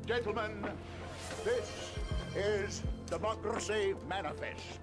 Gentlemen, this is Democracy Manifest.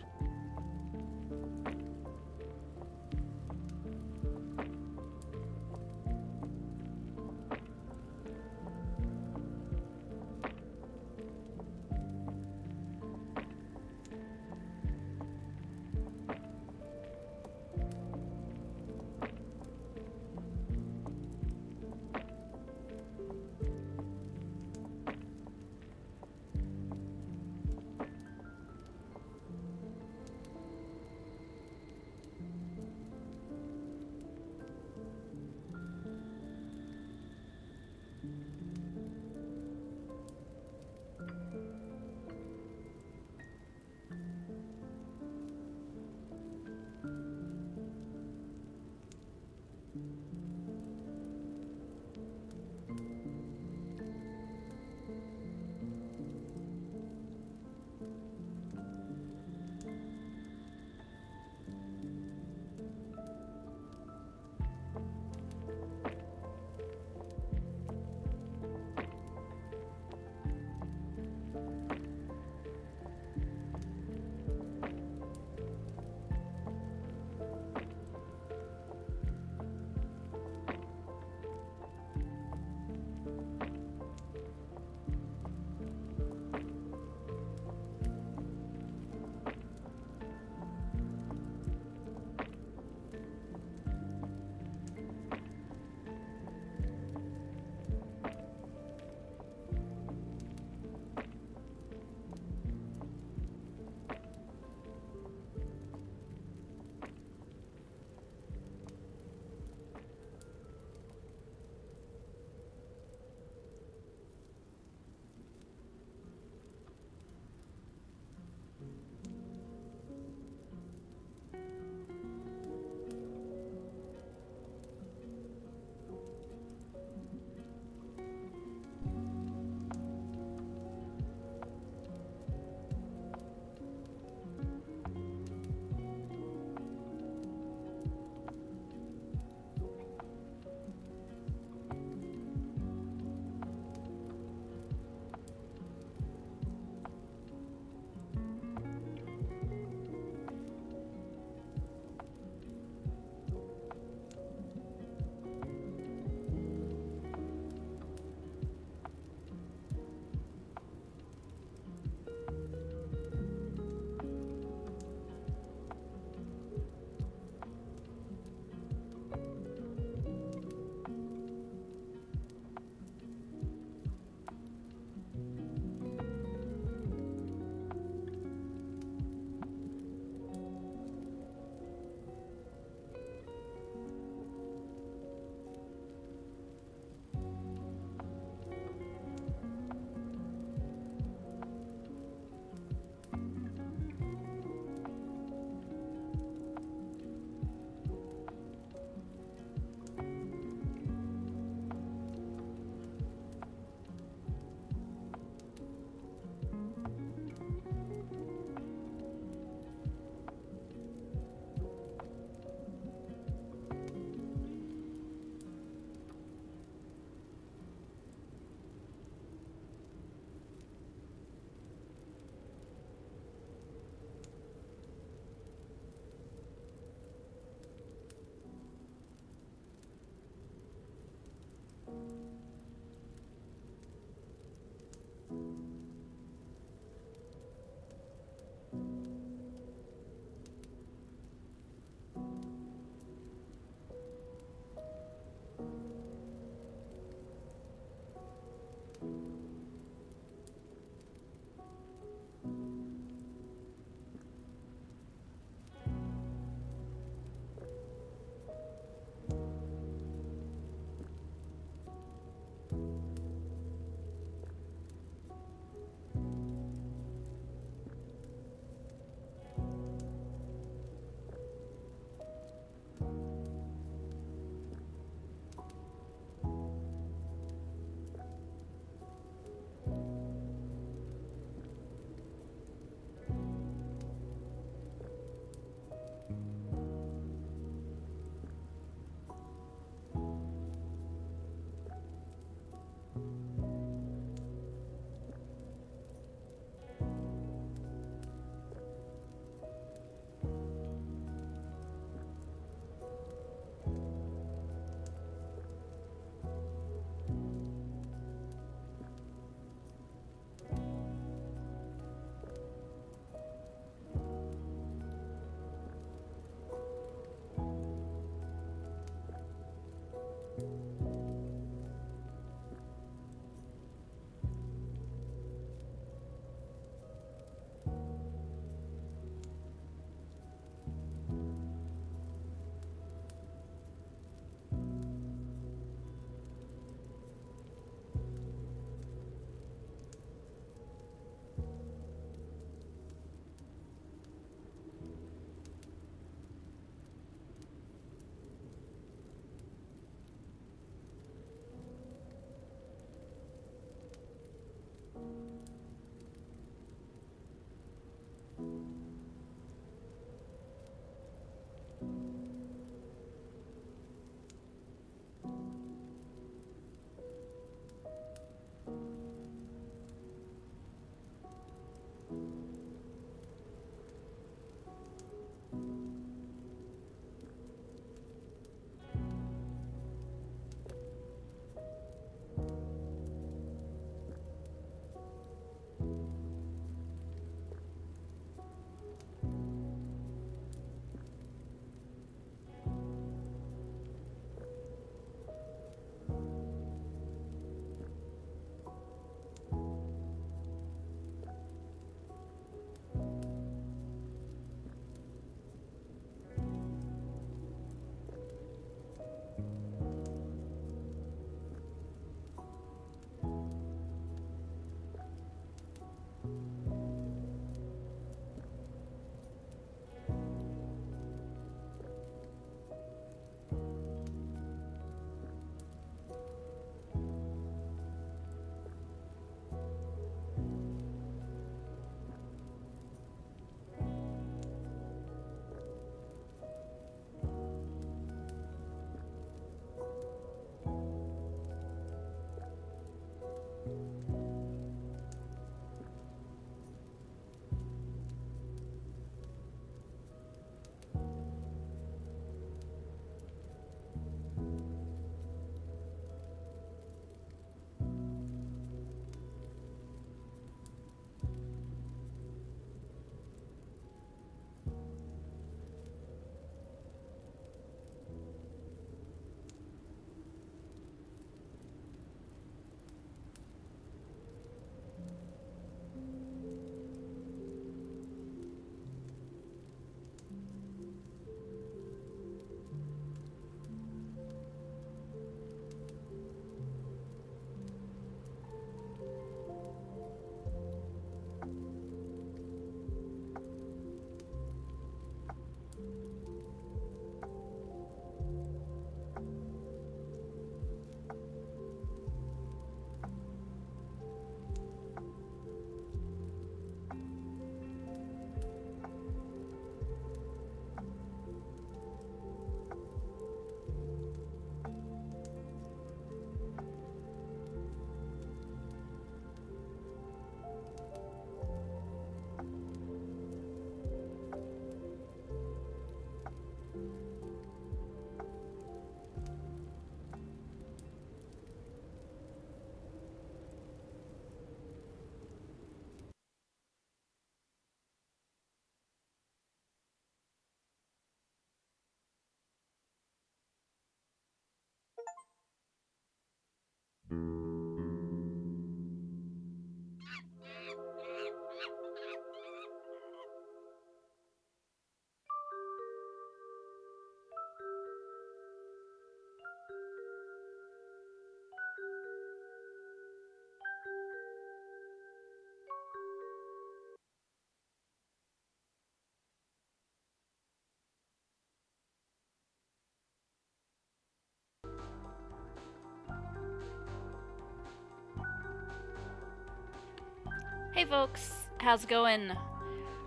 Hey folks, how's it going?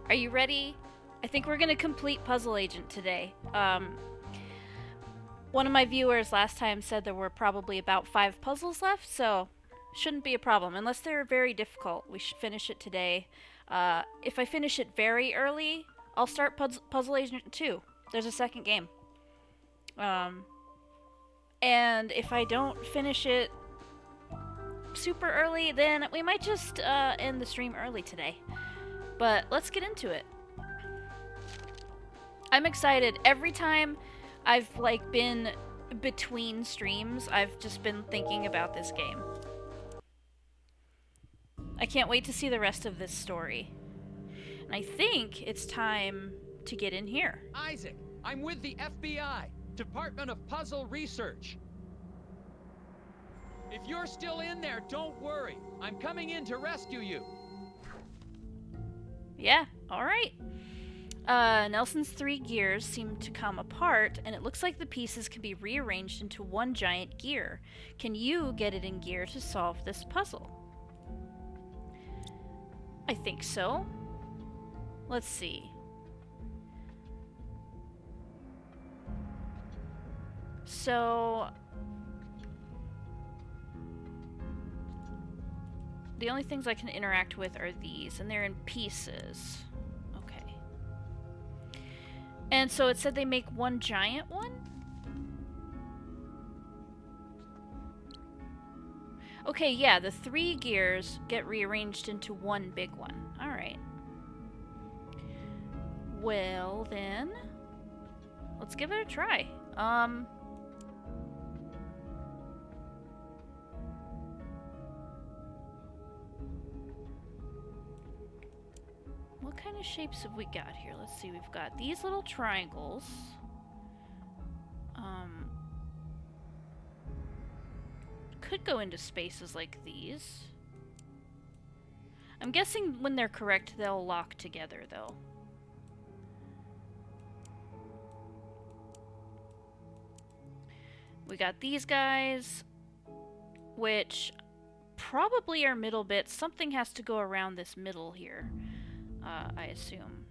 Are you ready? I think we're gonna complete Puzzle Agent today. One of my viewers last time said there were probably about 5 puzzles left, so shouldn't be a problem. Unless they're very difficult, we should finish it today. If I finish it very early, I'll start Puzzle Agent 2. There's a second game. And if I don't finish it super early, then we might just end the stream early today. But let's get into it. I'm excited. Every time I've been between streams, I've just been thinking about this game. I can't wait to see the rest of this story. And I think it's time to get in here. Isaac, I'm with the FBI, Department of Puzzle Research. If you're still in there, don't worry. I'm coming in to rescue you. Yeah, alright. Nelson's 3 gears seem to come apart, and it looks like the pieces can be rearranged into one giant gear. Can you get it in gear to solve this puzzle? I think so. Let's see. So... the only things I can interact with are these, and they're in pieces. Okay. And so it said they make one giant one? Okay, yeah, the 3 gears get rearranged into one big one. Alright. Well, then... let's give it a try. What kind of shapes have we got here? Let's see, we've got these little triangles. Could go into spaces like these. I'm guessing when they're correct, they'll lock together, though. We got these guys, which probably are middle bits. Something has to go around this middle here. I assume.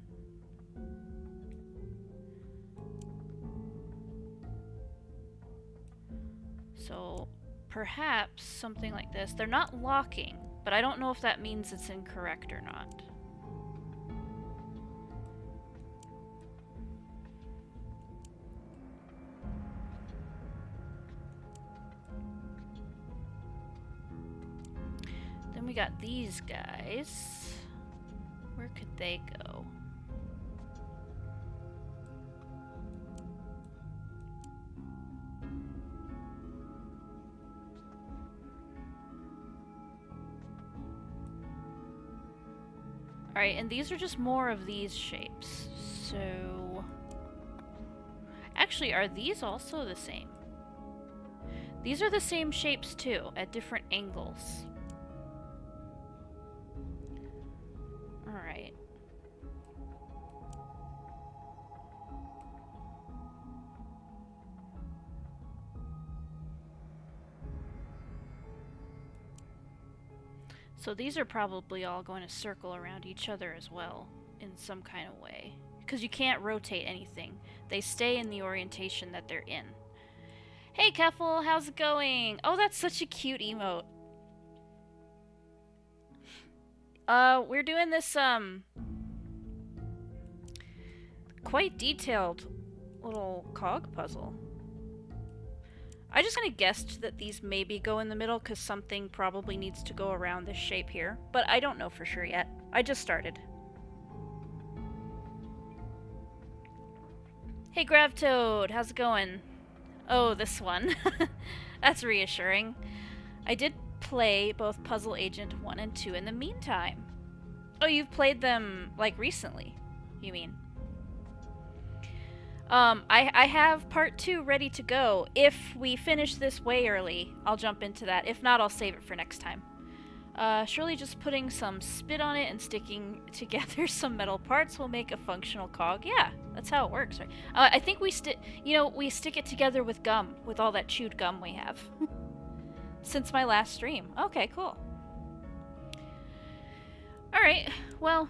So, perhaps something like this. They're not locking, but I don't know if that means it's incorrect or not. Then we got these guys. Where could they go? Alright, and these are just more of these shapes. So... actually, are these also the same? These are the same shapes too, at different angles. Alright. So these are probably all going to circle around each other as well, in some kind of way. Because you can't rotate anything. They stay in the orientation that they're in. Hey Keffel, how's it going? Oh, that's such a cute emote. We're doing this, quite detailed little cog puzzle. I just kind of guessed that these maybe go in the middle because something probably needs to go around this shape here, but I don't know for sure yet. I just started. Hey Gravtoad, how's it going? Oh, this one. That's reassuring. I did play both Puzzle Agent 1 and 2 in the meantime. Oh, you've played them, like, recently, you mean? I have part 2 ready to go. If we finish this way early, I'll jump into that. If not, I'll save it for next time. Surely just putting some spit on it and sticking together some metal parts will make a functional cog. Yeah, that's how it works, right? I think we stick it together with gum, with all that chewed gum we have. Since my last stream. Okay, cool. Alright, well...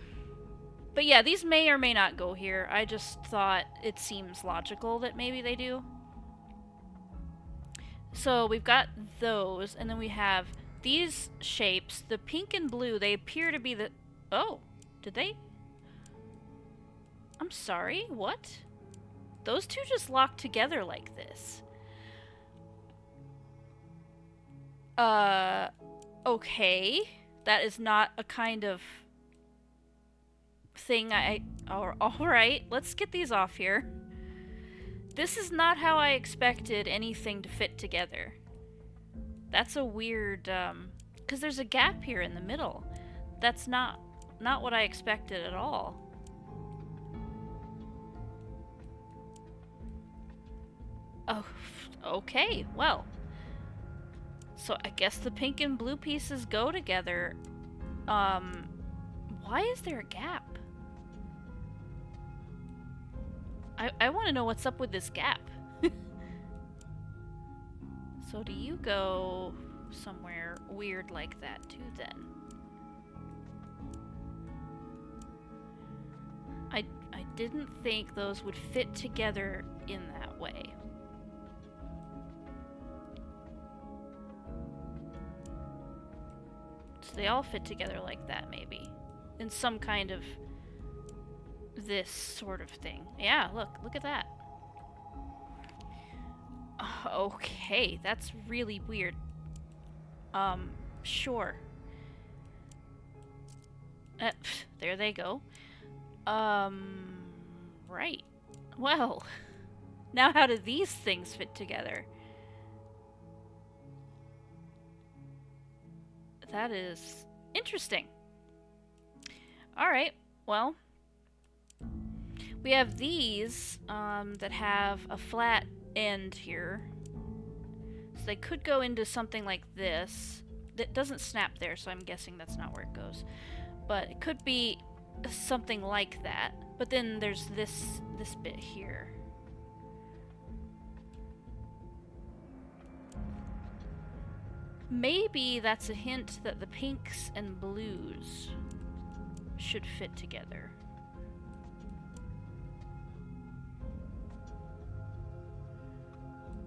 But yeah, these may or may not go here. I just thought it seems logical that maybe they do. So we've got those, and then we have these shapes. The pink and blue, they appear to be the... Oh, did they? I'm sorry, what? Those two just locked together like this. Okay. That is not a kind of thing alright, let's get these off here. This is not how I expected anything to fit together. That's a weird, because there's a gap here in the middle. That's not what I expected at all. Oh, okay, well. So I guess the pink and blue pieces go together. Why is there a gap? I want to know what's up with this gap. So do you go somewhere weird like that too then? I didn't think those would fit together in that way. So they all fit together like that maybe. In some kind of this sort of thing. Yeah, look at that. Okay, that's really weird. Sure. There they go. Right. Well, now how do these things fit together? That is interesting. Alright, well, we have these that have a flat end here. So they could go into something like this. That doesn't snap there, so I'm guessing that's not where it goes. But it could be something like that. But then there's this bit here. Maybe that's a hint that the pinks and blues should fit together.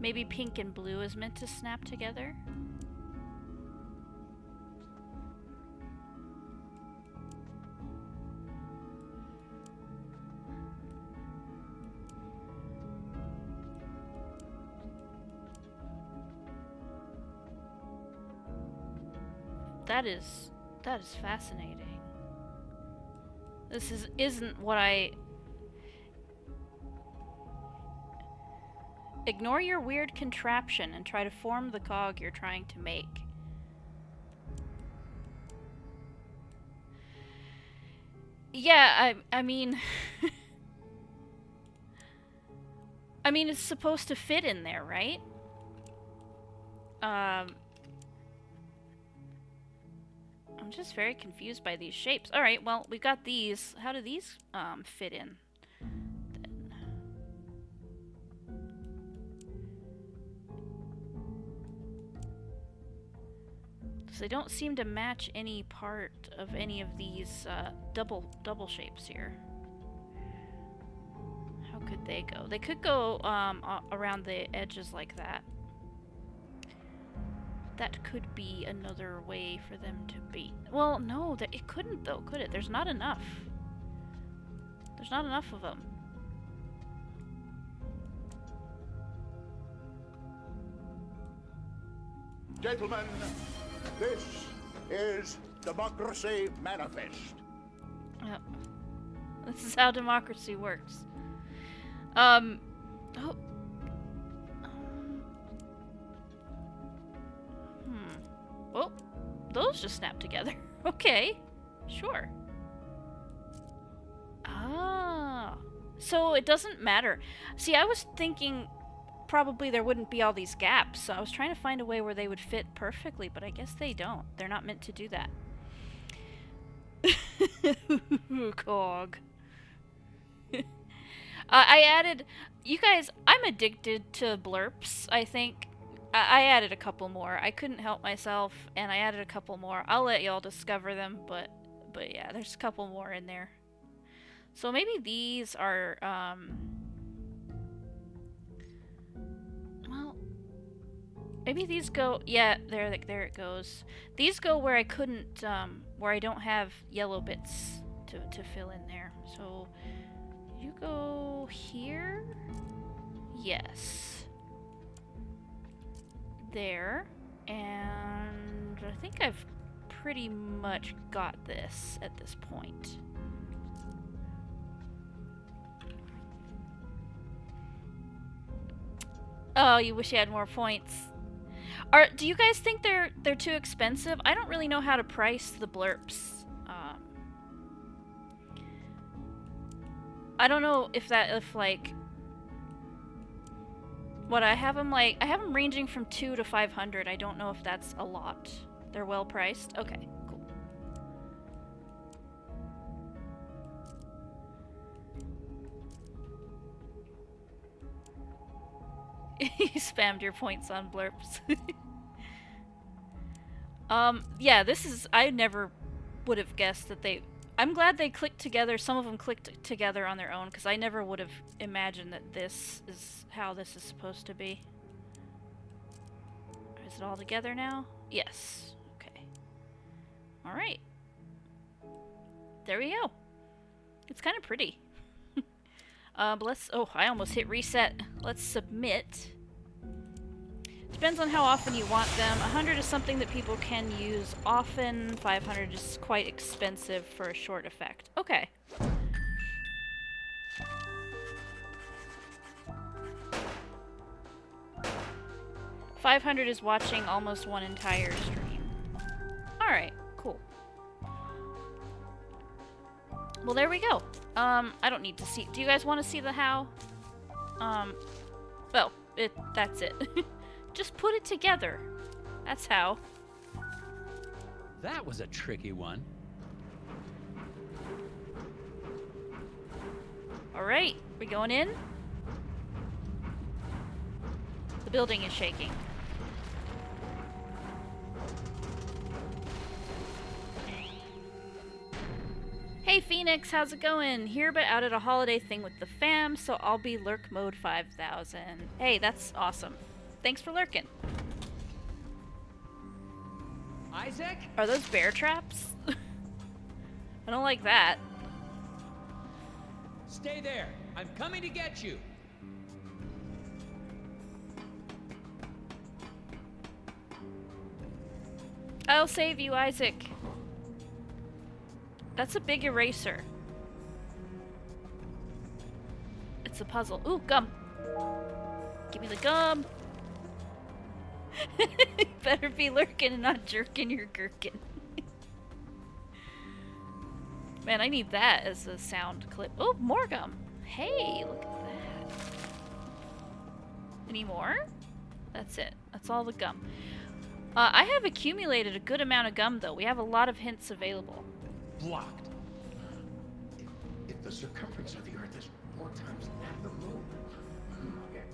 Maybe pink and blue is meant to snap together? That is fascinating. This isn't what I... Ignore your weird contraption and try to form the cog you're trying to make. Yeah, I mean... I mean, it's supposed to fit in there, right? I'm just very confused by these shapes. Alright, well, we've got these. How do these fit in? So they don't seem to match any part of any of these double shapes here. How could they go? They could go around the edges like that. That could be another way for them to be. Well, no, it couldn't though, could it? There's not enough. There's not enough of them. Gentlemen, this is Democracy Manifest. This is how democracy works. Oh. Well, those just snap together. Okay, sure. Ah, so it doesn't matter. See, I was thinking probably there wouldn't be all these gaps, so I was trying to find a way where they would fit perfectly, but I guess they don't. They're not meant to do that. Cog. I added... You guys, I'm addicted to blurps, I think. I added a couple more. I couldn't help myself, and I added a couple more. I'll let y'all discover them, but But yeah, there's a couple more in there. So maybe these are, well, maybe these go, yeah, there it goes. These go where I couldn't, where I don't have yellow bits to fill in there. So, you go here? Yes. There. And I think I've pretty much got this at this point. Oh, you wish you had more points. Do you guys think they're too expensive? I don't really know how to price the blurps. I don't know if like what I have them ranging from 2 to 500. I don't know if that's a lot. They're well priced. Okay, cool. You spammed your points on blurps. Yeah, I never would have guessed that I'm glad they clicked together. Some of them clicked together on their own, because I never would have imagined that this is how this is supposed to be. Is it all together now? Yes. Okay. Alright. There we go. It's kind of pretty. But let's... Oh, I almost hit reset. Let's submit. Depends on how often you want them. 100 is something that people can use often. 500 is quite expensive for a short effect. Okay. $500 is watching almost one entire stream. Alright, cool. Well, there we go. I don't need to see... Do you guys want to see the how? Well, that's it. Just put it together. That's how. That was a tricky one. Alright, we going in? The building is shaking. Hey Phoenix, how's it going? Here but out at a holiday thing with the fam, so I'll be lurk mode 5000. Hey, that's awesome. Thanks for lurking. Isaac? Are those bear traps? I don't like that. Stay there. I'm coming to get you. I'll save you, Isaac. That's a big eraser. It's a puzzle. Ooh, gum. Give me the gum. Better be lurking and not jerking your gherkin. Man, I need that as a sound clip. Oh, more gum. Hey, look at that. Any more? That's it. That's all the gum. I have accumulated a good amount of gum, though. We have a lot of hints available. Blocked. If the circumference of the Earth is 4 times that of the moon. Okay.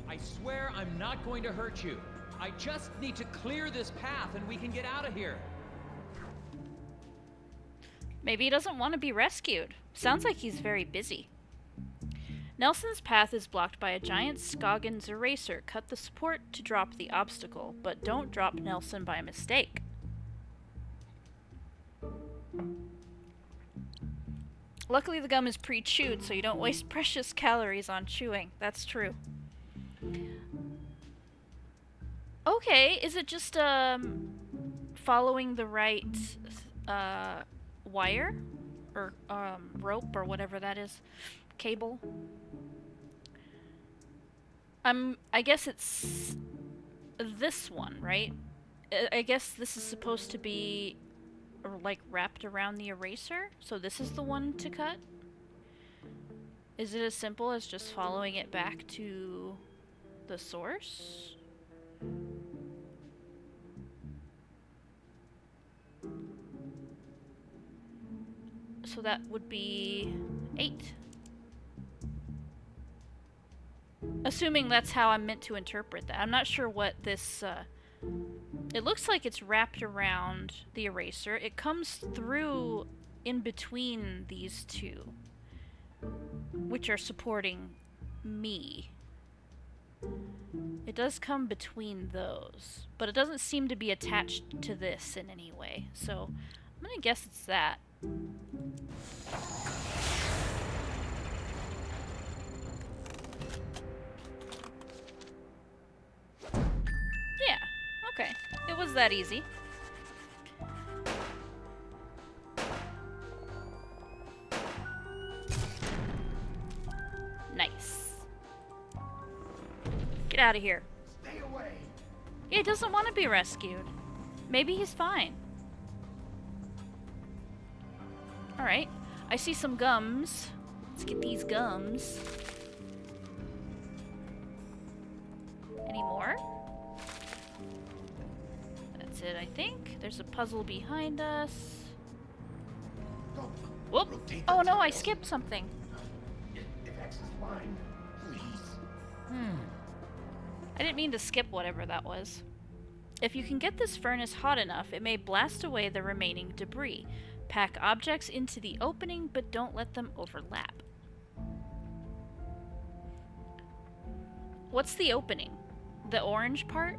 I swear I'm not going to hurt you. I just need to clear this path and we can get out of here. Maybe he doesn't want to be rescued. Sounds like he's very busy. Nelson's path is blocked by a giant Scoggins eraser. Cut the support to drop the obstacle, but don't drop Nelson by mistake. Luckily the gum is pre-chewed, so you don't waste precious calories on chewing. That's true. Okay, is it just following the right wire? Or rope, or whatever that is? Cable? I guess it's this one, right? I guess this is supposed to be like wrapped around the eraser, so this is the one to cut? Is it as simple as just following it back to the source? So that would be 8. Assuming that's how I'm meant to interpret that. I'm not sure what this It looks like it's wrapped around the eraser. It comes through in between these two, which are supporting me. It does come between those, but it doesn't seem to be attached to this in any way. So I'm gonna guess it's that. Yeah, okay. It was that easy. Nice. Get out of here. Stay away. He doesn't want to be rescued. Maybe he's fine. Alright. I see some gums. Let's get these gums. Any more? That's it, I think. There's a puzzle behind us. Go. Whoop! Rotate the Oh no, I dial. skipped something. If X is fine, please. I didn't mean to skip whatever that was. If you can get this furnace hot enough, it may blast away the remaining debris. Pack objects into the opening, but don't let them overlap. What's the opening? The orange part?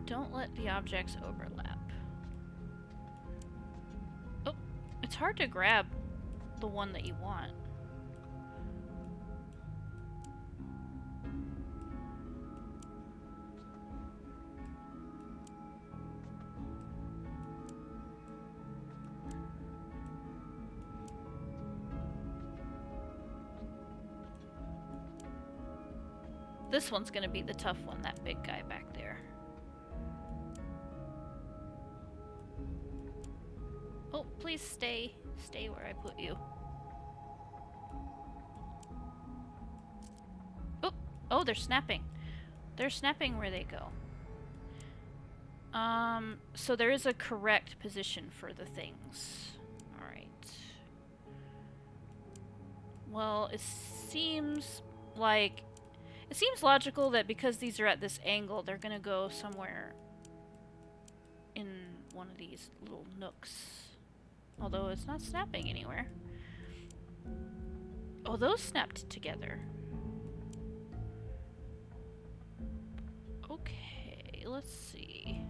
Don't let the objects overlap. Oh, it's hard to grab the one that you want. This one's gonna be the tough one, that big guy back there. Oh, please stay. Stay where I put you. Oh, oh, they're snapping. They're snapping where they go. So there is a correct position for the things. Alright. Well, it seems like... It seems logical that because these are at this angle, they're gonna go somewhere in one of these little nooks. Although it's not snapping anywhere. Oh, those snapped together. Okay, let's see.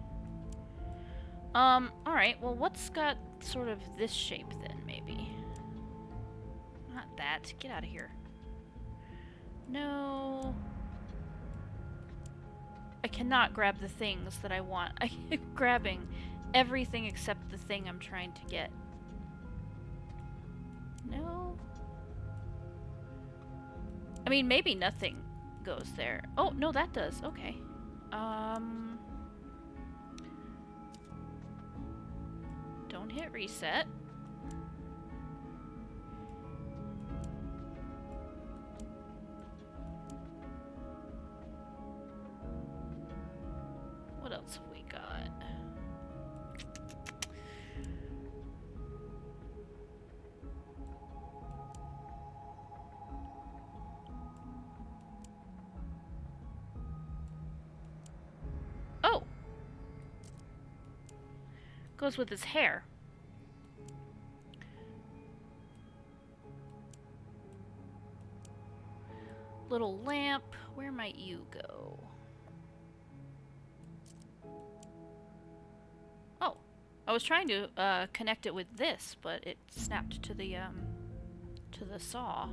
Alright, well what's got sort of this shape then, maybe? Not that. Get out of here. No. I cannot grab the things that I want. I keep grabbing everything except the thing I'm trying to get. No. I mean, maybe nothing goes there. Oh, no, that does. Okay. Don't hit reset. What else have we got? Oh! Goes with his hair. Little lamp. Where might you go? Oh, I was trying to connect it with this, but it snapped to the saw.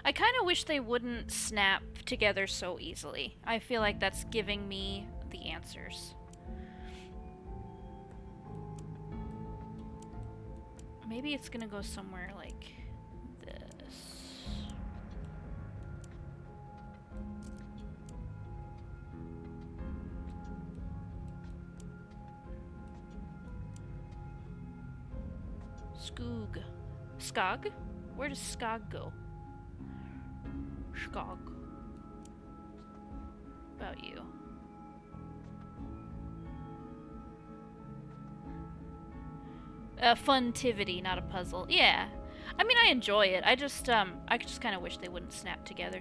I kind of wish they wouldn't snap together so easily. I feel like that's giving me the answers. Maybe it's gonna go somewhere like this. Skoog. Skog? Where does Skog go? Skog. About you. A funtivity, not a puzzle. Yeah. I mean, I enjoy it. I just kind of wish they wouldn't snap together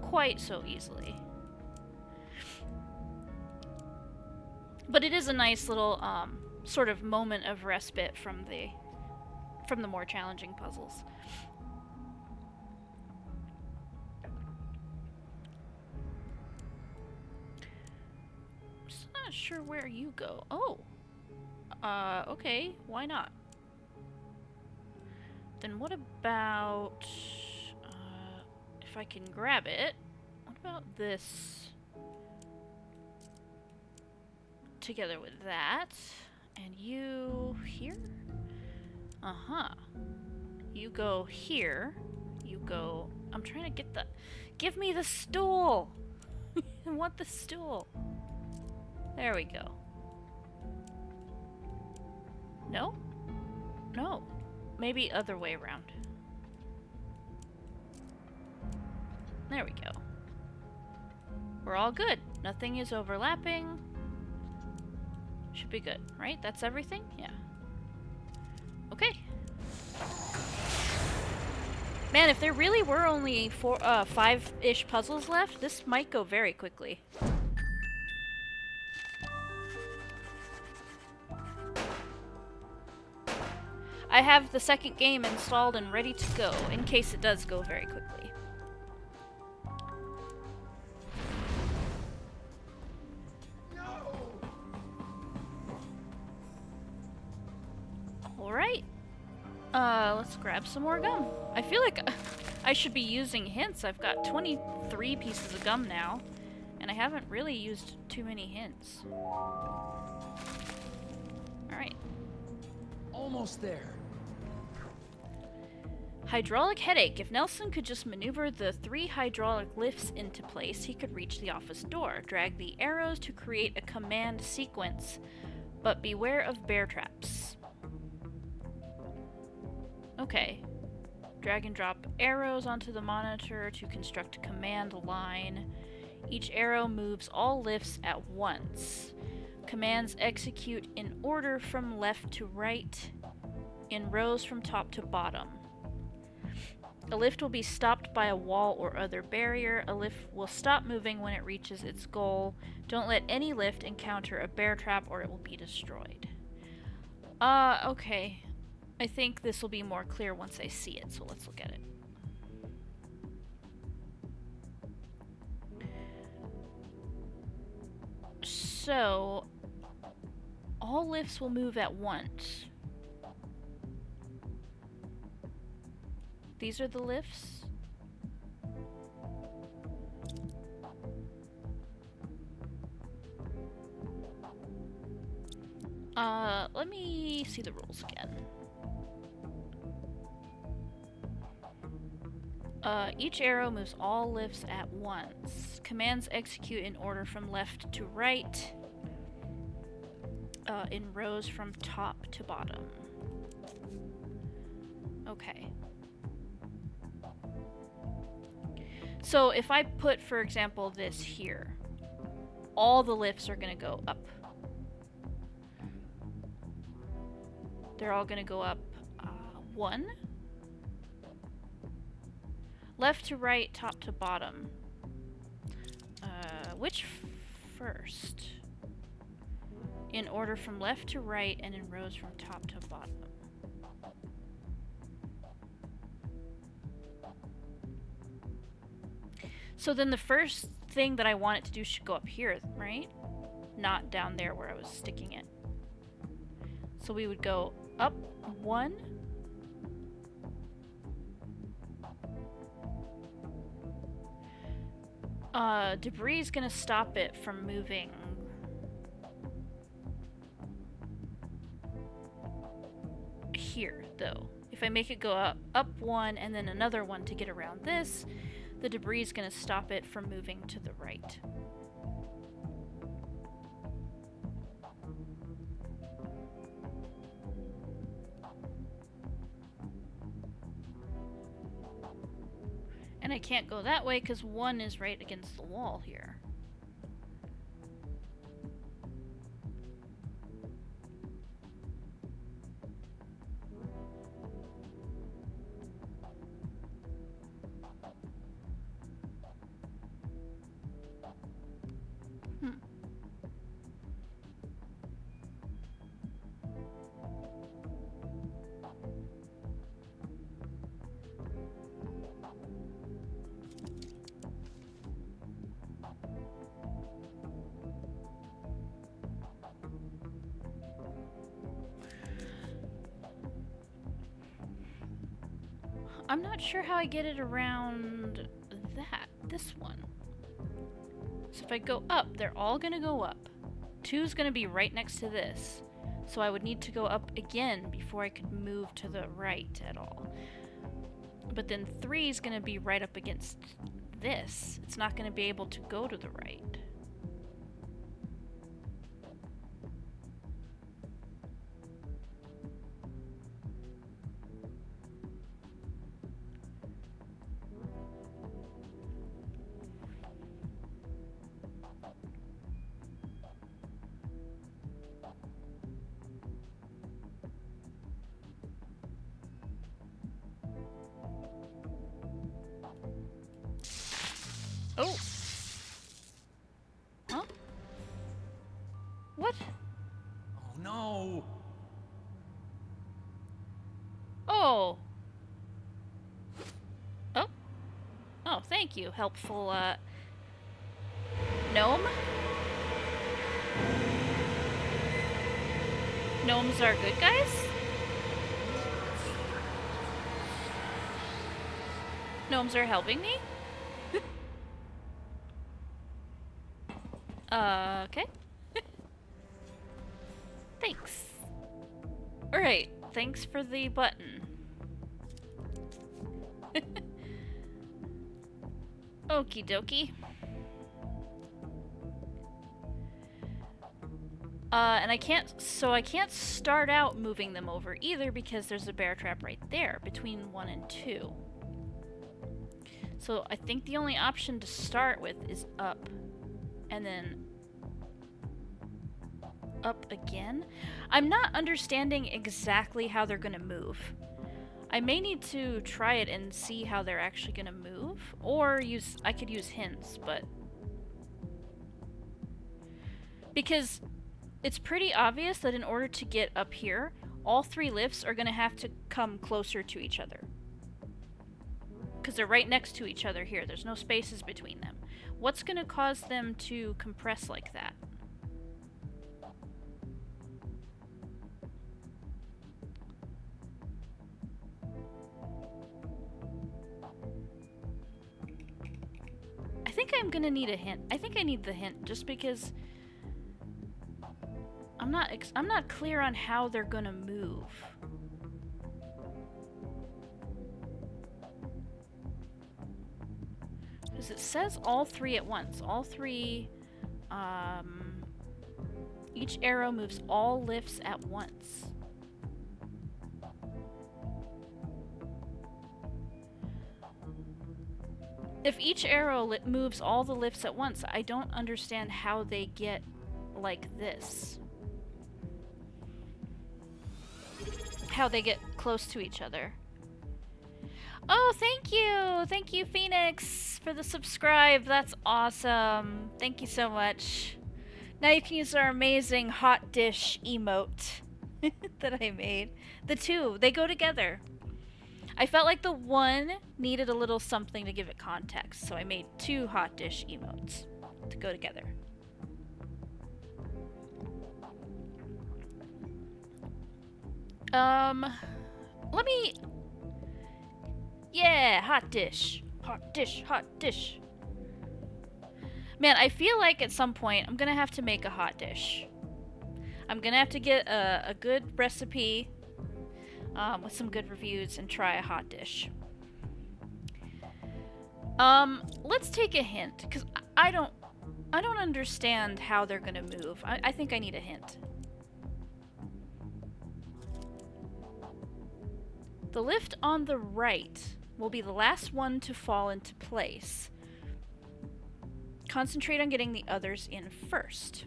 quite so easily. But it is a nice little, sort of moment of respite from the more challenging puzzles. Just not sure where you go. Oh. Okay. Why not? Then what about, if I can grab it, what about this together with that, and you here? Uh-huh. You go here, you go, I'm trying to get the, give me the stool! I want the stool. There we go. No? No. Maybe other way around. There we go. We're all good. Nothing is overlapping. Should be good, right? That's everything? Yeah. Okay. Man, if there really were only 5-ish puzzles left, this might go very quickly. I have the second game installed and ready to go, in case it does go very quickly. No! Alright. Let's grab some more gum. I feel like I should be using hints. I've got 23 pieces of gum now, and I haven't really used too many hints. Alright. Almost there. Hydraulic headache. If Nelson could just maneuver the 3 hydraulic lifts into place, he could reach the office door. Drag the arrows to create a command sequence, but beware of bear traps. Okay. Drag and drop arrows onto the monitor to construct a command line. Each arrow moves all lifts at once. Commands execute in order from left to right, in rows from top to bottom. A lift will be stopped by a wall or other barrier. A lift will stop moving when it reaches its goal. Don't let any lift encounter a bear trap or it will be destroyed. Okay. I think this will be more clear once I see it, so let's look at it. So, all lifts will move at once. These are the lifts. Let me see the rules again. Each arrow moves all lifts at once. Commands execute in order from left to right, in rows from top to bottom. Okay. So if I put, for example, this here, all the lifts are going to go up. They're all going to go up 1. Left to right, top to bottom. Which first? In order from left to right and in rows from top to bottom. So then the first thing that I want it to do should go up here, right? Not down there where I was sticking it. So we would go up 1. Debris is gonna stop it from moving. Here, though. If I make it go up 1 and then another 1 to get around this, the debris is gonna stop it from moving to the right. And I can't go that way because 1 is right against the wall here. I'm not sure how I get it around this one. So if I go up, they're all gonna go up. 2's gonna be right next to this. So I would need to go up again before I could move to the right at all. But then 3's gonna be right up against this. It's not gonna be able to go to the right. Oh! Huh? What? Oh no! Oh! Oh? Oh, thank you, helpful, gnome? Gnomes are good guys? Gnomes are helping me? Okay. Thanks. Alright, thanks for the button. Okie dokie. And I can't start out moving them over either because there's a bear trap right there between 1 and 2. So I think the only option to start with is up. And then up again. I'm not understanding exactly how they're gonna move. I may need to try it and see how they're actually gonna move, or I could use hints, but because it's pretty obvious that in order to get up here, all 3 lifts are gonna have to come closer to each other. Because they're right next to each other here. There's no spaces between them. What's going to cause them to compress like that? I think I'm going to need a hint. I think I need the hint just because I'm not clear on how they're going to move. Because it says all 3 at once. All 3, each arrow moves all lifts at once. If each arrow moves all the lifts at once, I don't understand how they get like this. How they get close to each other. Oh, thank you! Thank you, Phoenix, for the subscribe. That's awesome. Thank you so much. Now you can use our amazing hot dish emote that I made. The 2, they go together. I felt like the 1 needed a little something to give it context, so I made 2 hot dish emotes to go together. Let me... Yeah, hot dish. Hot dish, hot dish. Man, I feel like at some point I'm gonna have to make a hot dish. I'm gonna have to get a good recipe with some good reviews and try a hot dish. Let's take a hint, because I don't understand how they're gonna move. I think I need a hint. The lift on the right will be the last one to fall into place. Concentrate on getting the others in first.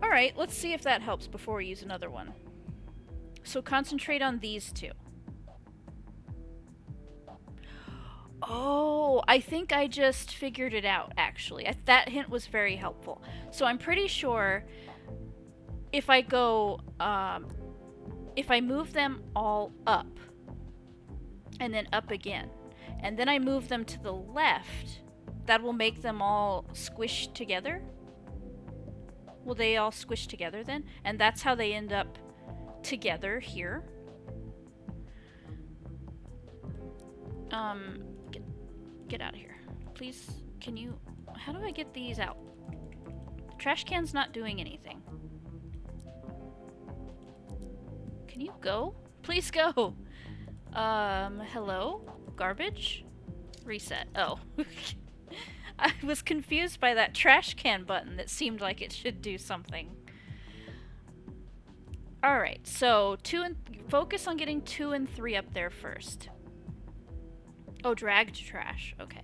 Alright, let's see if that helps before we use another one. So concentrate on these 2. Oh, I think I just figured it out, actually. That hint was very helpful. So I'm pretty sure if I go, if I move them all up, and then up again, and then I move them to the left, that will make them all squish together? Will they all squish together then? And that's how they end up together here? Get out of here. Please, can you... How do I get these out? The trash can's not doing anything. Can you go? Please go! Hello? Garbage? Reset. Oh. I was confused by that trash can button that seemed like it should do something. Alright, so focus on getting 2 and 3 up there first. Oh, dragged trash. Okay.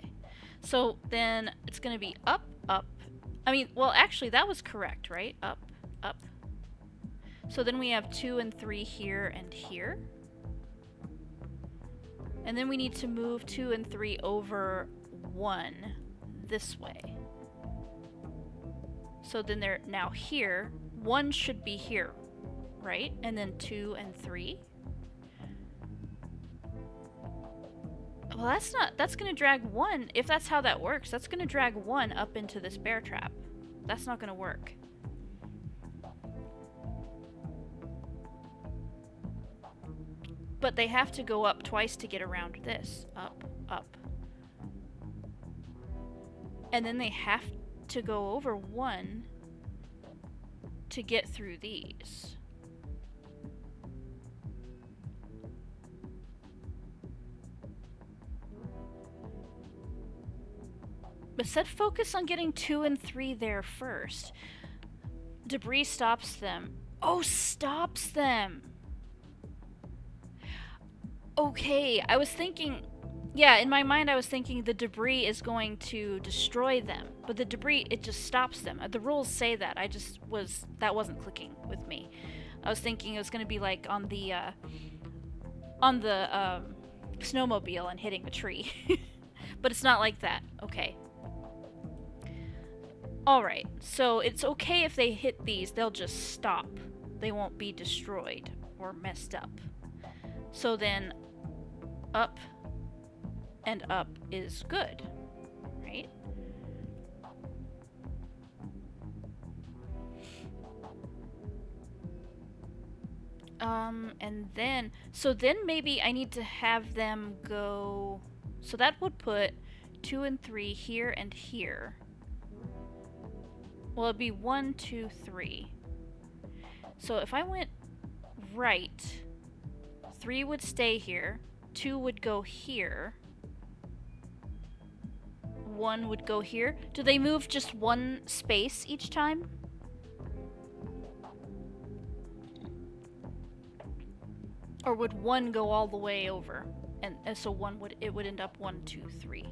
So then it's gonna be up, up. I mean, well, actually, that was correct, right? Up, up. So then we have 2 and 3 here and here. And then we need to move 2 and 3 over 1 this way. So then they're now here. 1 should be here, right? And then 2 and 3. Well, that's gonna drag 1. If that's how that works, that's gonna drag 1 up into this bear trap. That's not gonna work. But they have to go up twice to get around this. Up, up. And then they have to go over 1 to get through these. But said focus on getting 2 and 3 there first. Debris stops them. Oh, stops them! Okay, I was thinking... Yeah, in my mind I was thinking the debris is going to destroy them. But the debris, it just stops them. The rules say that. That wasn't clicking with me. I was thinking it was going to be like on the snowmobile and hitting a tree. But it's not like that. Okay. Alright, so it's okay if they hit these, they'll just stop. They won't be destroyed or messed up. So then, up and up is good, right? And then, so then maybe I need to have them go, so that would put 2 and 3 here and here. Well, it'd be 1, 2, 3. So if I went right, 3 would stay here, 2 would go here, 1 would go here. Do they move just 1 space each time? Or would 1 go all the way over? And so it would end up 1, 2, 3.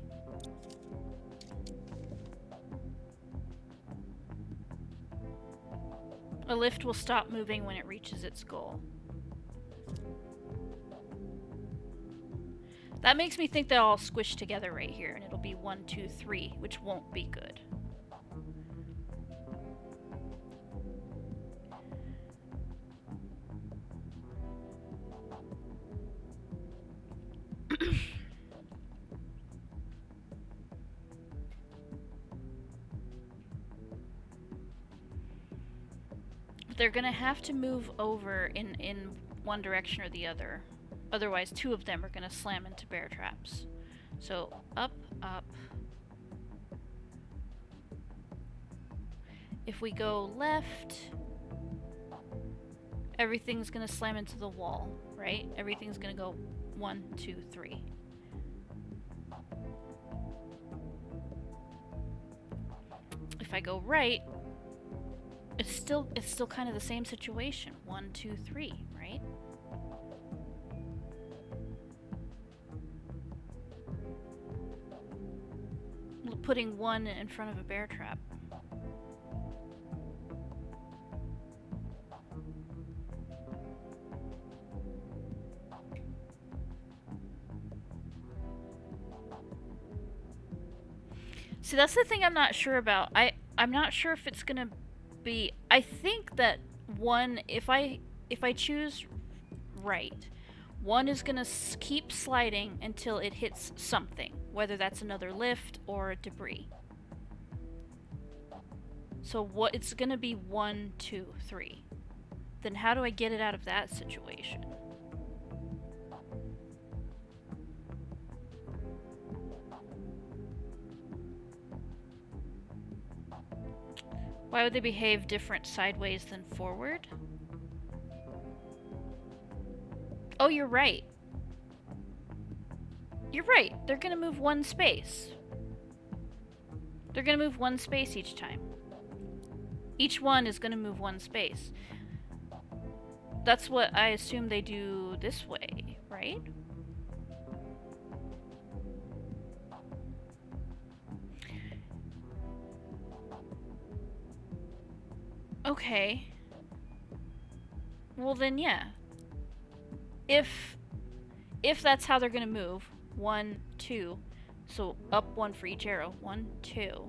A lift will stop moving when it reaches its goal. That makes me think they'll all squish together right here, and it'll be 1, 2, 3, which won't be good. They're gonna have to move over in one direction or the other. Otherwise, 2 of them are gonna slam into bear traps. So, up, up. If we go left, everything's gonna slam into the wall, right? Everything's gonna go 1, 2, 3. If I go right, it's still kind of the same situation. 1, 2, 3, right? Putting 1 in front of a bear trap. See, that's the thing I'm not sure about. I'm not sure if it's gonna be... I think that 1, if I choose right, 1 is gonna keep sliding until it hits something, whether that's another lift or debris. So it's gonna be 1, 2, 3. Then how do I get it out of that situation? Why would they behave different sideways than forward? Oh, you're right. You're right. They're gonna move one space. They're gonna move one space each time. Each one is gonna move one space. That's what I assume they do this way, right? Okay. Well then, yeah. If that's how they're gonna move, 1, 2, so up 1 for each arrow, 1, 2,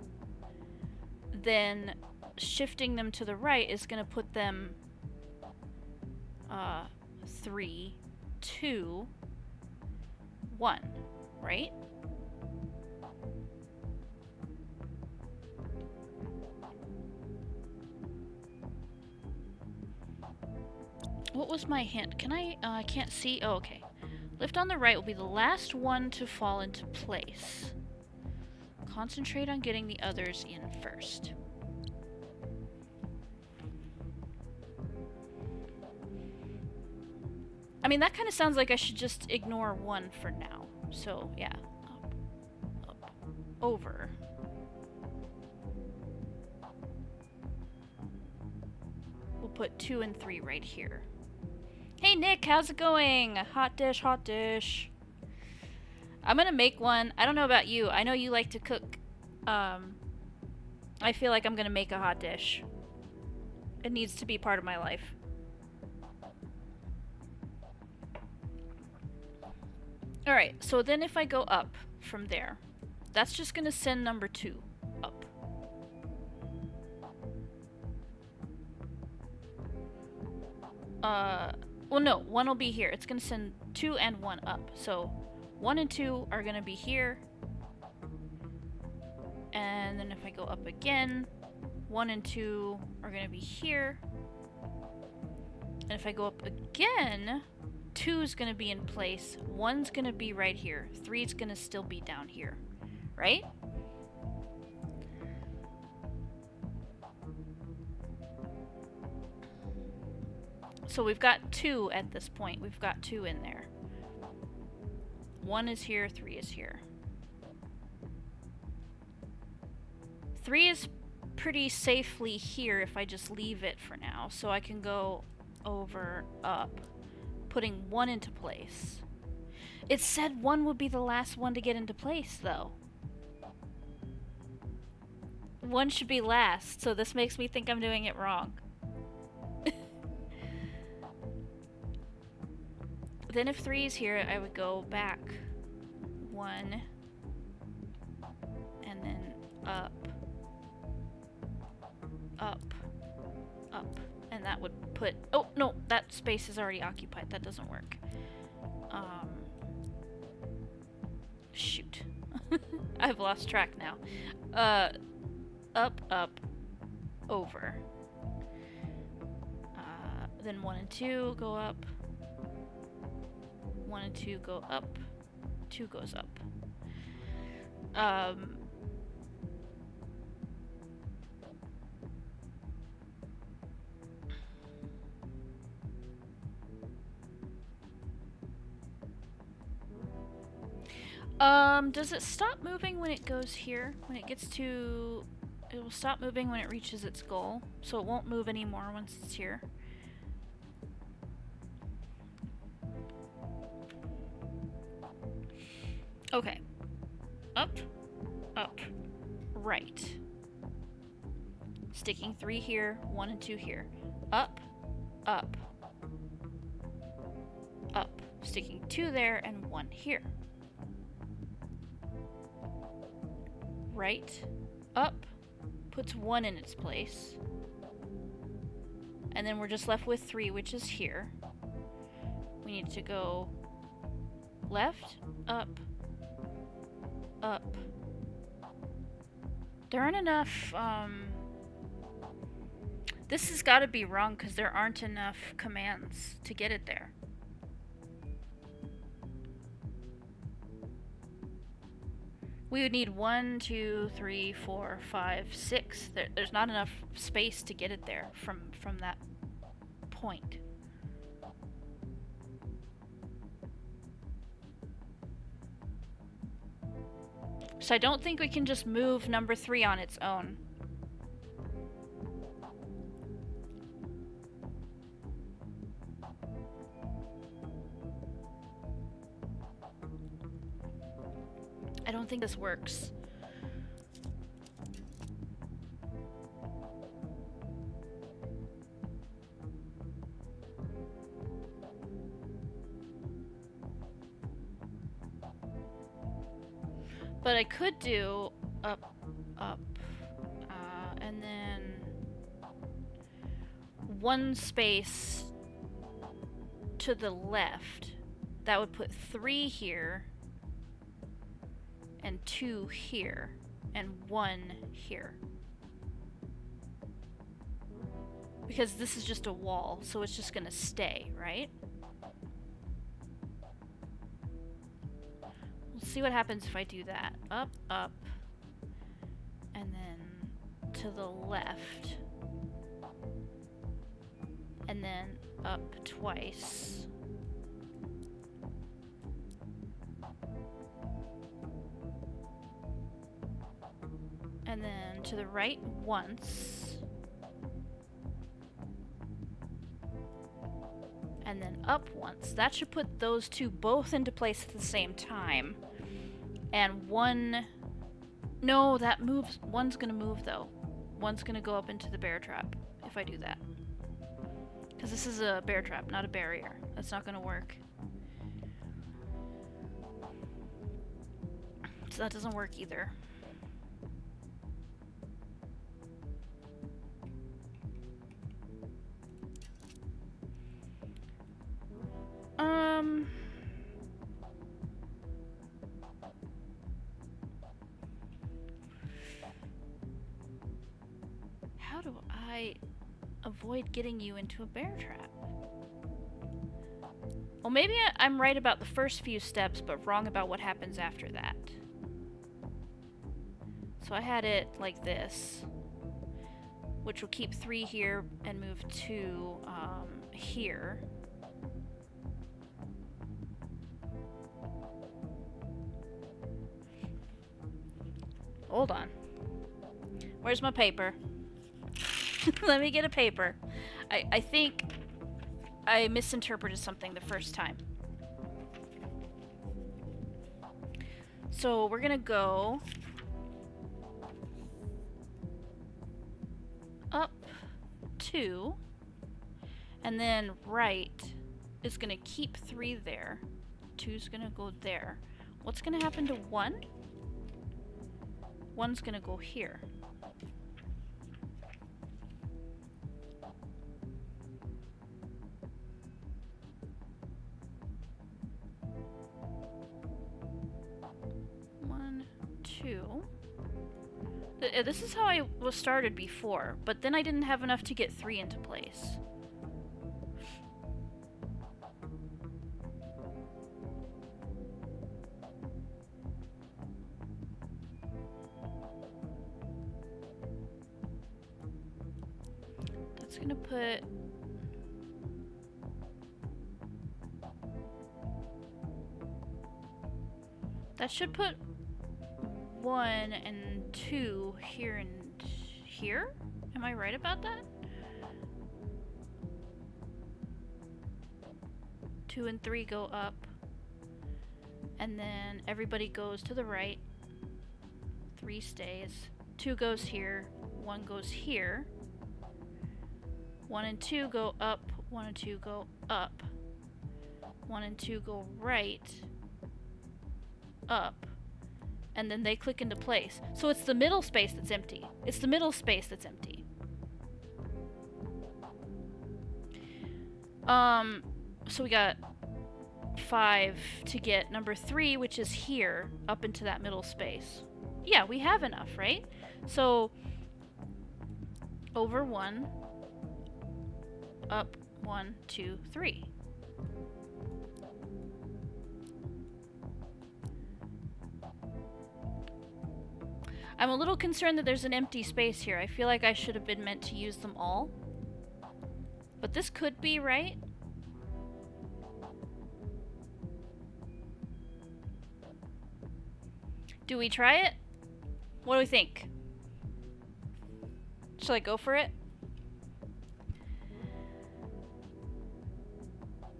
then shifting them to the right is gonna put them 3, 2, 1, right? What was my hint? Can I can't see. Oh, okay. Lift on the right will be the last one to fall into place. Concentrate on getting the others in first. I mean, that kind of sounds like I should just ignore 1 for now. So, yeah. Up, up, over. We'll put 2 and 3 right here. Hey Nick, how's it going? Hot dish, hot dish. I'm gonna make one. I don't know about you. I know you like to cook. I feel like I'm gonna make a hot dish. It needs to be part of my life. Alright, so then if I go up from there, that's just gonna send number 2 up. Well, no, 1 will be here. It's gonna send 2 and 1 up. So 1 and 2 are gonna be here. And then if I go up again, 1 and 2 are gonna be here. And if I go up again, 2 is gonna be in place. 1's gonna be right here. 3's gonna still be down here. Right? So we've got 2 at this point. We've got 2 in there. 1 is here, 3 is here. 3 is pretty safely here if I just leave it for now. So I can go over, up, putting 1 into place. It said 1 would be the last one to get into place, though. 1 should be last, so this makes me think I'm doing it wrong. Then if 3 is here, I would go back 1, and then up, up, up, and that would put, oh no, that space is already occupied, that doesn't work. Shoot. I've lost track now. Up, up, over. Then 1 and 2 go up. 1 and 2 go up. 2 goes up. Does it stop moving when it goes here? When it gets to... It will stop moving when it reaches its goal, so it won't move anymore once it's here. Okay. Up, up, right. Sticking 3 here, 1 and 2 here. Up, up, up. Sticking 2 there and 1 here. Right, up, puts 1 in its place. And then we're just left with 3, which is here. We need to go left, up, up. There aren't enough, this has got to be wrong because there aren't enough commands to get it there. We would need 1, 2, 3, 4, 5, 6. There's not enough space to get it there from that point. So I don't think we can just move number 3 on its own. I don't think this works. But I could do up, and then 1 space to the left. That would put 3 here, and 2 here, and 1 here. Because this is just a wall, so it's just gonna stay, right? We'll see what happens if I do that. Up, up, and then to the left. And then up twice. And then to the right once. And then up once. That should put those two both into place at the same time. And 1... No, that moves. 1's gonna move though. 1's gonna go up into the bear trap if I do that. Because this is a bear trap, not a barrier. That's not gonna work. So that doesn't work either. How do I avoid getting you into a bear trap? Well, maybe I'm right about the first few steps, but wrong about what happens after that. So I had it like this, which will keep 3 here and move 2 here. Hold on. Where's my paper? Let me get a paper. I think I misinterpreted something the first time. So we're gonna go up 2, and then right is gonna keep 3 there. 2's gonna go there. What's gonna happen to 1? 1's gonna go here. This is how I was started before, but then I didn't have enough to get 3 into place. That's gonna put... That should put 1 and 2 here and here? Am I right about that? 2 and 3 go up. And then everybody goes to the right. 3 stays. 2 goes here. 1 goes here. 1 and 2 go up. 1 and 2 go up. 1 and 2 go right. Up. And then they click into place. So it's the middle space that's empty. It's the middle space that's empty. So we got 5 to get number 3, which is here, up into that middle space. Yeah, we have enough, right? So over 1, up 1, 2, 3. I'm a little concerned that there's an empty space here. I feel like I should have been meant to use them all. But this could be, right? Do we try it? What do we think? Should I go for it?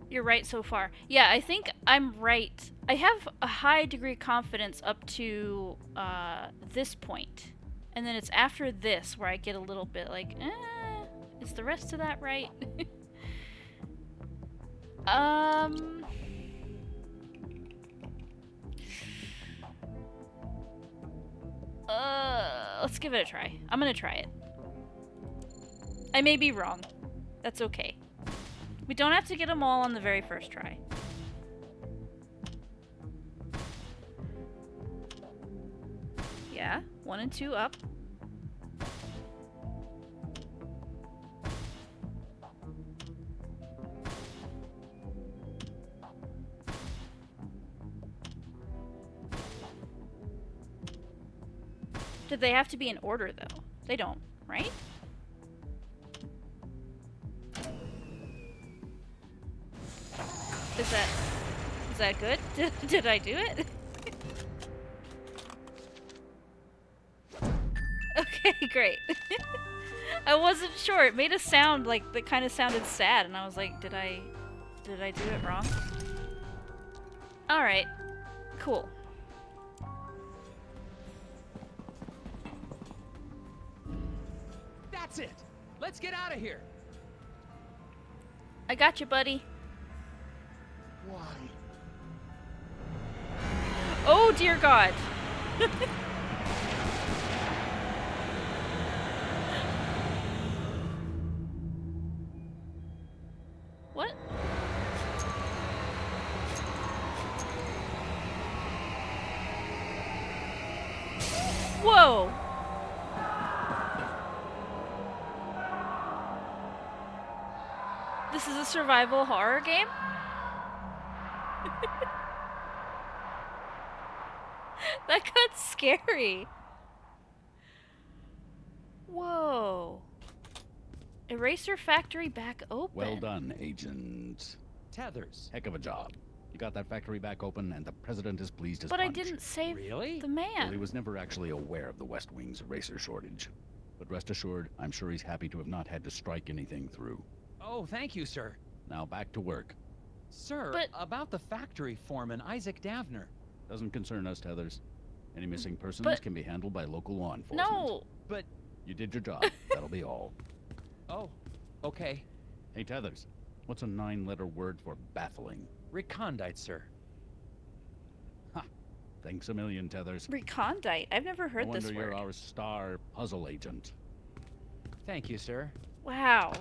You're right so far. Yeah, I think I'm right. I have a high degree of confidence up to this point. And then it's after this where I get a little bit like, is the rest of that right? Let's give it a try. I'm gonna try it. I may be wrong. That's okay. We don't have to get them all on the very first try. Yeah, 1 and 2 up. Did they have to be in order, though? They don't, right? Is that good? Did I do it? Okay, great. I wasn't sure. It made a sound like that kind of sounded sad, and I was like, did I do it wrong? All right. Cool. That's it. Let's get out of here. I got you, buddy. Why? Oh, dear God. What? Whoa. This is a survival horror game? That got scary. Whoa. Eraser factory back open. Well done, Agent. Tethers. Heck of a job. You got that factory back open, and the president is pleased as But I punch. didn't save Really? the Well, man. he was never actually aware of the West Wing's eraser shortage. But rest assured, I'm sure he's happy to have not had to strike anything through. Oh, thank you, sir. Now back to work. Sir, But- about the factory foreman, Isaac Davner. Doesn't concern us, Tethers. Any missing persons But- can be handled by local law enforcement. No. But, You did your job. That'll be all. oh, okay. Hey, Tethers, what's a 9-letter word for baffling? Recondite, sir. Thanks a million, Tethers. Recondite. I've never heard No this wonder you're word. our star puzzle agent. Thank you, sir. Wow.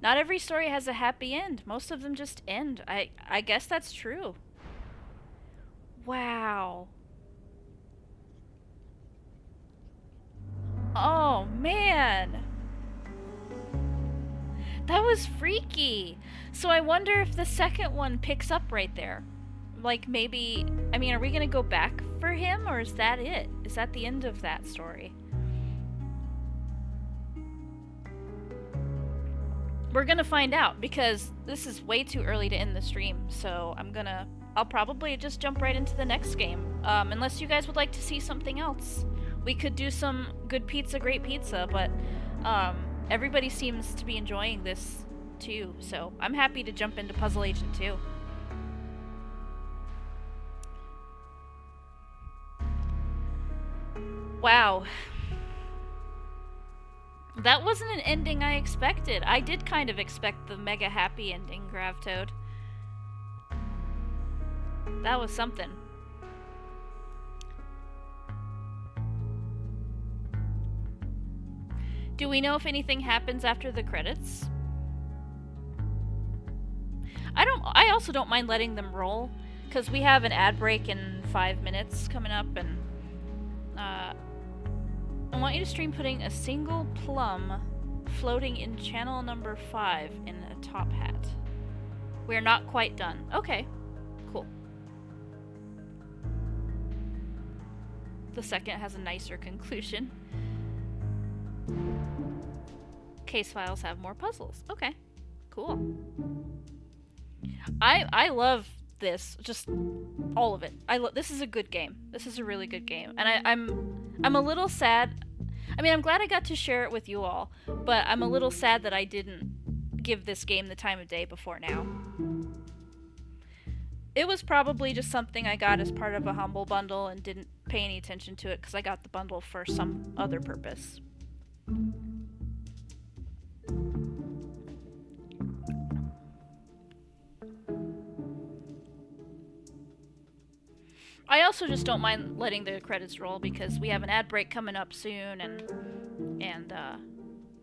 Not every story has a happy end. Most of them just end. I guess that's true. Wow. Oh, man. That was freaky. So I wonder if the second one picks up right there. Like maybe, I mean, are we going to go back for him, or is that it? Is that the end of that story? We're gonna find out, because this is way too early to end the stream, so I'll probably just jump right into the next game. Unless you guys would like to see something else. We could do some good pizza, great pizza, but everybody seems to be enjoying this too, so I'm happy to jump into Puzzle Agent 2. Wow. That wasn't an ending I expected. I did kind of expect the mega happy ending, Gravtoad. That was something. Do we know if anything happens after the credits? I also don't mind letting them roll, because we have an ad break in 5 minutes coming up, and I want you to stream putting a single plum floating in channel number 5 in a top hat. We're not quite done. Okay, cool. The second has a nicer conclusion. Case files have more puzzles. Okay, cool. I love this, just all of it. This is a good game. This is a really good game, and I'm a little sad. I mean, I'm glad I got to share it with you all, but I'm a little sad that I didn't give this game the time of day before now. It was probably just something I got as part of a Humble Bundle and didn't pay any attention to it because I got the bundle for some other purpose. I also just don't mind letting the credits roll because we have an ad break coming up soon, and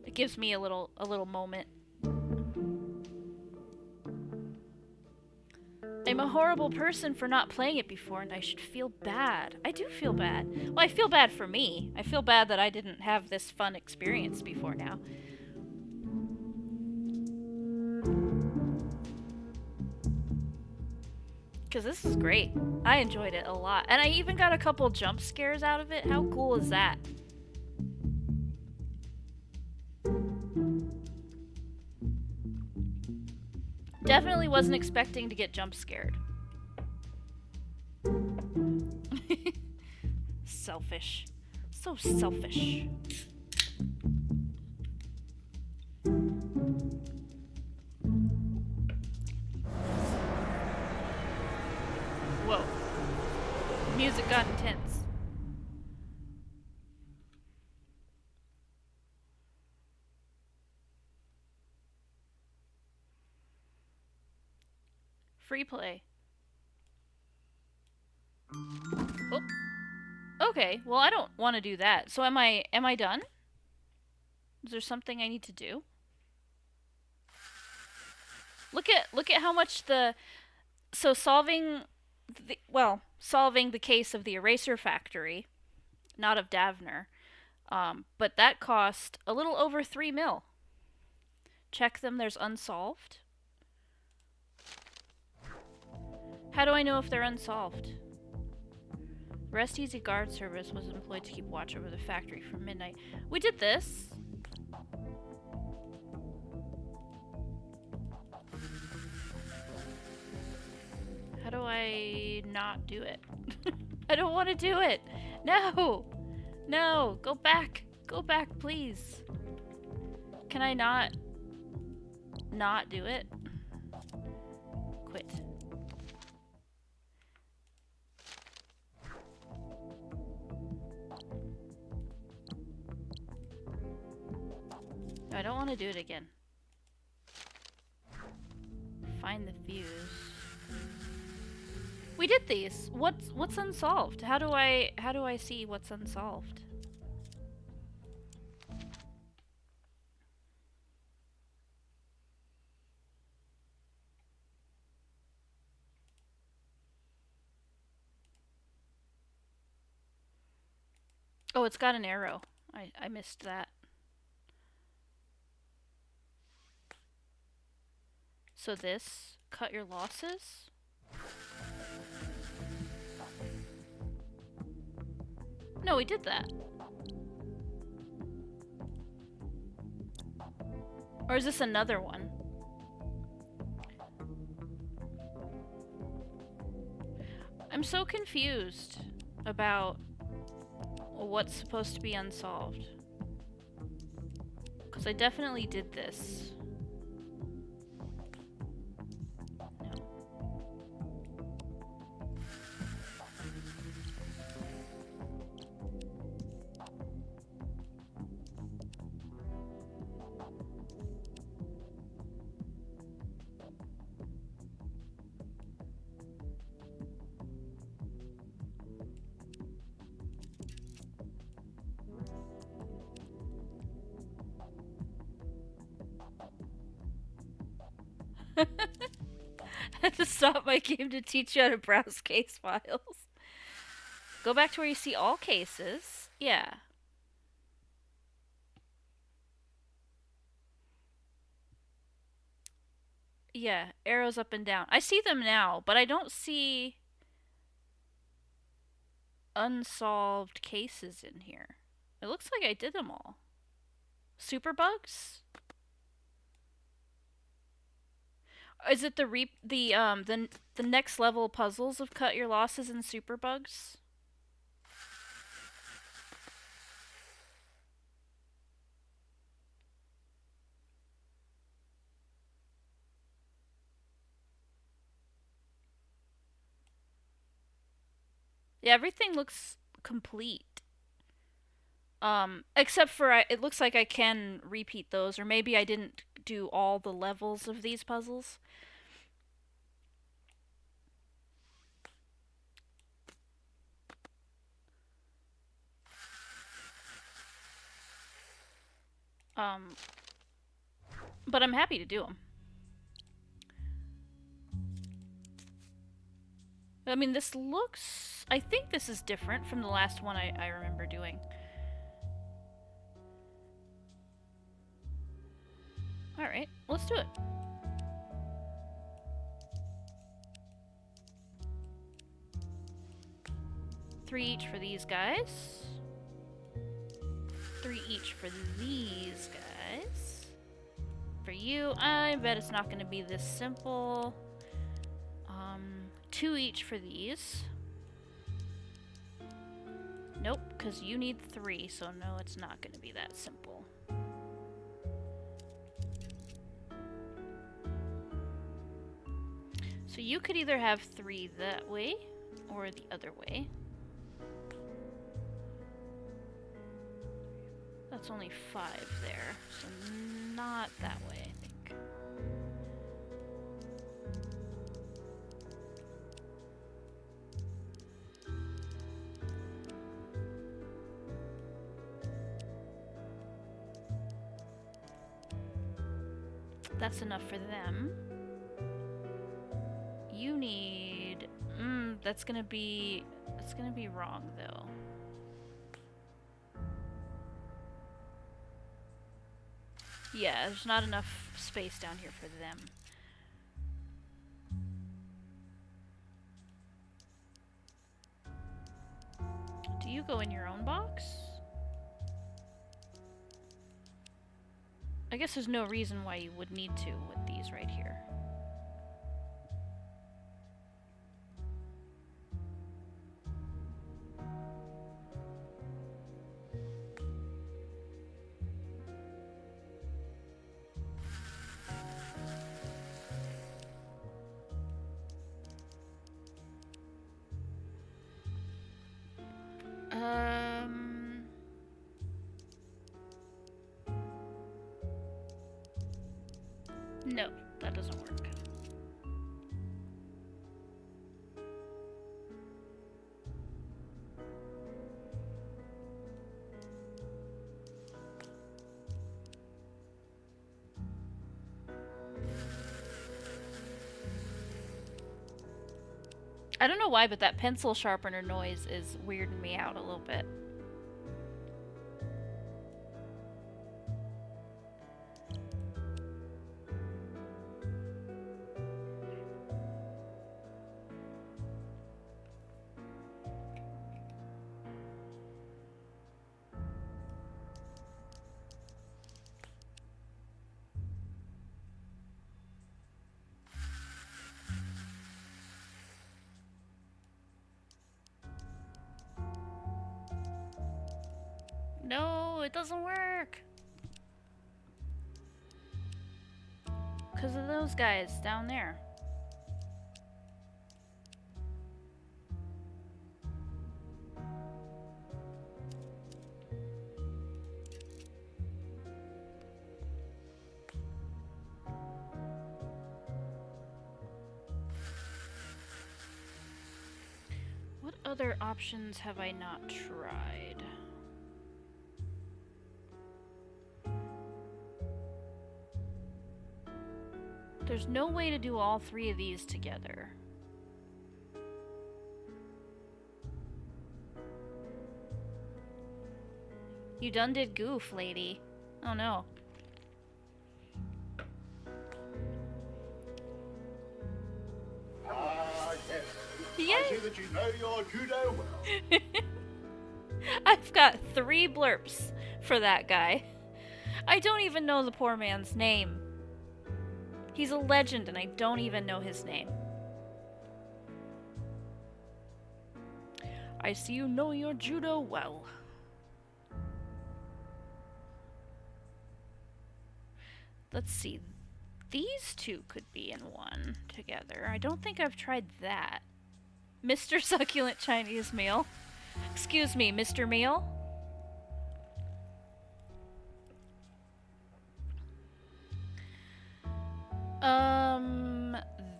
it gives me a little moment. I'm a horrible person for not playing it before, and I should feel bad. I do feel bad. Well, I feel bad for me. I feel bad that I didn't have this fun experience before now. Because this is great. I enjoyed it a lot. And I even got a couple jump scares out of it. How cool is that? Definitely wasn't expecting to get jump scared. Selfish. So selfish. Whoa. Music got intense. Free play. Oh. Okay, well I don't want to do that. So am I done? Is there something I need to do? Look at how much solving the case of the eraser factory, not of Davner. But that cost a little over 3 mil. Check them, there's unsolved. How do I know if they're unsolved? Rest Easy Guard Service was employed to keep watch over the factory from midnight. We did this. How do I not do it? I don't want to do it. No. No. Go back. Go back, please. Can I not do it? Quit. No, I don't want to do it again. Find the fuse. We did these. What's unsolved? How do I see what's unsolved? Oh, it's got an arrow. I missed that. So this, cut your losses? No, we did that. Or is this another one? I'm so confused about what's supposed to be unsolved. Because I definitely did this. I had to stop my game to teach you how to browse case files. Go back to where you see all cases. Yeah. Yeah, arrows up and down. I see them now, but I don't see... unsolved cases in here. It looks like I did them all. Super bugs? Is it the next level puzzles of cut your losses and super bugs? Yeah, everything looks complete. Except for it looks like I can repeat those, or maybe I didn't do all the levels of these puzzles. But I'm happy to do them. I mean, this looks... I think this is different from the last one I remember doing. Alright, let's do it. Three each for these guys. 3 each for these guys. For you, I bet it's not going to be this simple. 2 each for these. Nope, because you need 3, so no, it's not going to be that simple. So you could either have 3 that way, or the other way. That's only 5 there, so not that way, I think. That's enough for them. You need... that's gonna be wrong, though. Yeah, there's not enough space down here for them. Do you go in your own box? I guess there's no reason why you would need to with these right here. No, that doesn't work. I don't know why, but that pencil sharpener noise is weirding me out a little bit. No, it doesn't work. Because of those guys down there. What other options have I not tried? There's no way to do all 3 of these together. You done did goof, lady. Oh no. Ah, yes. Yay! see that you know your judo well. I've got 3 blurps for that guy. I don't even know the poor man's name. He's a legend and I don't even know his name. I see you know your judo well. Let's see. These 2 could be in one together. I don't think I've tried that. Mr. Succulent Chinese Meal. Excuse me, Mr. Meal?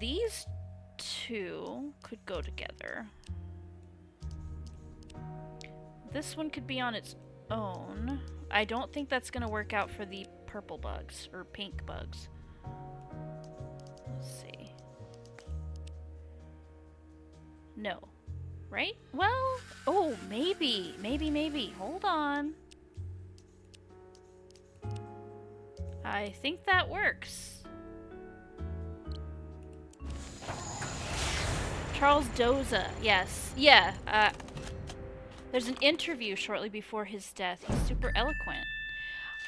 These 2 could go together. This one could be on its own. I don't think that's gonna work out for the purple bugs, or pink bugs. Let's see. No. Right? Well, oh, maybe. Maybe. Hold on. I think that works. Charles Doza, yes. Yeah, there's an interview shortly before his death. He's super eloquent.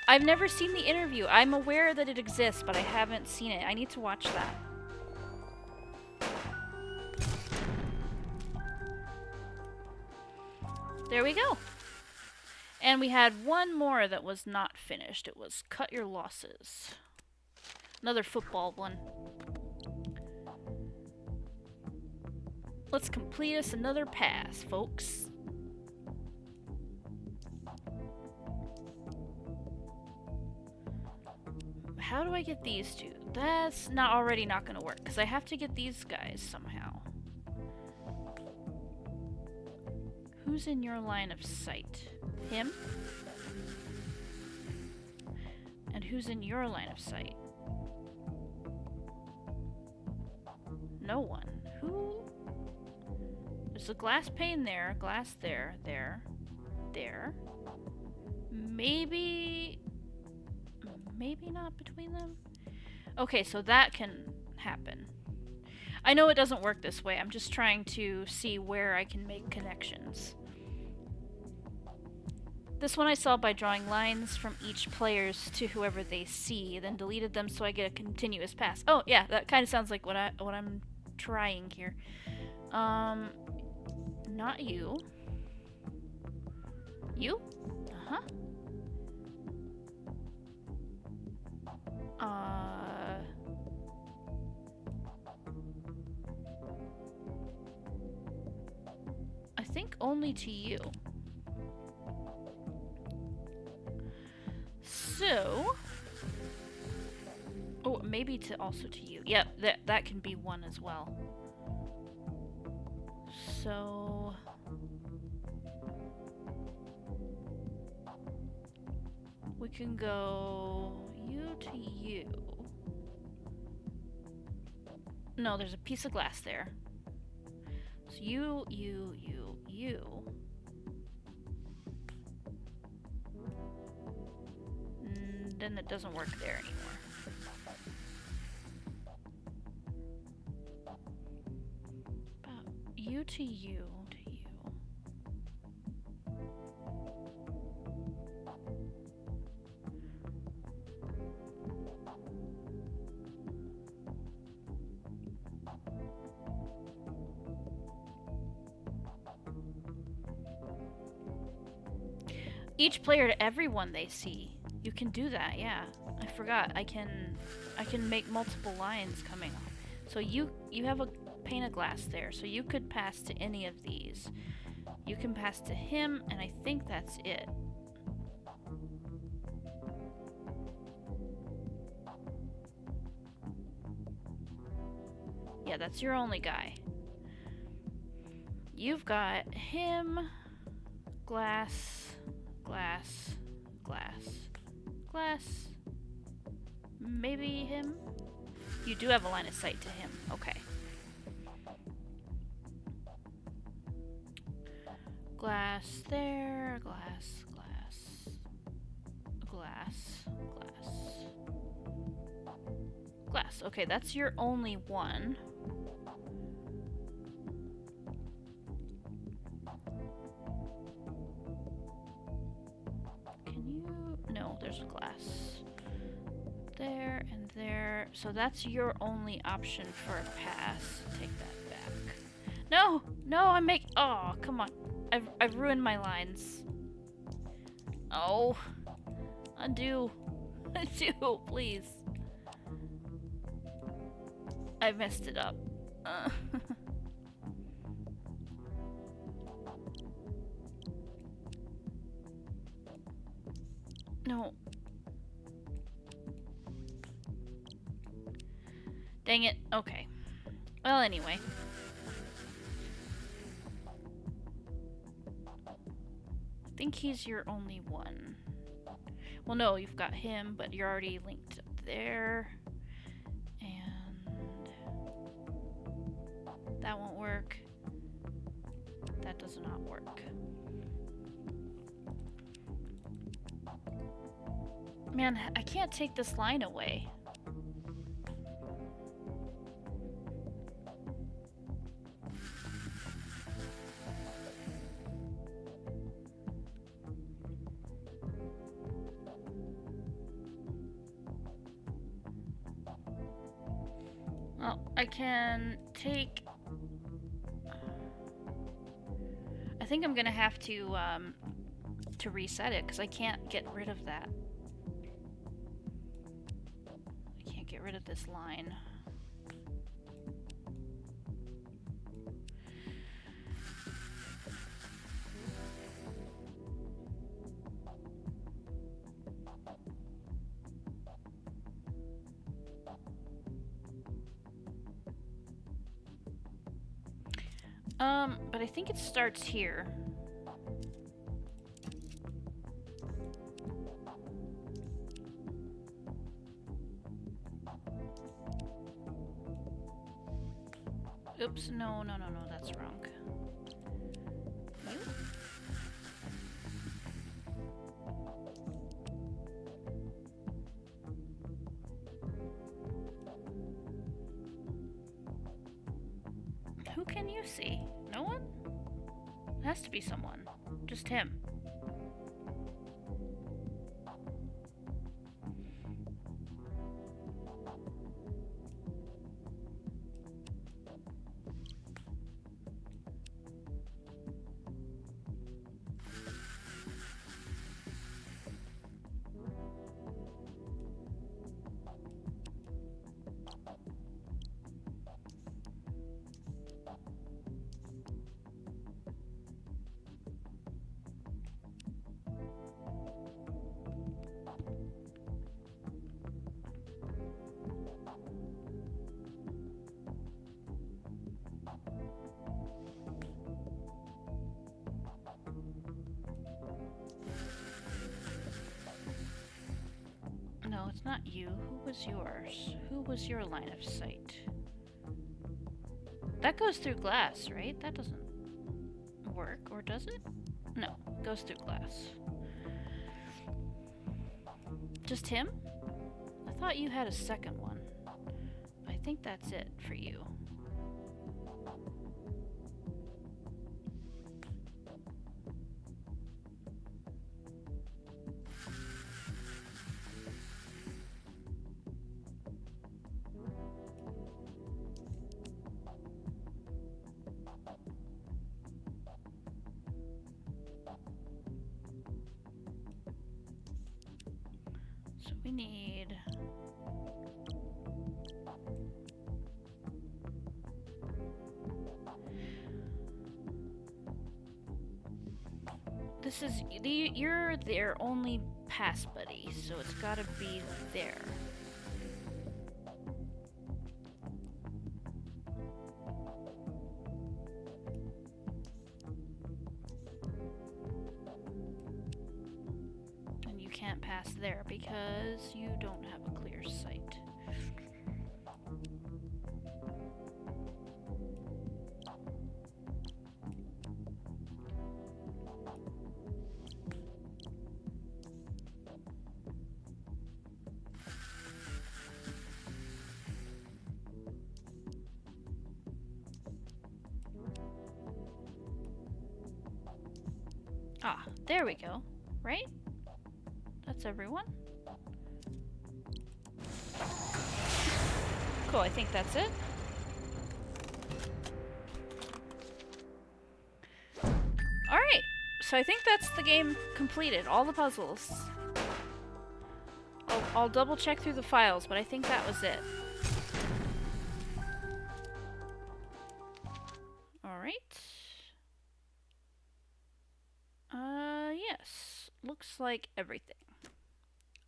I've never seen the interview. I'm aware that it exists, but I haven't seen it. I need to watch that. There we go. And we had one more that was not finished. It was Cut Your Losses. Another football one. Let's complete us another pass, folks. How do I get these 2? That's not gonna work, because I have to get these guys somehow. Who's in your line of sight? Him? And who's in your line of sight? No one. Who? There's a glass pane there, glass there, there. Maybe not between them? Okay, so that can happen. I know it doesn't work this way. I'm just trying to see where I can make connections. This one I saw by drawing lines from each players to whoever they see, then deleted them so I get a continuous pass. Oh, yeah, that kind of sounds like what I'm trying here. Not you. You? Uh-huh. I think only to you. So, oh, maybe also to you. Yep, that can be one as well. So, we can go you to you. No, there's a piece of glass there. So you. Then it doesn't work there anymore. About you to you to you. Each player to everyone they see. You can do that, yeah. I forgot. I can make multiple lines coming off. So you have a pane of glass there, so you could pass to any of these. You can pass to him, and I think that's it. Yeah, that's your only guy. You've got him, glass, glass, glass, glass. Maybe him? You do have a line of sight to him. Okay. Glass there, glass, glass, glass, glass, glass. Okay, that's your only one. there's glass. There and there. So that's your only option for a pass. Take that back. No! No, oh, come on. I've ruined my lines. Oh. Undo. Undo, please. I messed it up. No. Dang it. Okay. Well, anyway. I think he's your only one. Well, no, you've got him, but you're already linked up there. And that won't work. That does not work. Man, I can't take this line away. Well, I can take... I think I'm gonna have to reset it, because I can't get rid of that. I can't get rid of this line. But I think it starts here. Oops, no, that's wrong. You? Who can you see? No one? It has to be someone. Just him. No, it's not you. Who was yours? Who was your line of sight? That goes through glass, right? That doesn't work, or does it? No, it goes through glass. Just him? I thought you had a second one. I think that's it for you. So we need... This is... You're their only pass buddy, so it's gotta be there. And you can't pass there because you don't have a clear sight. Ah, there we go. Right? That's everyone. Cool, I think that's it. Alright, so I think that's the game completed. All the puzzles. I'll double check through the files, but I think that was it. Alright. Yes. Looks like everything.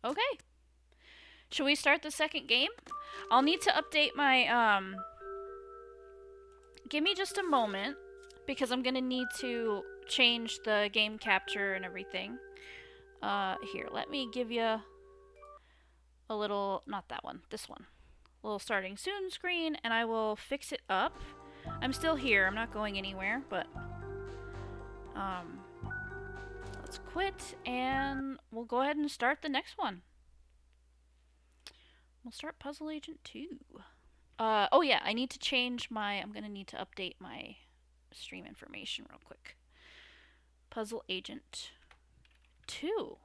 Okay. Should we start the second game? I'll need to update my, give me just a moment, because I'm gonna need to change the game capture and everything. Here, let me give you a little, not that one, this one. A little starting soon screen, and I will fix it up. I'm still here, I'm not going anywhere, but, let's quit, and we'll go ahead and start the next one. We'll start Puzzle Agent 2. Oh yeah, I need to change my, I'm gonna need to update my stream information real quick. Puzzle Agent 2.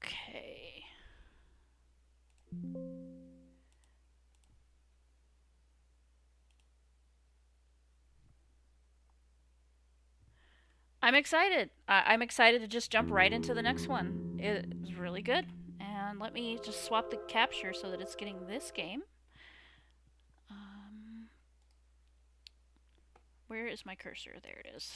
Okay. I'm excited. I'm excited to just jump right into the next one. It's really good. And let me just swap the capture so that it's getting this game. Where is my cursor? There it is.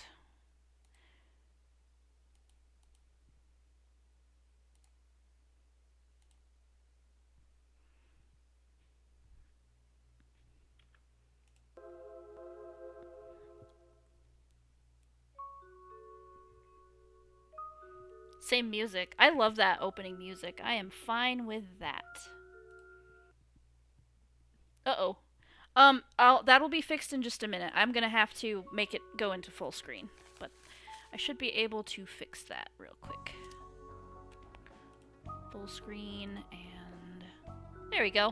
Same music. I love that opening music. I am fine with that. Uh-oh. That'll be fixed in just a minute. I'm gonna have to make it go into full screen, but I should be able to fix that real quick. Full screen, and there we go.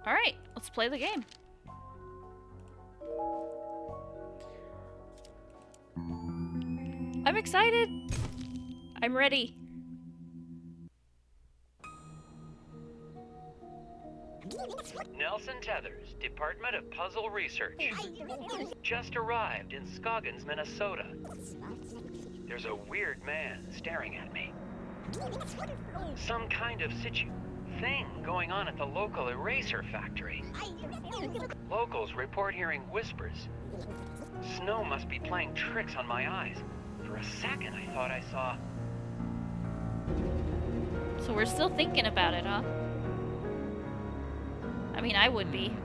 Alright, let's play the game. I'm excited! I'm ready. Nelson Tethers, Department of Puzzle Research. Just arrived in Scoggins, Minnesota. There's a weird man staring at me. Some kind of thing going on at the local eraser factory. Locals report hearing whispers. Snow must be playing tricks on my eyes. For a second, I thought I saw... So we're still thinking about it, huh? I mean, I would be.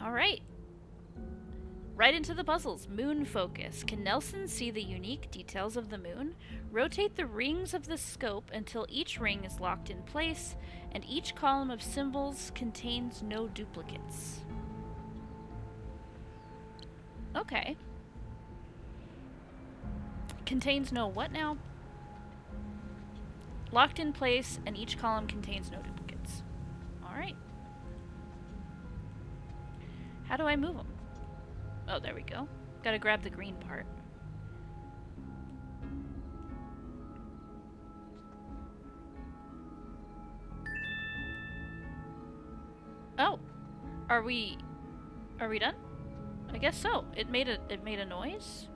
Alright. Right into the puzzles. Moon focus. Can Nelson see the unique details of the moon? Rotate the rings of the scope until each ring is locked in place, and each column of symbols contains no duplicates. Okay. Contains no what now? Locked in place, and each column contains no duplicates. Alright. How do I move them? Oh, there we go. Gotta grab the green part. Oh! Are we done? I guess so. It made a noise?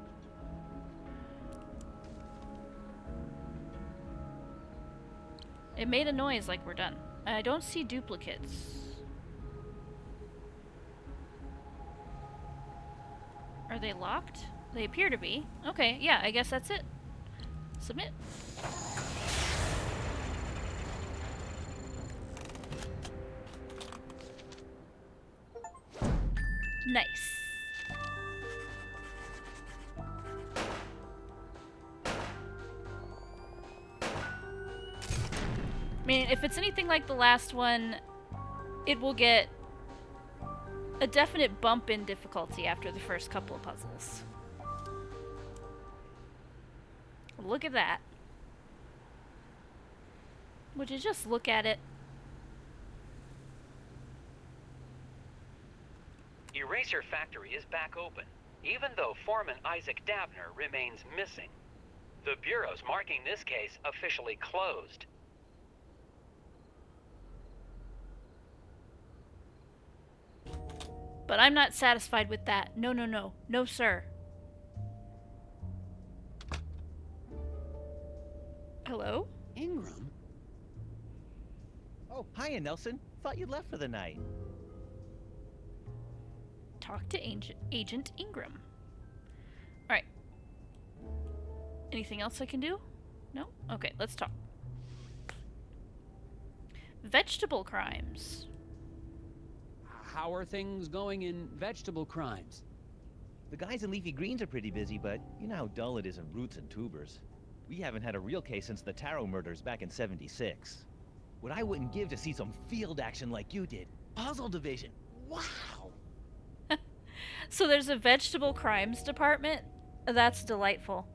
It made a noise like we're done. I don't see duplicates. Are they locked? They appear to be. Okay, yeah, I guess that's it. Submit. Nice. I mean, if it's anything like the last one, it will get a definite bump in difficulty after the first couple of puzzles. Look at that. Would you just look at it? Eraser Factory is back open, even though Foreman Isaac Dabner remains missing. The Bureau's marking this case officially closed. But I'm not satisfied with that. No, no, no. No, sir. Hello? Ingram? Oh, hiya, Nelson. Thought you'd left for the night. Talk to Agent Ingram. Alright. Anything else I can do? No? Okay, let's talk. Vegetable crimes. How are things going in vegetable crimes? The guys in leafy greens are pretty busy, but you know how dull it is in roots and tubers. We haven't had a real case since the Taro murders back in '76. What I wouldn't give to see some field action like you did. Puzzle division. Wow! So there's a vegetable crimes department? That's delightful.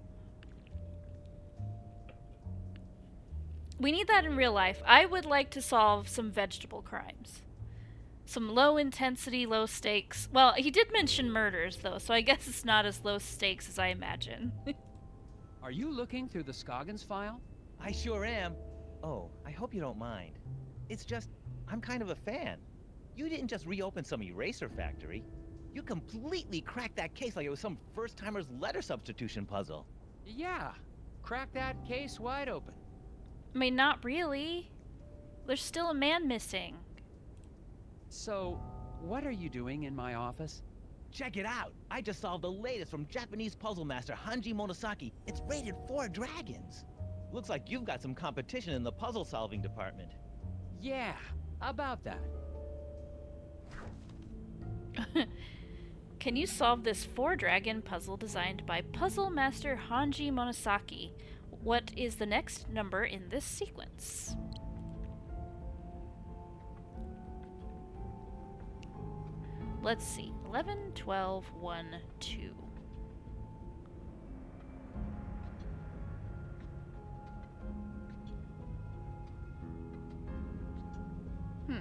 We need that in real life. I would like to solve some vegetable crimes. Some low intensity, low stakes. Well, he did mention murders, though, so I guess it's not as low stakes as I imagine. Are you looking through the Scoggins file? I sure am. Oh, I hope you don't mind. It's just, I'm kind of a fan. You didn't just reopen some eraser factory. You completely cracked that case like it was some first-timer's letter substitution puzzle. Yeah. Crack that case wide open. I mean, not really. There's still a man missing. So, what are you doing in my office? Check it out! I just solved the latest from Japanese puzzle master Hanji Monosaki. It's rated 4 dragons. Looks like you've got some competition in the puzzle-solving department. Yeah, about that. Can you solve this 4-dragon puzzle designed by puzzle master Hanji Monosaki? What is the next number in this sequence? Let's see. 11, 12, 1, 2. Hmm.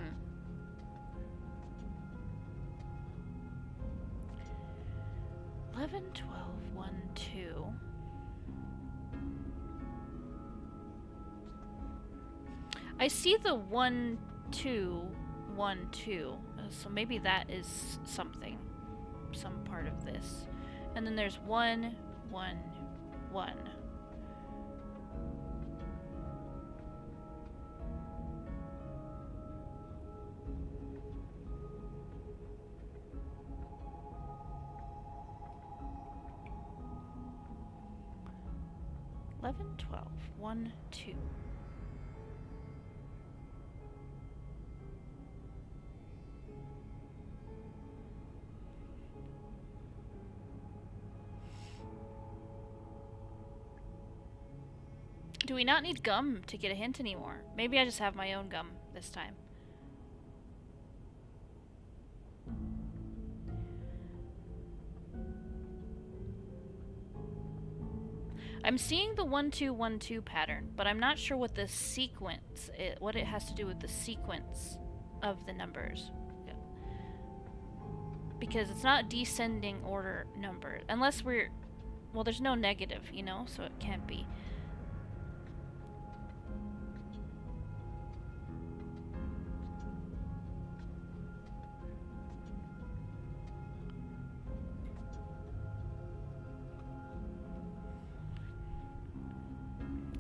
11, 12, 1, 2. I see the 1, 2, 1, 2. So maybe that is something. Some part of this. And then there's 1, 1, 1. Eleven, 12, 1, 2. Do we not need gum to get a hint anymore? Maybe I just have my own gum this time. I'm seeing the 1, 2, 1, 2 pattern, but I'm not sure what the sequence, what it has to do with the sequence of the numbers. Yeah. Because it's not descending order number, unless we're, well, there's no negative, you know, so it can't be.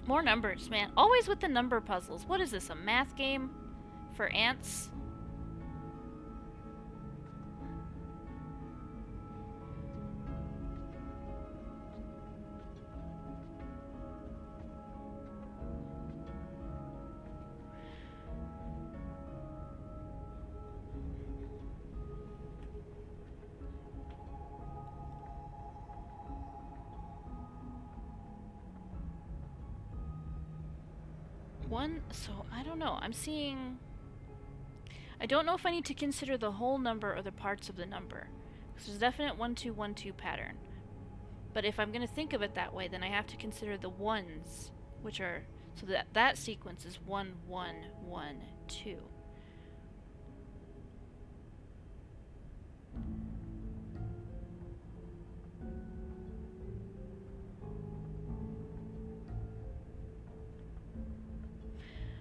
More numbers, man. Always with the number puzzles. What is this, a math game for ants? So I don't know. I'm seeing I don't know if I need to consider the whole number or the parts of the number. This is a definite 1 2 1 2 pattern. But if I'm going to think of it that way, then I have to consider the ones, which are, so that sequence is 1 1 1 2.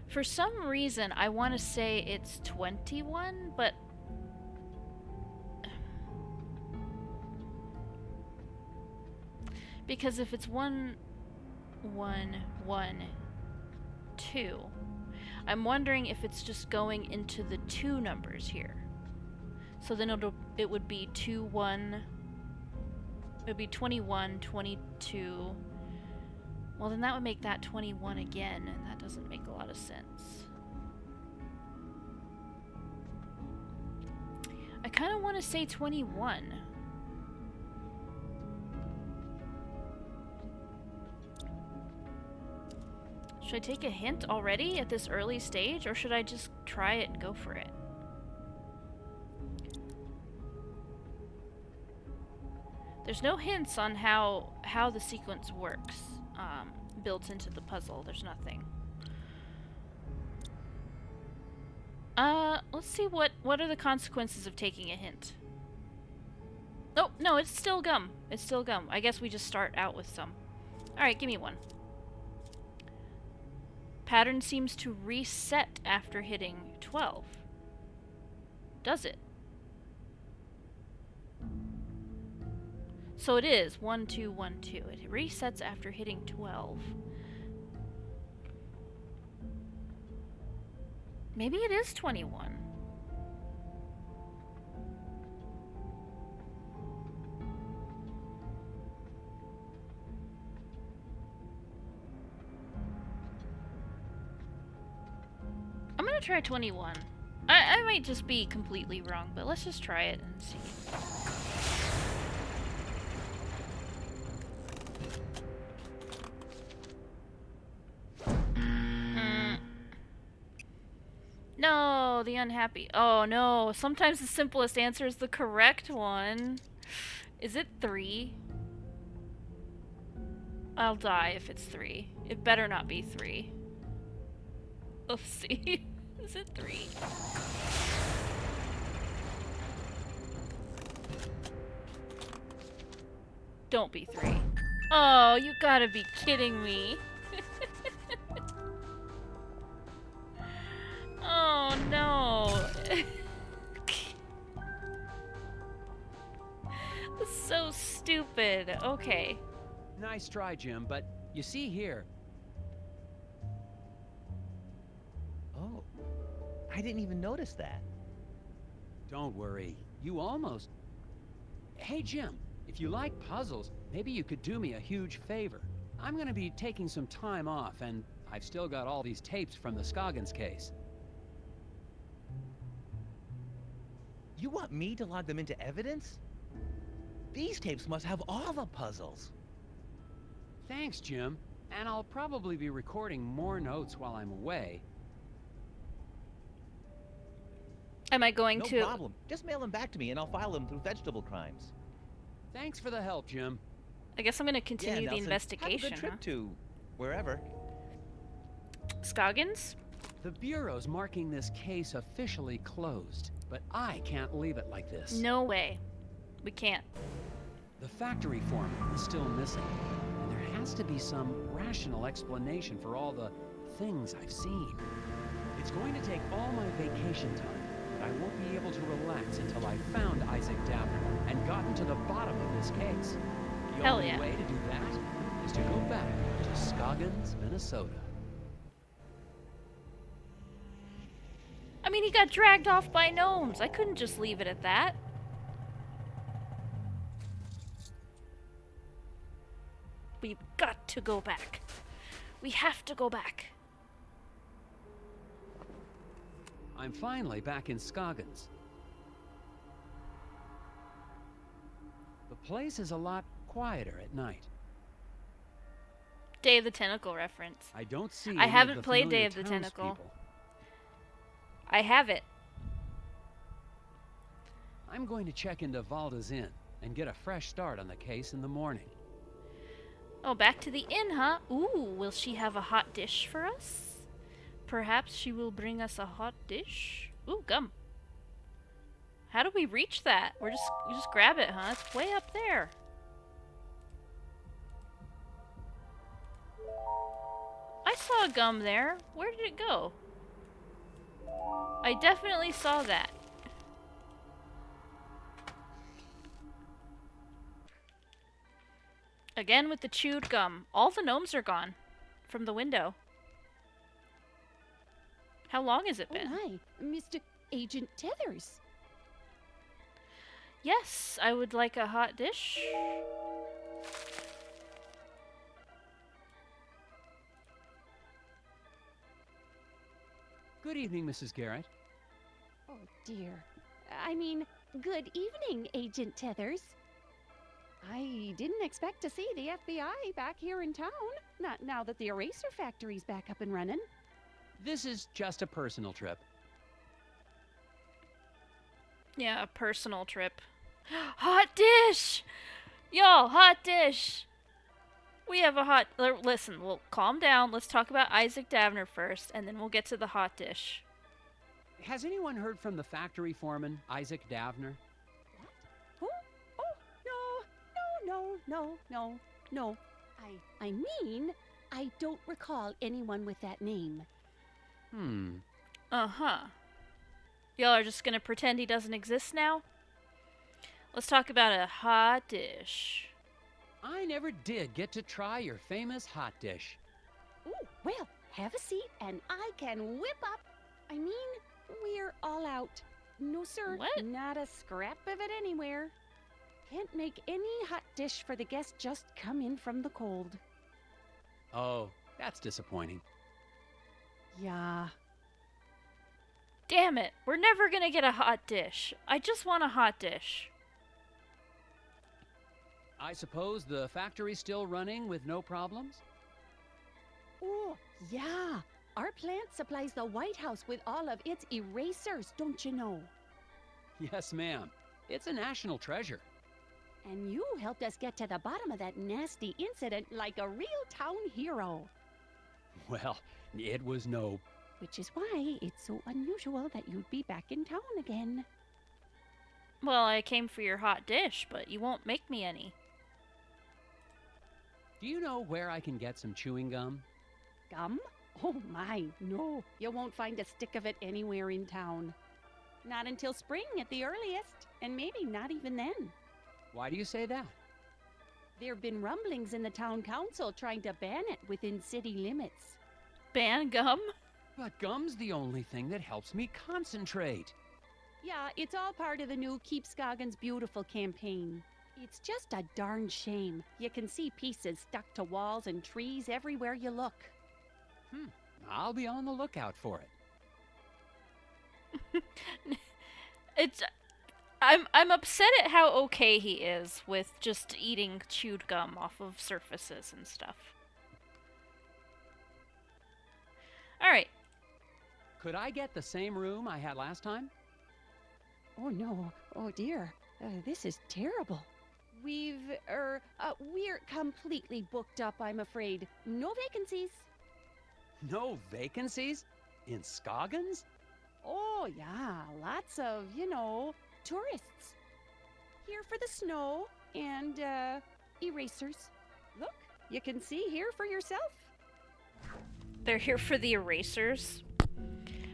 For some reason, I want to say it's 21, but because if it's 1 1 1 2, I'm wondering if it's just going into the 2 numbers here. So then it would be 2 1. It would be 21 22. Well, then that would make that 21 again, and that doesn't make a lot of sense. I kind of want to say 21. Should I take a hint already at this early stage, or should I just try it and go for it? There's no hints on how the sequence works. Built into the puzzle. There's nothing. Let's see what are the consequences of taking a hint. Oh, no, it's still gum. It's still gum. I guess we just start out with some. Alright, give me one. Pattern seems to reset after hitting 12. Does it? So it is 1 2 1 2. It resets after hitting 12. Maybe it is 21. I'm gonna try 21. I might just be completely wrong, but let's just try it and see. No, the unhappy. Oh no, sometimes the simplest answer is the correct one. Is it 3? I'll die if it's 3. It better not be 3. Let's see. Is it 3? Don't be 3. Oh, you gotta be kidding me. Oh no. That's so stupid. Okay. Nice try, Jim, but you see here. Oh, I didn't even notice that. Don't worry. You almost... Hey, Jim, if you like puzzles, maybe you could do me a huge favor. I'm gonna be taking some time off, and I've still got all these tapes from the Scoggins case. You want me to log them into evidence? These tapes must have all the puzzles. Thanks, Jim. And I'll probably be recording more notes while I'm away. Am I going to... No problem. Just mail them back to me and I'll file them through vegetable crimes. Thanks for the help, Jim. I guess I'm going to continue the Nelson, investigation, have a good trip huh? to wherever. Scoggins? The Bureau's marking this case officially closed, but I can't leave it like this. No way. We can't. The factory foreman is still missing, and there has to be some rational explanation for all the things I've seen. It's going to take all my vacation time, but I won't be able to relax until I've found Isaac Downer and gotten to the bottom of this case. The Hell only yeah. way to do that is to go back to Scoggins, Minnesota. I mean, he got dragged off by gnomes. I couldn't just leave it at that. We've got to go back. We have to go back. I'm finally back in Scoggins. The place is a lot quieter at night. Day of the Tentacle reference. I don't see I any haven't of the played Day familiar of the Tentacle. townspeople. I have it. I'm going to check into Valda's Inn and get a fresh start on the case in the morning. Oh, back to the inn, huh? Ooh, will she have a hot dish for us? Perhaps she will bring us a hot dish? Ooh, gum. How do we reach that? We just grab it, huh? It's way up there. I saw a gum there. Where did it go? I definitely saw that. Again with the chewed gum. All the gnomes are gone from the window. How long has it been? Oh my, Mr. Agent Tethers. Yes, I would like a hot dish. Good evening, Mrs. Garrett. Oh dear. I mean, good evening, Agent Tethers. I didn't expect to see the FBI back here in town, not now that the eraser factory's back up and running. This is just a personal trip. Yeah, a personal trip. Hot dish! Y'all, hot dish! We have a hot... Listen, we'll calm down. Let's talk about Isaac Davner first, and then we'll get to the hot dish. Has anyone heard from the factory foreman, Isaac Davner? Who? Oh, no. I mean, I don't recall anyone with that name. Uh-huh. Y'all are just gonna pretend he doesn't exist now? Let's talk about a hot dish. I never did get to try your famous hot dish. Ooh, well, have a seat and I can whip up. I mean, we're all out. No, sir. What? Not a scrap of it anywhere. Can't make any hot dish for the guests just come in from the cold. Oh, that's disappointing. Yeah. Damn it, we're never gonna get a hot dish. I just want a hot dish. I suppose the factory's still running with no problems? Oh, yeah. Our plant supplies the White House with all of its erasers, don't you know? Yes, ma'am. It's a national treasure. And you helped us get to the bottom of that nasty incident like a real town hero. Well, it was no... Which is why it's so unusual that you'd be back in town again. Well, I came for your hot dish, but you won't make me any. Do you know where I can get some chewing gum? Gum? Oh my, no. You won't find a stick of it anywhere in town. Not until spring at the earliest, and maybe not even then. Why do you say that? There have been rumblings in the town council trying to ban it within city limits. Ban gum? But gum's the only thing that helps me concentrate. Yeah, it's all part of the new Keep Scoggins Beautiful campaign. It's just a darn shame. You can see pieces stuck to walls and trees everywhere you look. I'll be on the lookout for it. I'm upset at how okay he is with just eating chewed gum off of surfaces and stuff. Alright. Could I get the same room I had last time? Oh no, oh dear, this is terrible. We're completely booked up, I'm afraid. No vacancies. No vacancies? In Scoggins? Oh yeah, lots of, tourists. Here for the snow and, erasers. Look, you can see here for yourself. They're here for the erasers.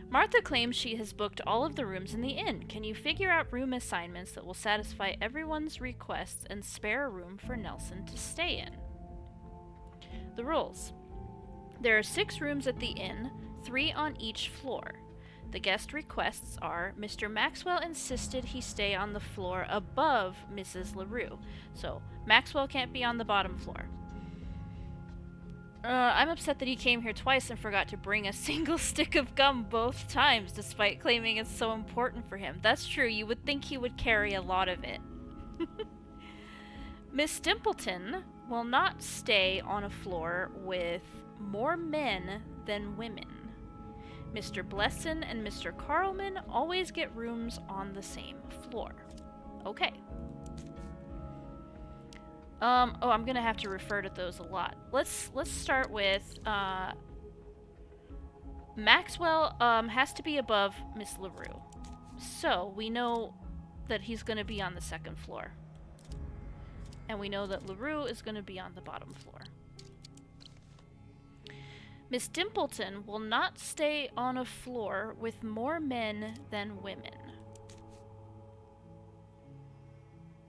Martha claims she has booked all of the rooms in the inn. Can you figure out room assignments that will satisfy everyone's requests and spare a room for Nelson to stay in? The rules. There are 6 rooms at the inn, 3 on each floor. The guest requests are, Mr. Maxwell insisted he stay on the floor above Mrs. LaRue. So, Maxwell can't be on the bottom floor. I'm upset that he came here twice and forgot to bring a single stick of gum both times, despite claiming it's so important for him. That's true, you would think he would carry a lot of it. Miss Dimpleton will not stay on a floor with more men than women. Mr. Blesson and Mr. Carlman always get rooms on the same floor. Okay. Oh, I'm gonna have to refer to those a lot. Let's start with, Maxwell, has to be above Miss LaRue. So, we know that he's gonna be on the second floor. And we know that LaRue is gonna be on the bottom floor. Miss Dimpleton will not stay on a floor with more men than women.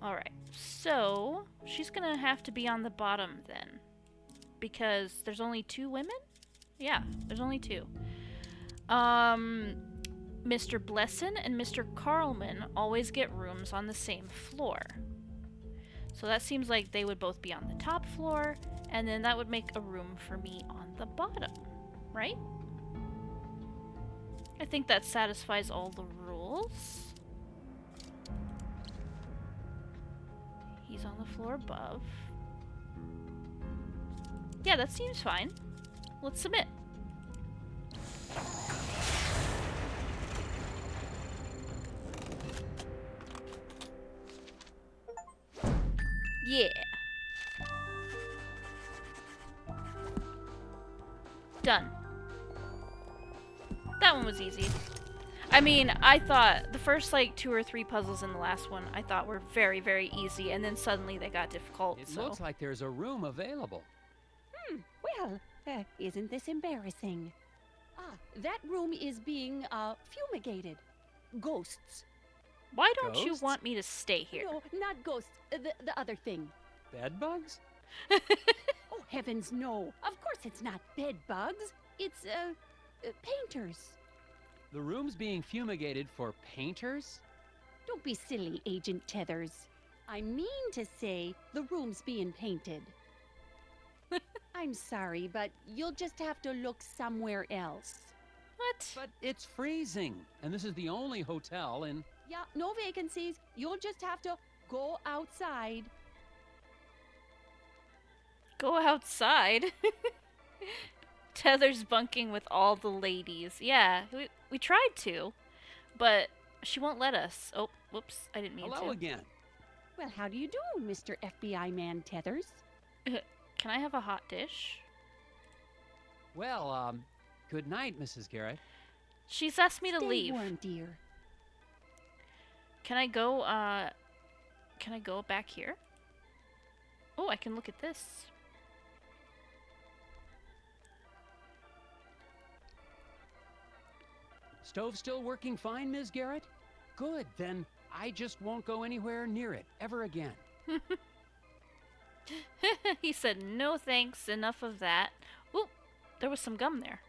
Alright, so she's gonna have to be on the bottom then. Because there's only 2 women? Yeah, there's only 2. Mr. Blesson and Mr. Carlman always get rooms on the same floor. So that seems like they would both be on the top floor, and then that would make a room for me on the bottom, right? I think that satisfies all the rules. He's on the floor above. Yeah, that seems fine. Let's submit. Yeah. Done. That one was easy. I mean, I thought the first like 2 or 3 puzzles in the last one I thought were very, very easy, and then suddenly they got difficult. It so. looks like there's a room available. Well, isn't this embarrassing? That room is being, fumigated. Ghosts. Why don't you Ghosts? want me to stay here? No, not ghosts. The other thing. Bed bugs? Oh, heavens, no. Of course it's not bed bugs. It's, painters. The room's being fumigated for painters? Don't be silly, Agent Tethers. I mean to say the room's being painted. I'm sorry, but you'll just have to look somewhere else. What? But it's freezing, and this is the only hotel in... Yeah, no vacancies. You'll just have to go outside. Go outside? Tether's bunking with all the ladies. Yeah, we tried to, but she won't let us. Oh, whoops, I didn't mean Hello to. again. Well, how do you do, Mr. FBI man Tethers? Can I have a hot dish? Well, good night, Mrs. Garrett. She's asked me to Stay leave. warm, dear. Can I go back here? Oh, I can look at this. Stove still working fine, Ms. Garrett? Good, then I just won't go anywhere near it ever again. He said, no thanks, enough of that. Ooh, there was some gum there.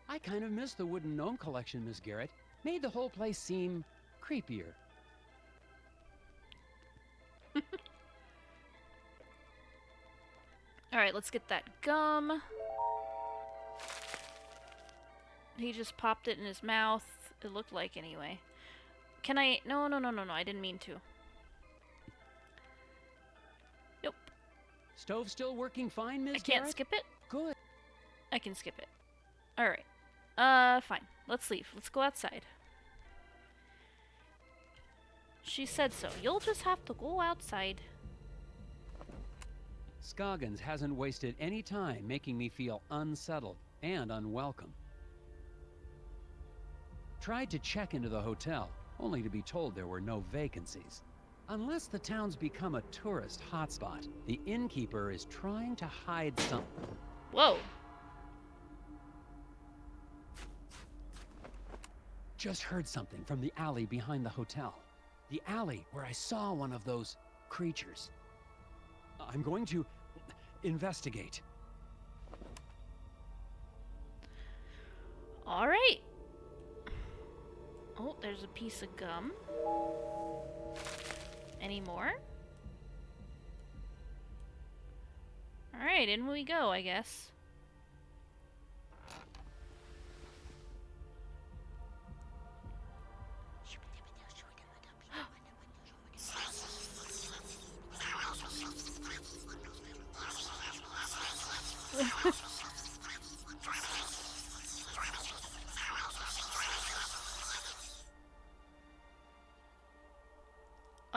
I kind of miss the wooden gnome collection, Ms. Garrett. Made the whole place seem creepier. Alright, let's get that gum. He just popped it in his mouth. It looked like, anyway. Can I... No, I didn't mean to. Nope. Stove still working fine, Ms. I Garrett? can't skip it? Good. I can skip it. Alright. Fine. Let's leave. Let's go outside. She said so. You'll just have to go outside. Scoggins hasn't wasted any time making me feel unsettled and unwelcome. Tried to check into the hotel, only to be told there were no vacancies. Unless the town's become a tourist hotspot, the innkeeper is trying to hide something. Whoa. Just heard something from the alley behind the hotel. The alley where I saw one of those creatures. I'm going to investigate. Alright. Oh, there's a piece of gum. Any more? Alright, in we go, I guess.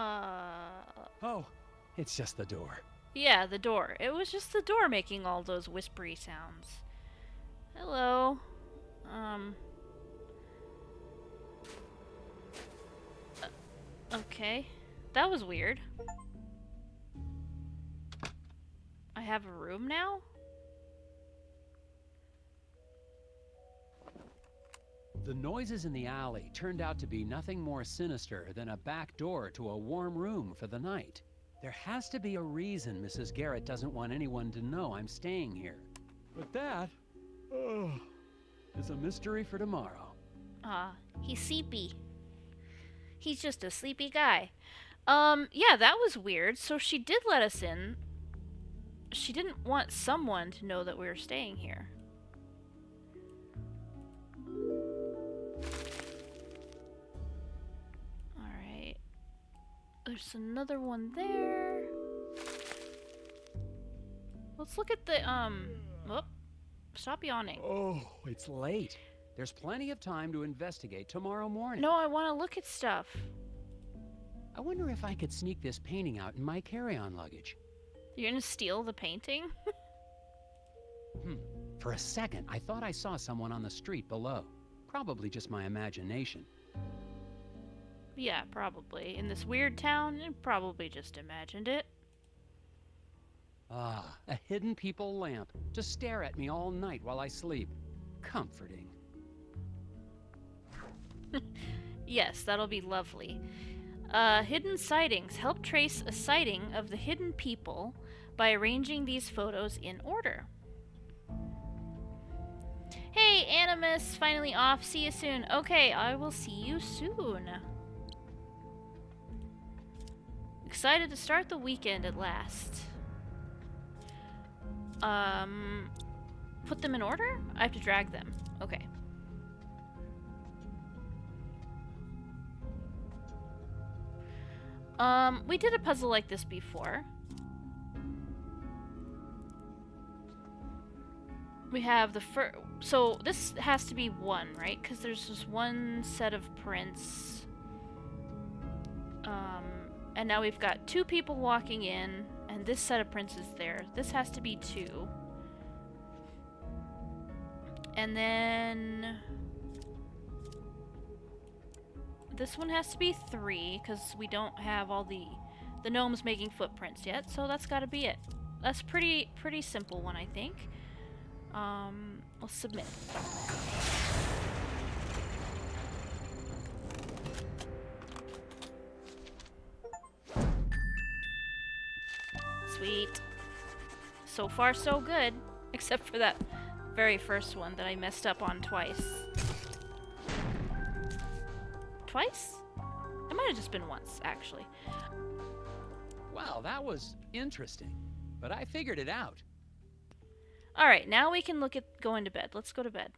Oh, it's just the door. Yeah, the door. It was just the door making all those whispery sounds. Hello. Okay. That was weird. I have a room now? The noises in the alley turned out to be nothing more sinister than a back door to a warm room for the night. There has to be a reason Mrs. Garrett doesn't want anyone to know I'm staying here. But that, is a mystery for tomorrow. He's sleepy. He's just a sleepy guy. Yeah, that was weird. So she did let us in. She didn't want someone to know that we were staying here. Alright. There's another one there. Let's look at the, oh, stop yawning. Oh, it's late. There's plenty of time to investigate tomorrow morning. No, I want to look at stuff. I wonder if I could sneak this painting out in my carry-on luggage. You're gonna steal the painting? For a second, I thought I saw someone on the street below. Probably just my imagination. Yeah, probably. In this weird town, you probably just imagined it. Ah, a hidden people lamp to stare at me all night while I sleep. Comforting. Yes, that'll be lovely. Hidden sightings. Help trace a sighting of the hidden people by arranging these photos in order. Hey, Animus, finally off. See you soon. Okay, I will see you soon. Excited to start the weekend at last. Put them in order? I have to drag them. Okay. We did a puzzle like this before. We have the so this has to be one, right? Because there's just one set of prints. And now we've got two people walking in, and this set of prints is there. This has to be two. And then this one has to be three, because we don't have all the gnomes making footprints yet, so that's gotta be it. That's pretty simple one, I think. We'll submit. Sweet. So far, so good. Except for that very first one that I messed up on twice. Twice? It might have just been once, actually. Well, that was interesting, but I figured it out. Alright, now we can look at going to bed. Let's go to bed.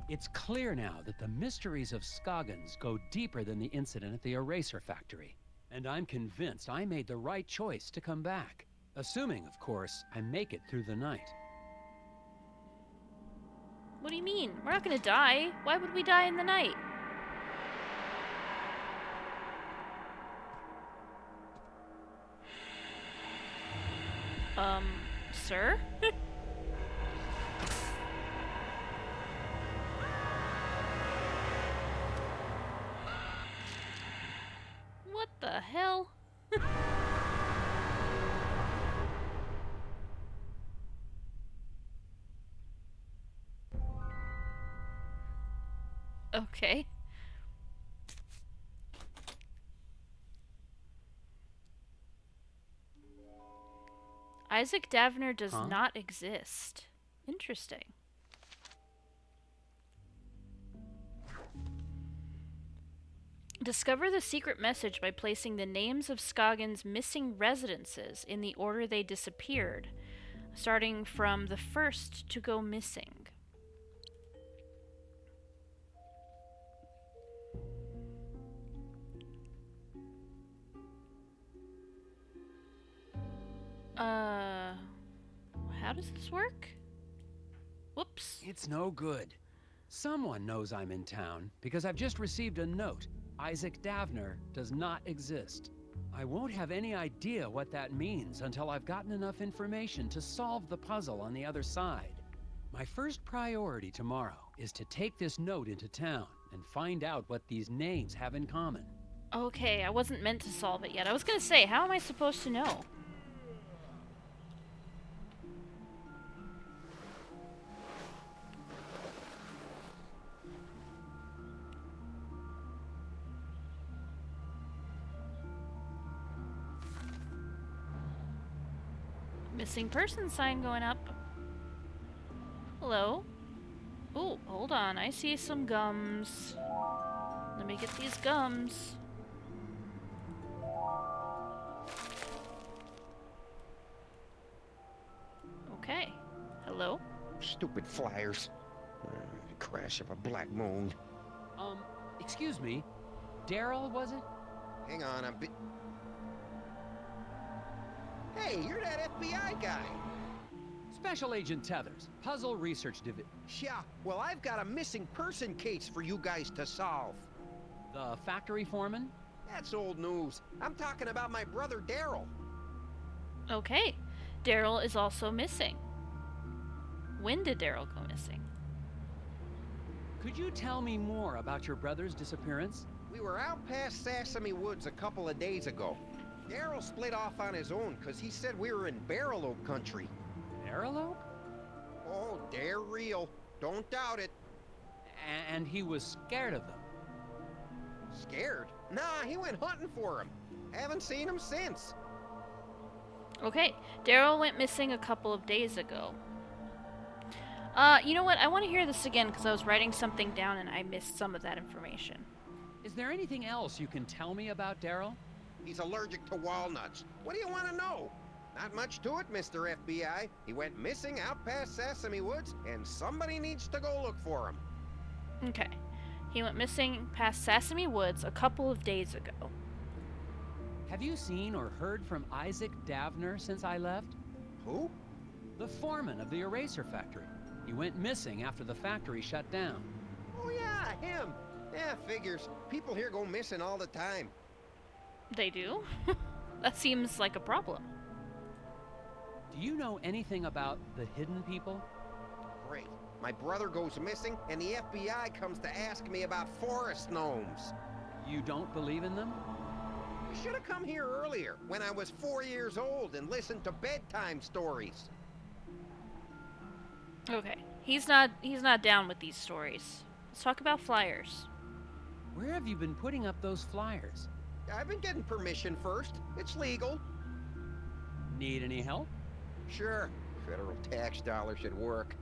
It's clear now that the mysteries of Scoggins go deeper than the incident at the eraser factory. And I'm convinced I made the right choice to come back. Assuming, of course, I make it through the night. What do you mean? We're not gonna die. Why would we die in the night? Sir? What the hell? Okay. Isaac Davner does not exist. Interesting. Discover the secret message by placing the names of Scoggins' missing residences in the order they disappeared, starting from the first to go missing. How does this work? Whoops. It's no good. Someone knows I'm in town because I've just received a note. Isaac Davner does not exist. I won't have any idea what that means until I've gotten enough information to solve the puzzle on the other side. My first priority tomorrow is to take this note into town and find out what these names have in common. Okay, I wasn't meant to solve it yet. I was gonna say, how am I supposed to know? Missing person sign going up. Hello? Oh, hold on. I see some gums. Let me get these gums. Okay. Hello? Stupid flyers. Crash of a black moon. Excuse me. Daryl, was it? Hang on, Hey, you're that FBI guy. Special Agent Tethers, Puzzle Research Division. Yeah, well, I've got a missing person case for you guys to solve. The factory foreman? That's old news. I'm talking about my brother Daryl. Okay. Daryl is also missing. When did Daryl go missing? Could you tell me more about your brother's disappearance? We were out past Sesame Woods a couple of days ago. Daryl split off on his own because he said we were in Barrel Oak country. Barrel Oak? Oh, they're real. Don't doubt it. And he was scared of them. Scared? Nah, he went hunting for him. Haven't seen him since. Okay. Daryl went missing a couple of days ago. You know what? I want to hear this again because I was writing something down and I missed some of that information. Is there anything else you can tell me about Daryl? He's allergic to walnuts. What do you want to know? Not much to it, Mr. FBI. He went missing out past Sesame Woods, and somebody needs to go look for him. Okay. He went missing past Sesame Woods a couple of days ago. Have you seen or heard from Isaac Davner since I left? Who? The foreman of the eraser factory. He went missing after the factory shut down. Oh yeah, him. Yeah, figures. People here go missing all the time. They do? That seems like a problem. Do you know anything about the hidden people? Great. My brother goes missing, and the FBI comes to ask me about forest gnomes. You don't believe in them? You should have come here earlier, when I was 4 years old, and listened to bedtime stories. Okay. He's not down with these stories. Let's talk about flyers. Where have you been putting up those flyers? I've been getting permission first. It's legal. Need any help? Sure. Federal tax dollars should work.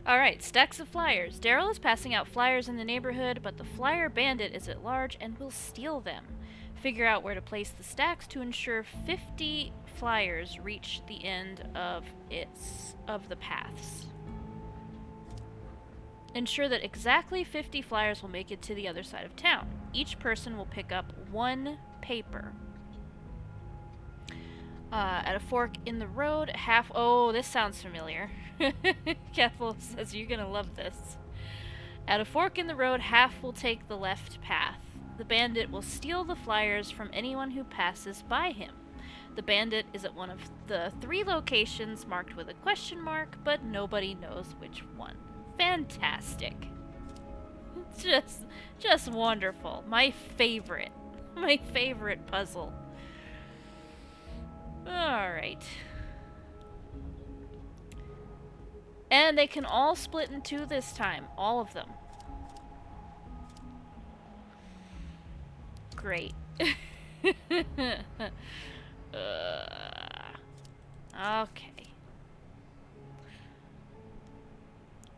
Alright, stacks of flyers. Daryl is passing out flyers in the neighborhood, but the flyer bandit is at large and will steal them. Figure out where to place the stacks to ensure 50 flyers reach the end of the paths. Ensure that exactly 50 flyers will make it to the other side of town. Each person will pick up one paper. At a fork in the road, oh, this sounds familiar. Cathal says you're gonna love this. At a fork in the road, half will take the left path. The bandit will steal the flyers from anyone who passes by him. The bandit is at one of the 3 locations marked with a question mark, but nobody knows which one. Fantastic. Just wonderful. My favorite puzzle. Alright. And they can all split in 2 this time. All of them. Great. Okay.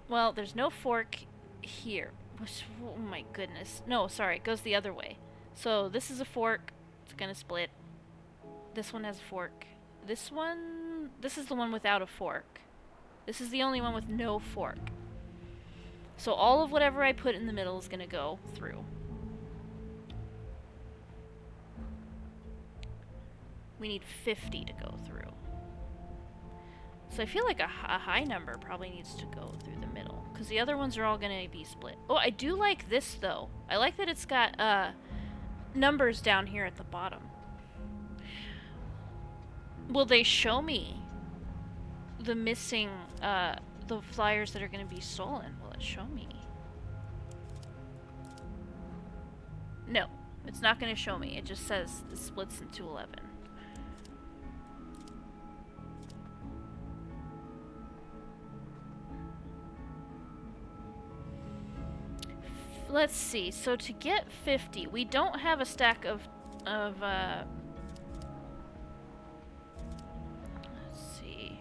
Well, there's no fork here. Oh my goodness. No, sorry, it goes the other way. So this is a fork. It's gonna split. This one has a fork. This is the one without a fork. This is the only one with no fork. So all of whatever I put in the middle is gonna go through. We need 50 to go through. So I feel like a high number probably needs to go through the middle. because the other ones are all gonna be split. Oh, I do like this though. I like that it's got numbers down here at the bottom. Will they show me the missing the flyers that are gonna be stolen? Will it show me? No, it's not gonna show me. It just says it splits into 11. Let's see. So to get 50, we don't have a stack of let's see.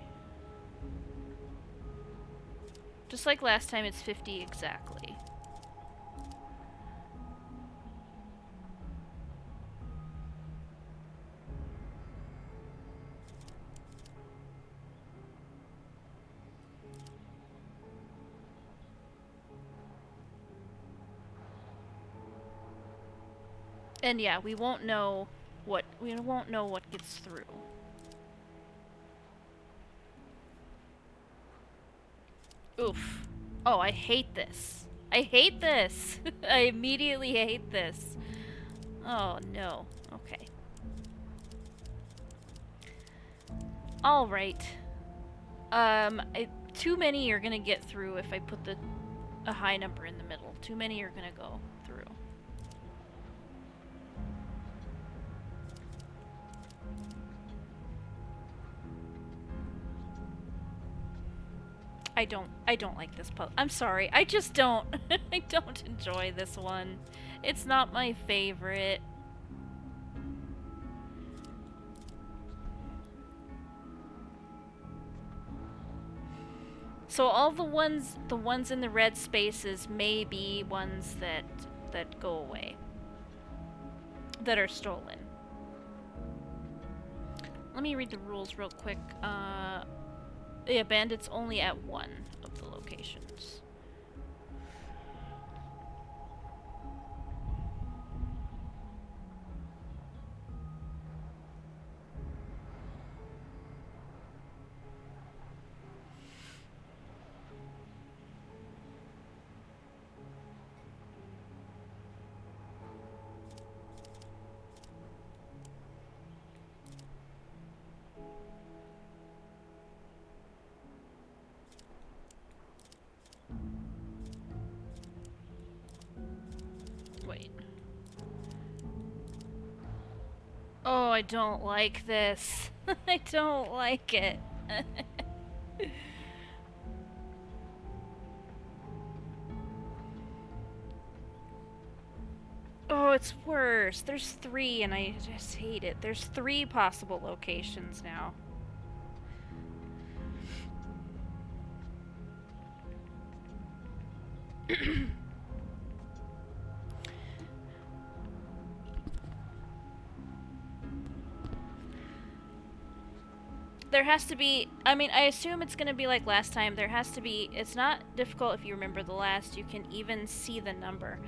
Just like last time, it's 50 exactly. And yeah, we won't know what gets through. Oof. Oh, I hate this. I hate this. I immediately hate this. Oh no. Okay. All right. Too many are gonna get through if I put a high number in the middle. Too many are gonna go through. I don't like this puzzle. I'm sorry. I just don't. I don't enjoy this one. It's not my favorite. So all the ones in the red spaces may be ones that go away. That are stolen. Let me read the rules real quick. Yeah, bandits only at one of the locations. Wait. Oh, I don't like this. I don't like it. Oh, it's worse. There's 3 and I just hate it. There's 3 possible locations now. There has to be, I mean, I assume it's gonna be like last time. There has to be, it's not difficult if you remember the last. You can even see the number.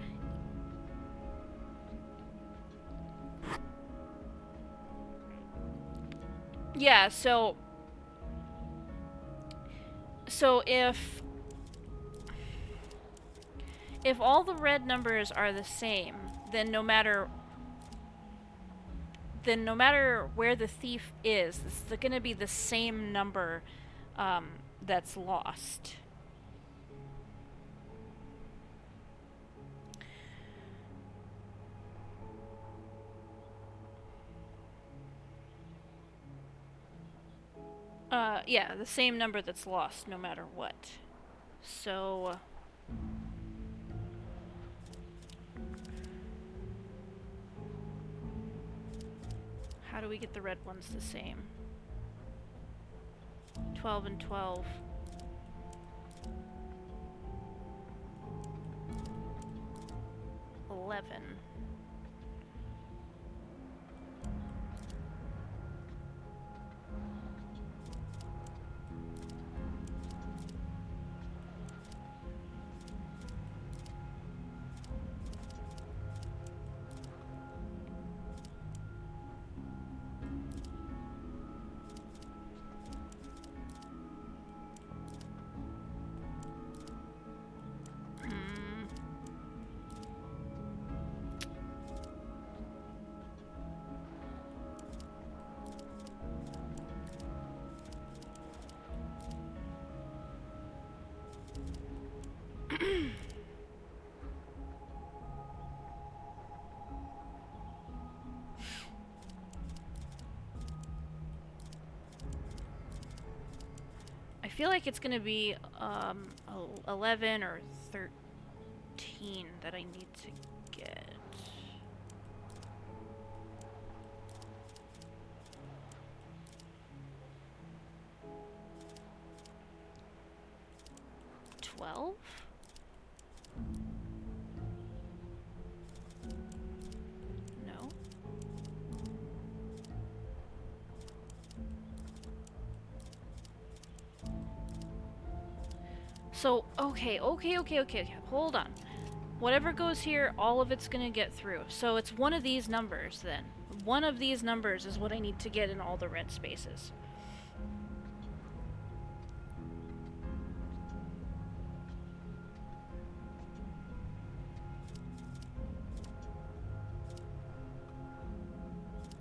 Yeah, so if all the red numbers are the same, then no matter where the thief is, it's gonna be the same number that's lost. Yeah, the same number that's lost no matter what. So how do we get the red ones the same? 12 and 12. 11. I feel like it's gonna be 11 or 13 that I need to get. $12? No. So, okay. Hold on. Whatever goes here, all of it's gonna get through. So it's one of these numbers, then. One of these numbers is what I need to get in all the red spaces.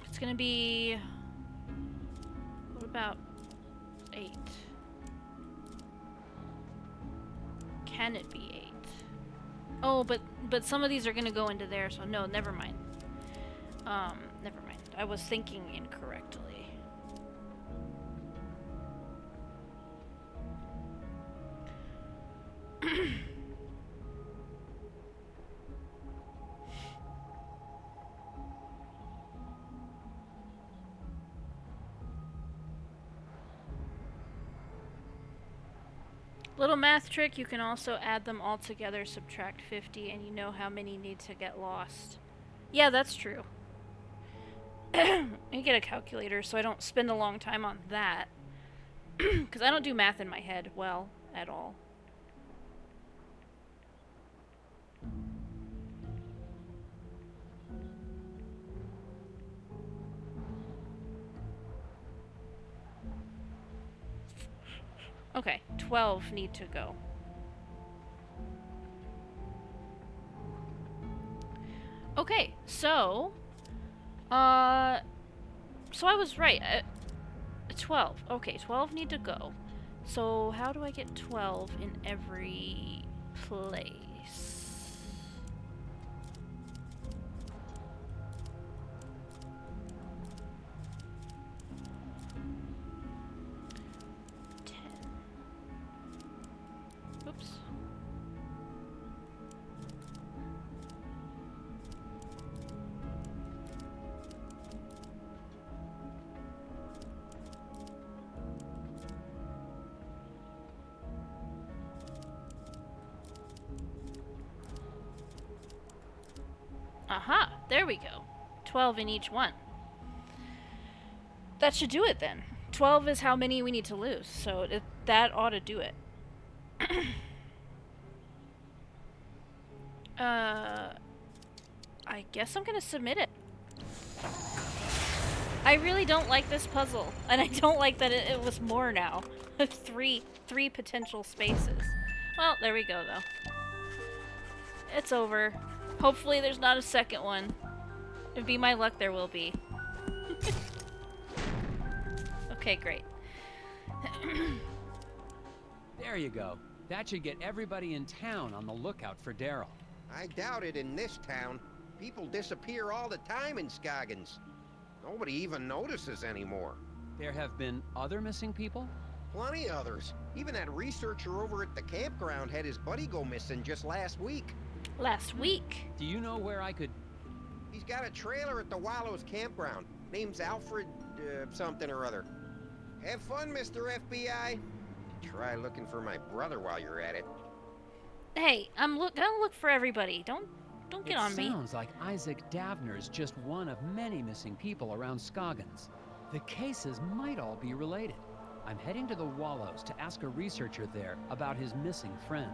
It's gonna be... What about 8? Can it be 8? Oh, but some of these are gonna go into there, so no, never mind. Never mind. I was thinking incorrectly. Little math trick, you can also add them all together, subtract 50, and you know how many need to get lost. Yeah, that's true. I get a calculator so I don't spend a long time on that. Because I don't do math in my head well at all. Okay, 12 need to go. Okay, so I was right. 12. Okay, 12 need to go. So how do I get 12 in every place? Oops. Aha, there we go. 12 in each one. That should do it then. 12 is how many we need to lose, so that ought to do it. I guess I'm gonna submit it. I really don't like this puzzle, and I don't like that it was more now. three potential spaces. Well, there we go, though. It's over. Hopefully there's not a second one. It'd be my luck there will be. Okay, great. There you go. That should get everybody in town on the lookout for Daryl. I doubt it in this town. People disappear all the time in Scoggins. Nobody even notices anymore. There have been other missing people? Plenty others. Even that researcher over at the campground had his buddy go missing just last week. Last week? Do you know where I could... He's got a trailer at the Wallows campground. Name's Alfred, something or other. Have fun, Mr. FBI. Try looking for my brother while you're at it. Hey, gonna look for everybody. Don't get on me. It sounds like Isaac Davner's just one of many missing people around Scoggins. The cases might all be related. I'm heading to the Wallows to ask a researcher there about his missing friend.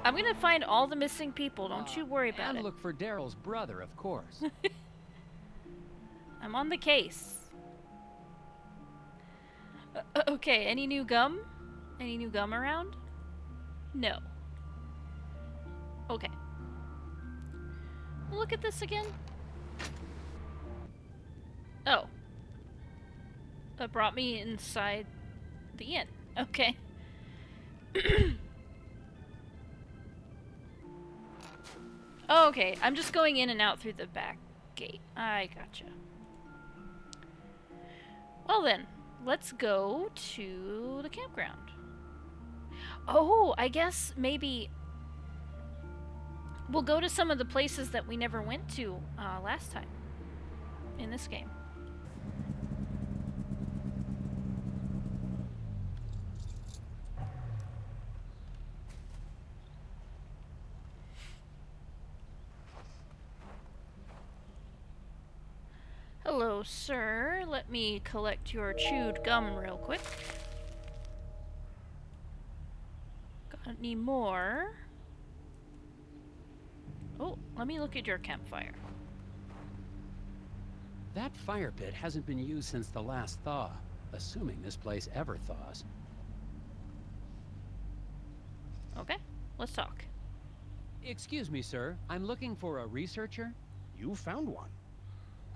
I'm gonna find all the missing people. Don't you worry about it. And look for Daryl's brother, of course. I'm on the case. Okay, any new gum? Any new gum around? No. Okay. Look at this again. Oh. That brought me inside the inn. Okay. Oh, okay, I'm just going in and out through the back gate. I gotcha. Well then, let's go to the campground. Oh, I guess maybe we'll go to some of the places that we never went to last time in this game. Hello, sir. Let me collect your chewed gum real quick. Got any more? Oh, let me look at your campfire. That fire pit hasn't been used since the last thaw, assuming this place ever thaws. Okay, let's talk. Excuse me, sir. I'm looking for a researcher. You found one.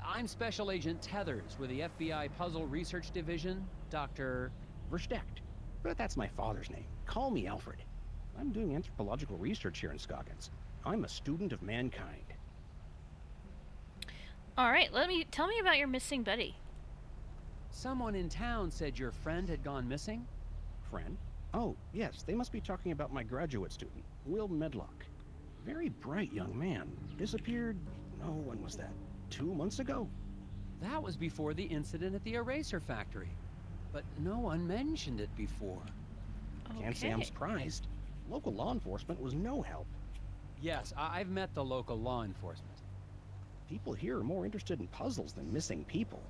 I'm Special Agent Tethers with the FBI Puzzle Research Division, Dr. Versteckt. But that's my father's name. Call me Alfred. I'm doing anthropological research here in Scoggins. I'm a student of mankind. Alright, tell me about your missing buddy. Someone in town said your friend had gone missing? Friend? Oh, yes, they must be talking about my graduate student, Will Medlock. Very bright young man. Disappeared, oh, when was that? 2 months ago? That was before the incident at the eraser factory. But no one mentioned it before. Can't say I'm surprised. Local law enforcement was no help. Yes, I've met the local law enforcement. People here are more interested in puzzles than missing people.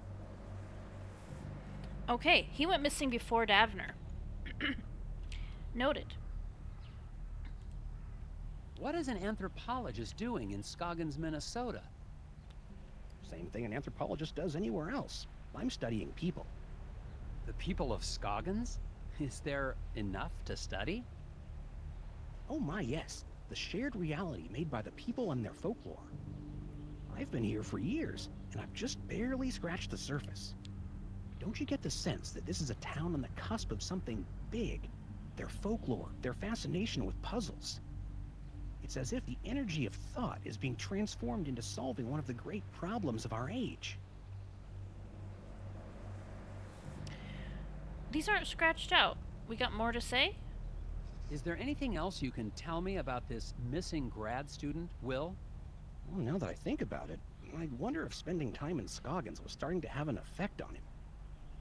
Okay, he went missing before Davner. Noted. What is an anthropologist doing in Scoggins, Minnesota? Same thing an anthropologist does anywhere else. I'm studying people. The people of Scoggins? Is there enough to study? Oh my, yes. The shared reality made by the people and their folklore. I've been here for years, and I've just barely scratched the surface. Don't you get the sense that this is a town on the cusp of something big? Their folklore, their fascination with puzzles. It's as if the energy of thought is being transformed into solving one of the great problems of our age. These aren't scratched out. We got more to say? Is there anything else you can tell me about this missing grad student, Will? Well, now that I think about it, I wonder if spending time in Scoggins was starting to have an effect on him.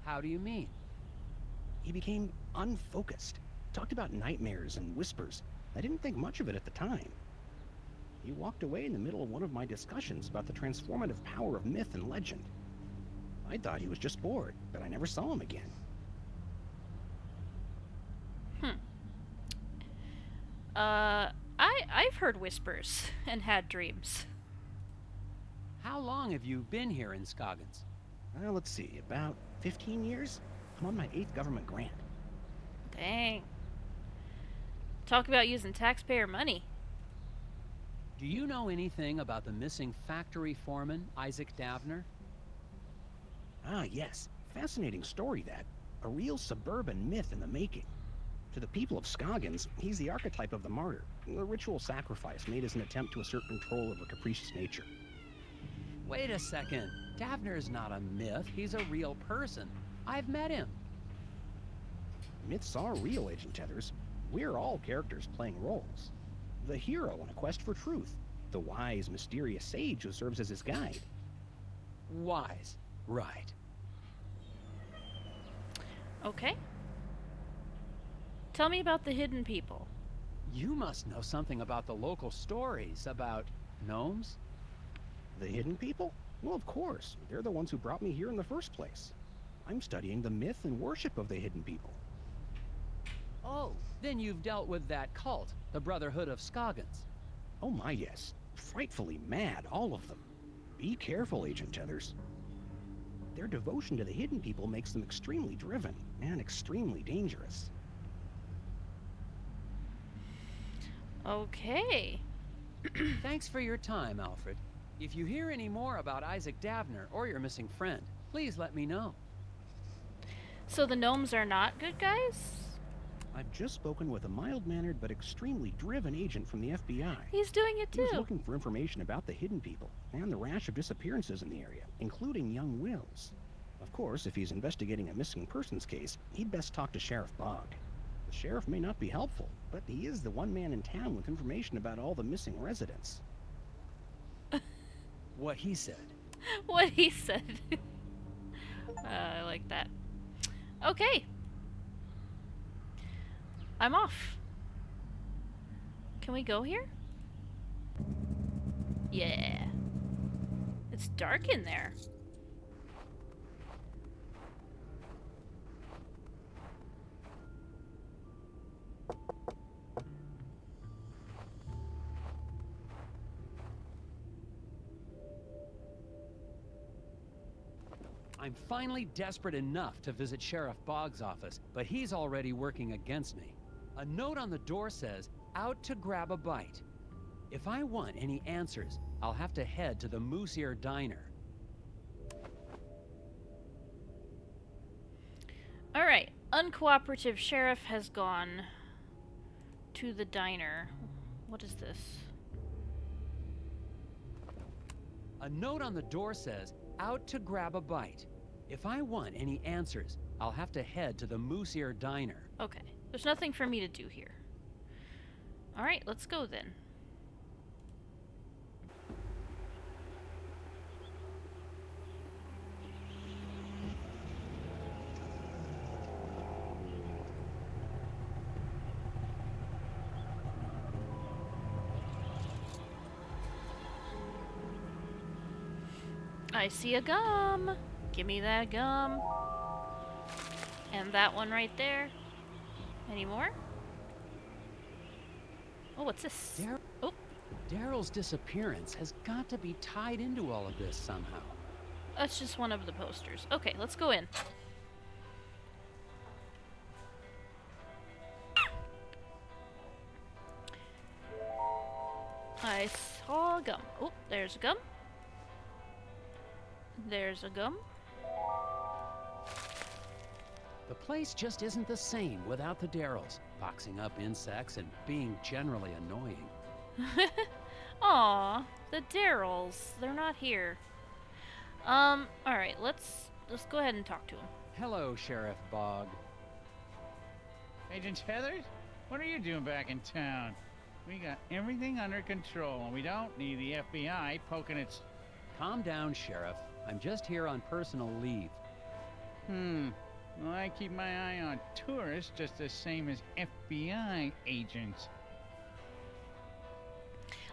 How do you mean? He became unfocused. Talked about nightmares and whispers. I didn't think much of it at the time. He walked away in the middle of one of my discussions about the transformative power of myth and legend. I thought he was just bored, but I never saw him again. I've heard whispers and had dreams. How long have you been here in Scoggins? Well, let's see, about 15 years? I'm on my 8th government grant. Dang. Talk about using taxpayer money. Do you know anything about the missing factory foreman, Isaac Davner? Ah, yes. Fascinating story, that. A real suburban myth in the making. To the people of Scoggins, he's the archetype of the martyr, a ritual sacrifice made as an attempt to assert control over capricious nature. Wait a second. Davner is not a myth. He's a real person. I've met him. Myths are real, Agent Tethers. We're all characters playing roles. The hero on a quest for truth. The wise, mysterious sage who serves as his guide. Wise. Right. Okay. Tell me about the hidden people. You must know something about the local stories about gnomes? The hidden people? Well, of course. They're the ones who brought me here in the first place. I'm studying the myth and worship of the hidden people. Oh, then you've dealt with that cult, the Brotherhood of Scoggins. Oh my, yes. Frightfully mad, all of them. Be careful, Agent Tethers. Their devotion to the hidden people makes them extremely driven and extremely dangerous. Okay. Thanks for your time, Alfred. If you hear any more about Isaac Davner or your missing friend, please let me know. So the gnomes are not good guys? I've just spoken with a mild-mannered but extremely driven agent from the FBI. He's doing it He was too. looking for information about the hidden people and the rash of disappearances in the area, including young Wills. Of course, if he's investigating a missing persons case, he'd best talk to Sheriff Bogg. The sheriff may not be helpful, but he is the one man in town with information about all the missing residents. What he said. What he said. I like that. Okay. I'm off. Can we go here? Yeah. It's dark in there. I'm finally desperate enough to visit Sheriff Boggs' office, but he's already working against me. A note on the door says, "Out to grab a bite." If I want any answers, I'll have to head to the Moose Ear Diner. Alright. Uncooperative sheriff has gone to the diner. What is this? A note on the door says, "Out to grab a bite." If I want any answers, I'll have to head to the Moose Ear Diner. Okay. There's nothing for me to do here. Alright, let's go then. I see a gum. Give me that gum. And that one right there. Any more? Oh, what's this? Oh, Daryl's disappearance has got to be tied into all of this somehow. that's just one of the posters. Okay, let's go in. I saw gum. Oh, there's a gum. There's a gum. The place just isn't the same without the Daryls, boxing up insects and being generally annoying. Aw, the Daryls. They're not here. Alright, let's go ahead and talk to him. Hello, Sheriff Bogg. Agent Heathers, what are you doing back in town? We got everything under control, and we don't need the FBI poking its... Calm down, Sheriff. I'm just here on personal leave. Well, I keep my eye on tourists just the same as FBI agents.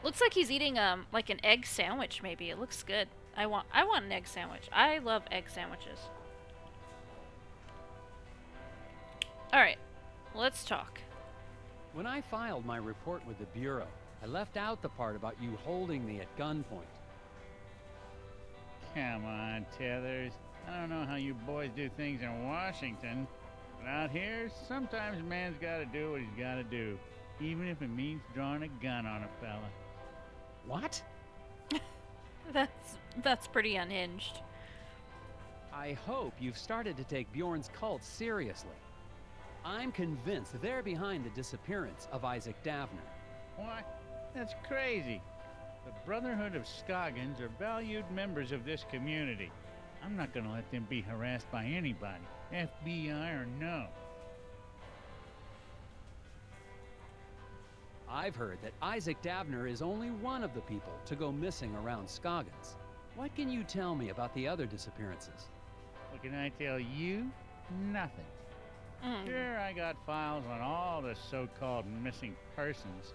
Looks like he's eating like an egg sandwich maybe. It looks good. I want an egg sandwich. I love egg sandwiches. Alright, let's talk. When I filed my report with the Bureau, I left out the part about you holding me at gunpoint. Come on, Tethers. I don't know how you boys do things in Washington, but out here, sometimes a man's gotta do what he's gotta do, even if it means drawing a gun on a fella. What? That's pretty unhinged. I hope you've started to take Bjorn's cult seriously. I'm convinced they're behind the disappearance of Isaac Davner. What? That's crazy. The Brotherhood of Scoggins are valued members of this community. I'm not gonna let them be harassed by anybody, FBI or no. I've heard that Isaac Davner is only one of the people to go missing around Scoggins. What can you tell me about the other disappearances? What can I tell you? Nothing. Sure, I got files on all the so-called missing persons,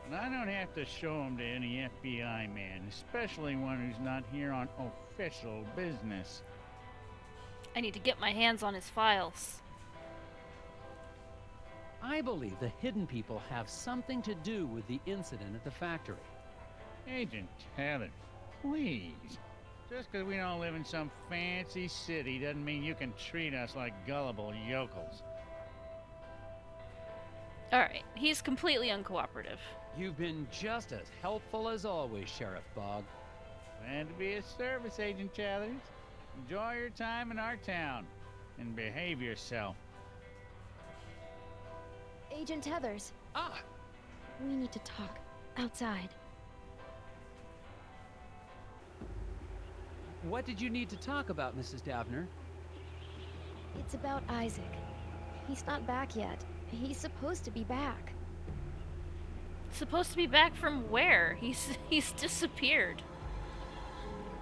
but I don't have to show them to any FBI man, especially one who's not here on official business. I need to get my hands on his files. I believe the hidden people have something to do with the incident at the factory. Agent Taylor, please. Just because we don't live in some fancy city doesn't mean you can treat us like gullible yokels. Alright, he's completely uncooperative. You've been just as helpful as always, Sheriff Bogg. Glad to be of service, Agent Chathers. Enjoy your time in our town, and behave yourself. Agent Tethers. Ah! We need to talk. Outside. What did you need to talk about, Mrs. Davner? It's about Isaac. He's not back yet. He's supposed to be back. Supposed to be back from where? He's disappeared.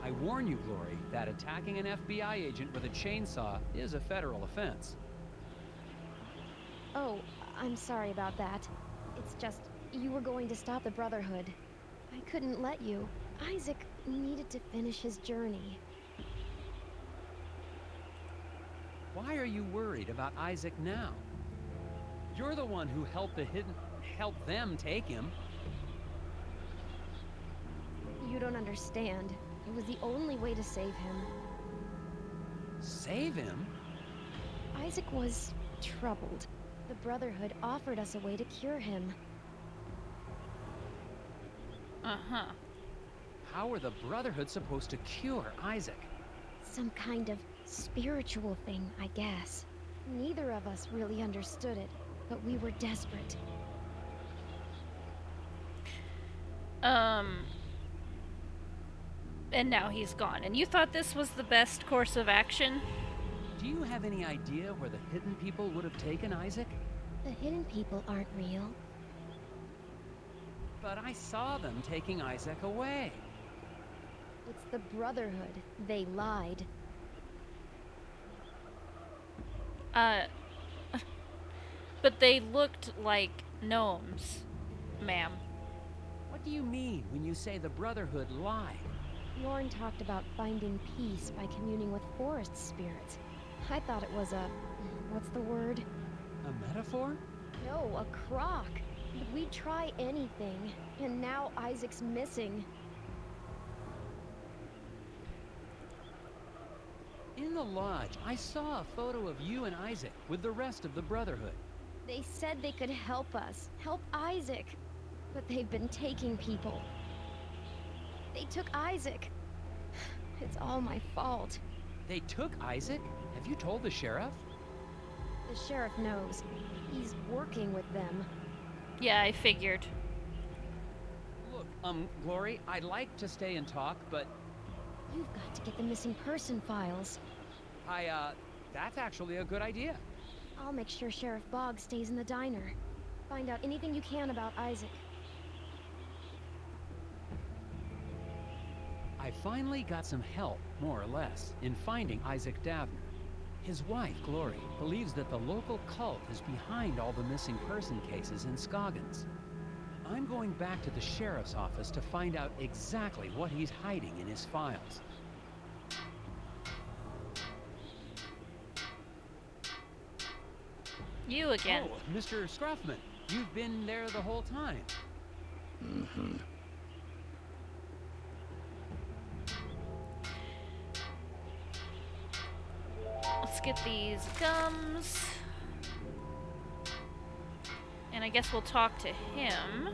I warn you, Glory, that attacking an FBI agent with a chainsaw is a federal offense. Oh, I'm sorry about that. It's just, you were going to stop the Brotherhood. I couldn't let you. Isaac needed to finish his journey. Why are you worried about Isaac now? You're the one who helped them take him. You don't understand. It was the only way to save him. Save him? Isaac was troubled. The Brotherhood offered us a way to cure him. Uh-huh. How are the Brotherhood supposed to cure Isaac? Some kind of spiritual thing, I guess. Neither of us really understood it, but we were desperate. And now he's gone. And you thought this was the best course of action? Do you have any idea where the hidden people would have taken Isaac? The hidden people aren't real. But I saw them taking Isaac away. It's the Brotherhood. They lied. But they looked like gnomes, ma'am. What do you mean when you say the Brotherhood lied? Lorne talked about finding peace by communing with forest spirits. I thought it was what's the word? A metaphor? No, a crock. But we'd try anything, and now Isaac's missing. In the lodge, I saw a photo of you and Isaac with the rest of the Brotherhood. They said they could help us, help Isaac. But they've been taking people. They took Isaac. It's all my fault. They took Isaac? Have you told the sheriff? The sheriff knows. He's working with them. Yeah, I figured. Look, Glory, I'd like to stay and talk, but... You've got to get the missing person files. That's actually a good idea. I'll make sure Sheriff Boggs stays in the diner. Find out anything you can about Isaac. I finally got some help, more or less, in finding Isaac Davner. His wife, Glory, believes that the local cult is behind all the missing person cases in Scoggins. I'm going back to the sheriff's office to find out exactly what he's hiding in his files. You again. Oh, Mr. Scruffman, you've been there the whole time. Mm-hmm. Let's get these gums. And I guess we'll talk to him.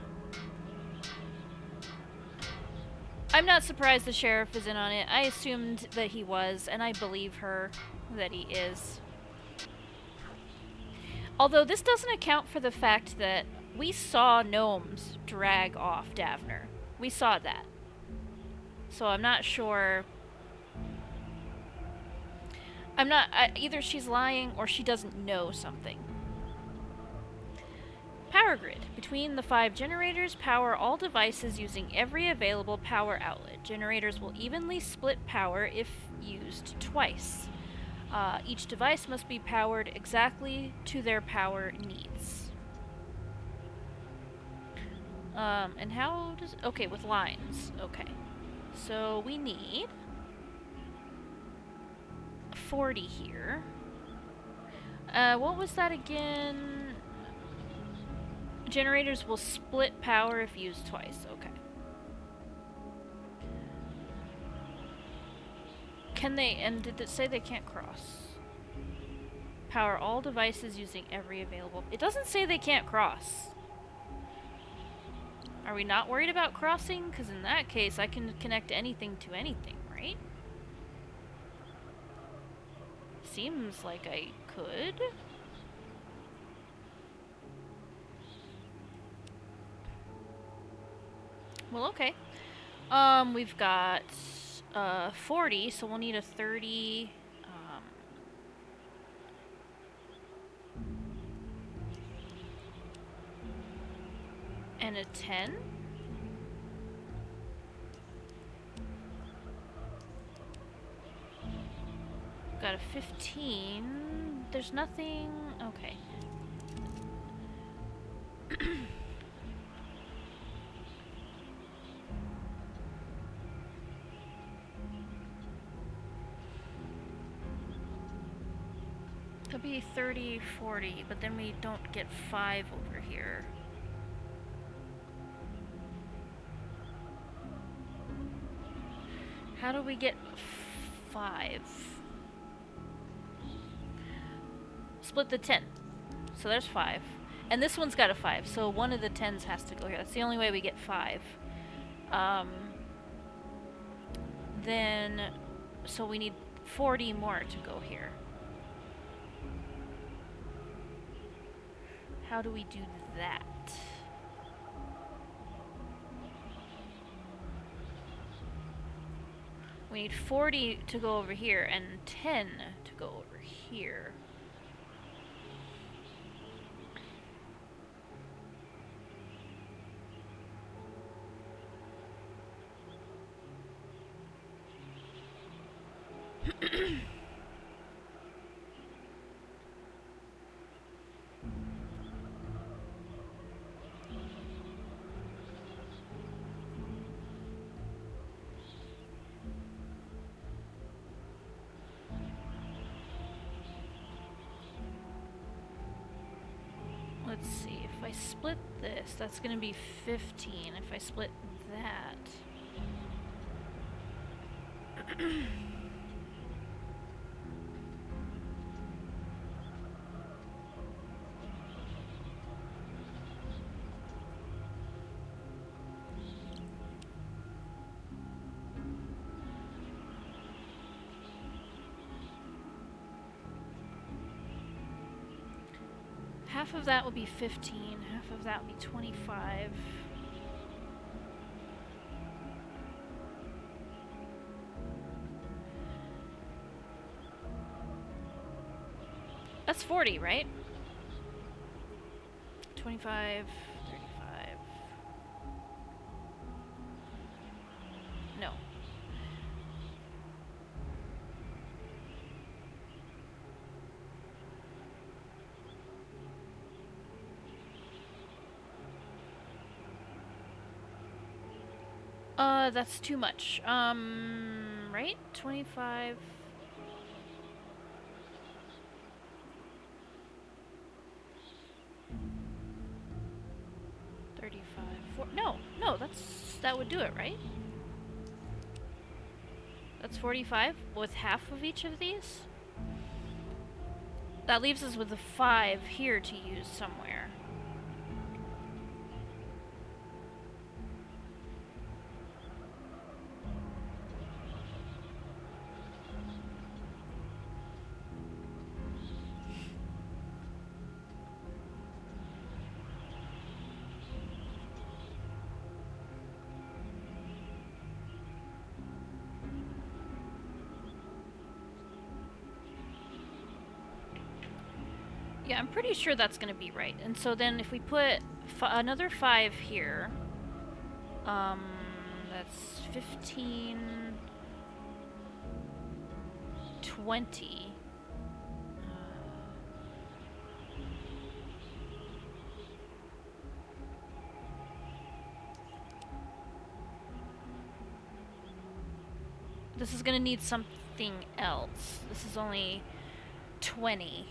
I'm not surprised the sheriff is in on it. I assumed that he was, and I believe her that he is. Although this doesn't account for the fact that we saw gnomes drag off Davner. We saw that. So I'm not sure. Either she's lying or she doesn't know something. Power grid. Between the 5 generators, power all devices using every available power outlet. Generators will evenly split power if used twice. Each device must be powered exactly to their power needs. And how does... Okay, with lines. Okay. So we need 40 here. What was that again? Generators will split power if used twice. Okay. Can they, and did it say they can't cross? Power all devices using every available... It doesn't say they can't cross. Are we not worried about crossing? Because in that case, I can connect anything to anything, right? Seems like I could. Well, okay. We've got 40, so we'll need a 30. And a 10. Got a 15. There's nothing. Okay. That'd be 30, 40, but then we don't get 5 over here. How do we get 5? Split the 10. So there's 5. And this one's got a 5, so one of the 10s has to go here. That's the only way we get 5. Then, so we need 40 more to go here. How do we do that? We need 40 to go over here and 10 to go over here. Let's see, if I split this, that's gonna be 15. If I split that... half of that will be 15, half of that will be 25. That's 40, right? 25, 35. No. That's too much. Right? 25. No, that would do it, right? That's 45 with half of each of these. That leaves us with a 5 here to use somewhere. Yeah, I'm pretty sure that's gonna be right. And so then if we put another 5 here, that's 15, 20. This is gonna need something else. This is only 20.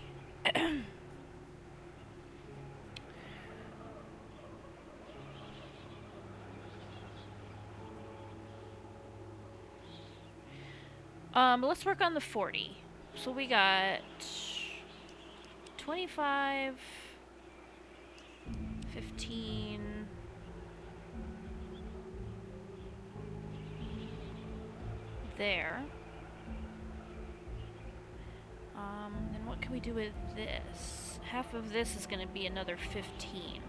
Let's work on the 40. So we got 25, 15, there. Then what can we do with this? Half of this is going to be another 15.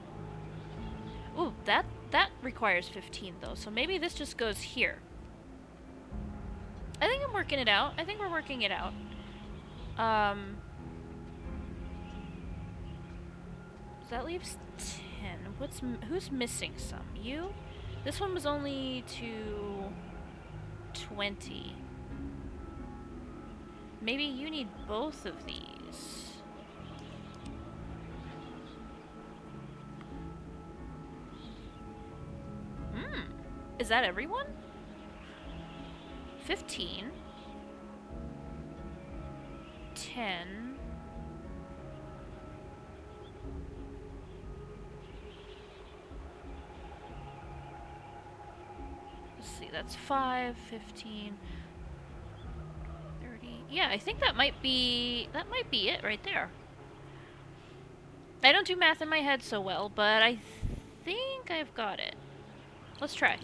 Ooh, That requires 15 though, so maybe this just goes here. I think I'm working it out. I think we're working it out. So that leaves 10. Who's missing some? You? This one was only to 20. Maybe you need both of these. Is that everyone? 15. 10. Let's see, that's 5, 15, 30. Yeah, I think that might be it right there. I don't do math in my head so well, but I think I've got it. Let's try.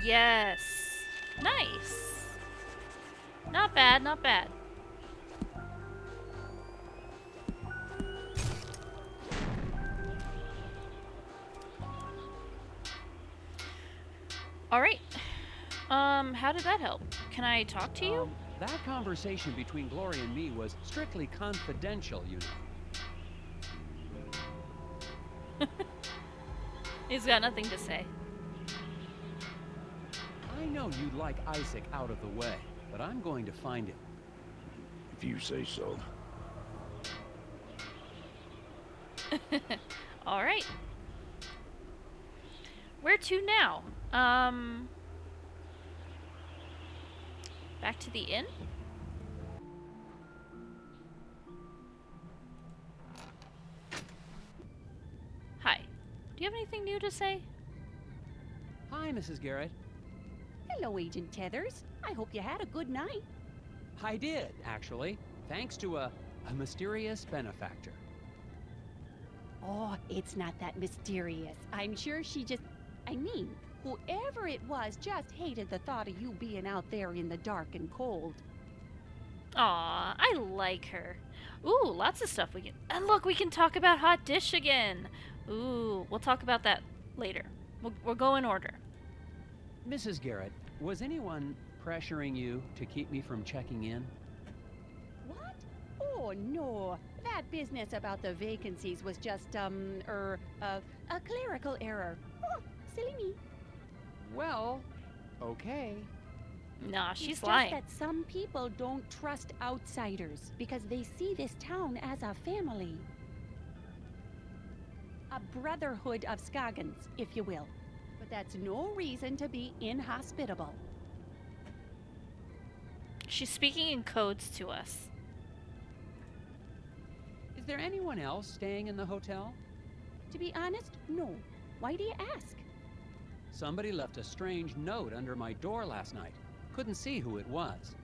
Yes. Nice. Not bad, not bad. All right. How did that help? Can I talk to you? That conversation between Glory and me was strictly confidential, you know. He's got nothing to say. I know you'd like Isaac out of the way, but I'm going to find him. If you say so. All right. Where to now? Back to the inn? Hi. Do you have anything new to say? Hi, Mrs. Garrett. Hello, Agent Tethers. I hope you had a good night. I did, actually, thanks to a mysterious benefactor. Oh, it's not that mysterious. I'm sure she just... I mean, whoever it was just hated the thought of you being out there in the dark and cold. Aw, I like her. Ooh, lots of stuff we can... And look, we can talk about Hot Dish again. Ooh, we'll talk about that later. We'll go in order. Mrs. Garrett, was anyone pressuring you to keep me from checking in? What? Oh, no. That business about the vacancies was just, a clerical error. Oh, silly me. Well, okay. Nah, she's it's lying. Just that some people don't trust outsiders because they see this town as a family. A brotherhood of Scoggins, if you will. But that's no reason to be inhospitable. She's speaking in codes to us. Is there anyone else staying in the hotel? To be honest, no. Why do you ask? Somebody left a strange note under my door last night. Couldn't see who it was.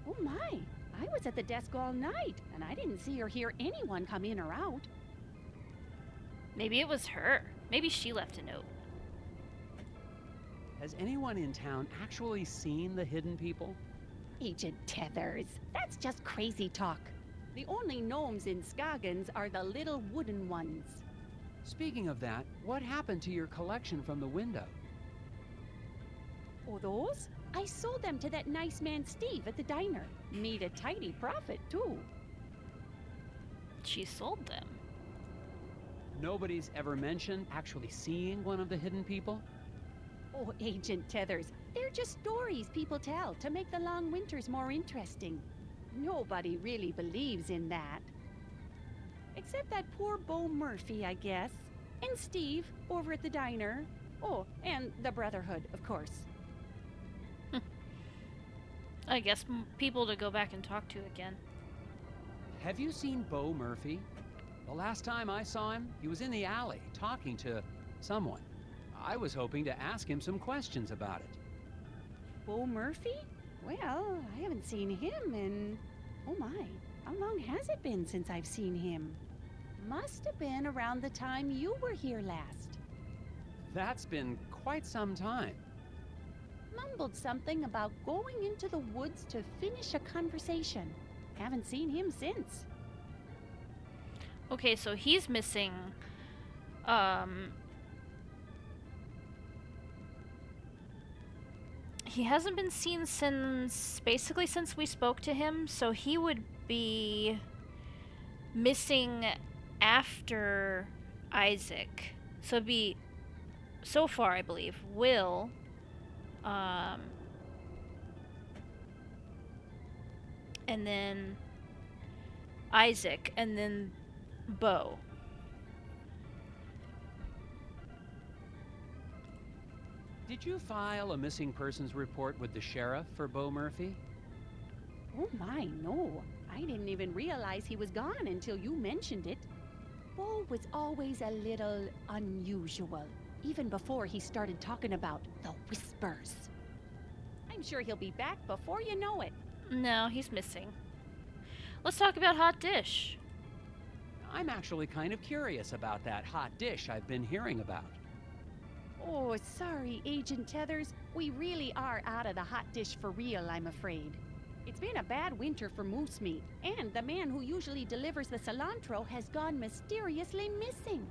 Oh my, I was at the desk all night, and I didn't see or hear anyone come in or out. Maybe it was her. Maybe she left a note. Has anyone in town actually seen the hidden people? Agent Tethers, that's just crazy talk. The only gnomes in Scoggins are the little wooden ones. Speaking of that, what happened to your collection from the window? Oh, those? I sold them to that nice man Steve at the diner. Made a tidy profit, too. She sold them. Nobody's ever mentioned actually seeing one of the hidden people? Oh, Agent Tethers, they're just stories people tell to make the long winters more interesting. Nobody really believes in that. Except that poor Bo Murphy, I guess. And Steve, over at the diner. Oh, and the Brotherhood, of course. I guess people to go back and talk to again. Have you seen Bo Murphy? The last time I saw him, he was in the alley talking to someone. I was hoping to ask him some questions about it. Bo Murphy? Well, I haven't seen him in... Oh my, how long has it been since I've seen him? Must have been around the time you were here last. That's been quite some time. Mumbled something about going into the woods to finish a conversation. Haven't seen him since. Okay, so he's missing. He hasn't been seen since we spoke to him, so he would be missing after Isaac. So it'd be, so far I believe, Will, and then Isaac, and then Bo. Did you file a missing persons report with the sheriff for Bo Murphy? Oh my, no. I didn't even realize he was gone until you mentioned it. Bo was always a little unusual, even before he started talking about the whispers. I'm sure he'll be back before you know it. No, he's missing. Let's talk about Hot Dish. I'm actually kind of curious about that hot dish I've been hearing about. Oh, sorry, Agent Tethers. We really are out of the hot dish for real, I'm afraid. It's been a bad winter for moose meat, and the man who usually delivers the cilantro has gone mysteriously missing.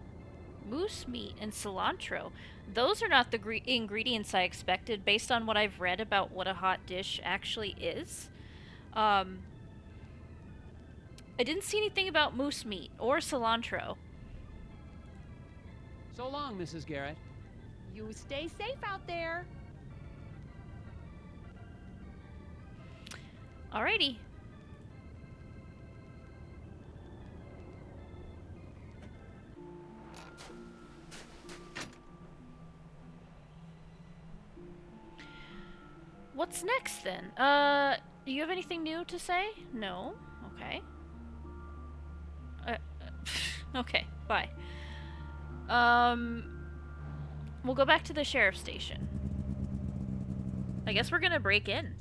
Moose meat and cilantro. Those are not the ingredients I expected based on what I've read about what a hot dish actually is. I didn't see anything about moose meat or cilantro. So long, Mrs. Garrett. You stay safe out there. Alrighty. What's next then? Do you have anything new to say? No? Okay. Okay, bye. We'll go back to the sheriff's station. I guess we're gonna break in.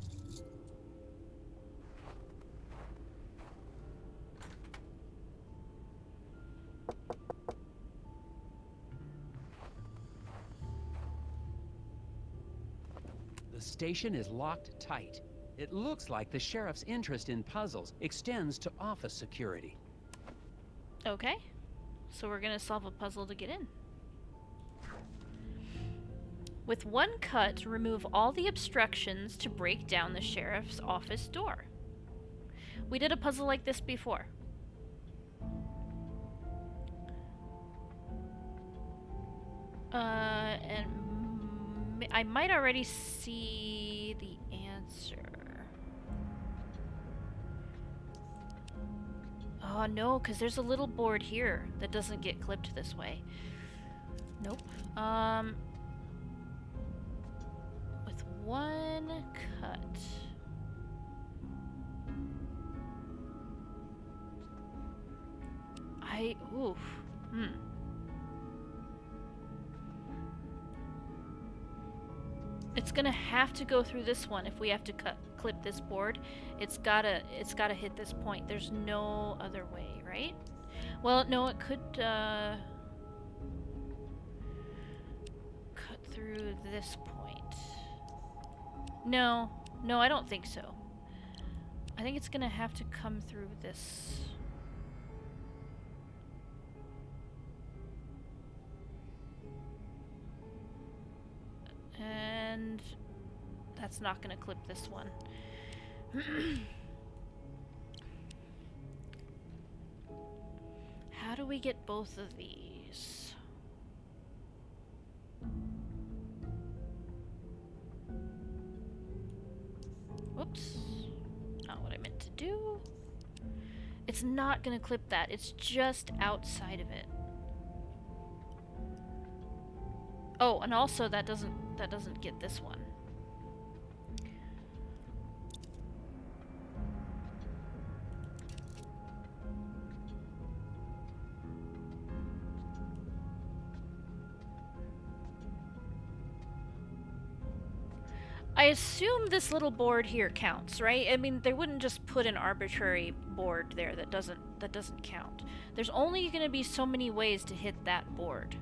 The station is locked tight. It looks like the sheriff's interest in puzzles extends to office security. Okay. So we're gonna solve a puzzle to get in. With one cut, remove all the obstructions to break down the sheriff's office door. We did a puzzle like this before. And I might already see the answer. Oh no, because there's a little board here that doesn't get clipped this way. Nope. With one cut. Oof. It's gonna have to go through this one if we have to clip this board. It's gotta hit this point. There's no other way, right? Well, no, it could cut through this point. No, I don't think so. I think it's gonna have to come through this. And that's not gonna clip this one. How do we get both of these? Whoops. Not what I meant to do. It's not gonna clip that. It's just outside of it. Oh, and also that doesn't get this one. I assume this little board here counts, right? I mean, they wouldn't just put an arbitrary board there that doesn't count. There's only going to be so many ways to hit that board.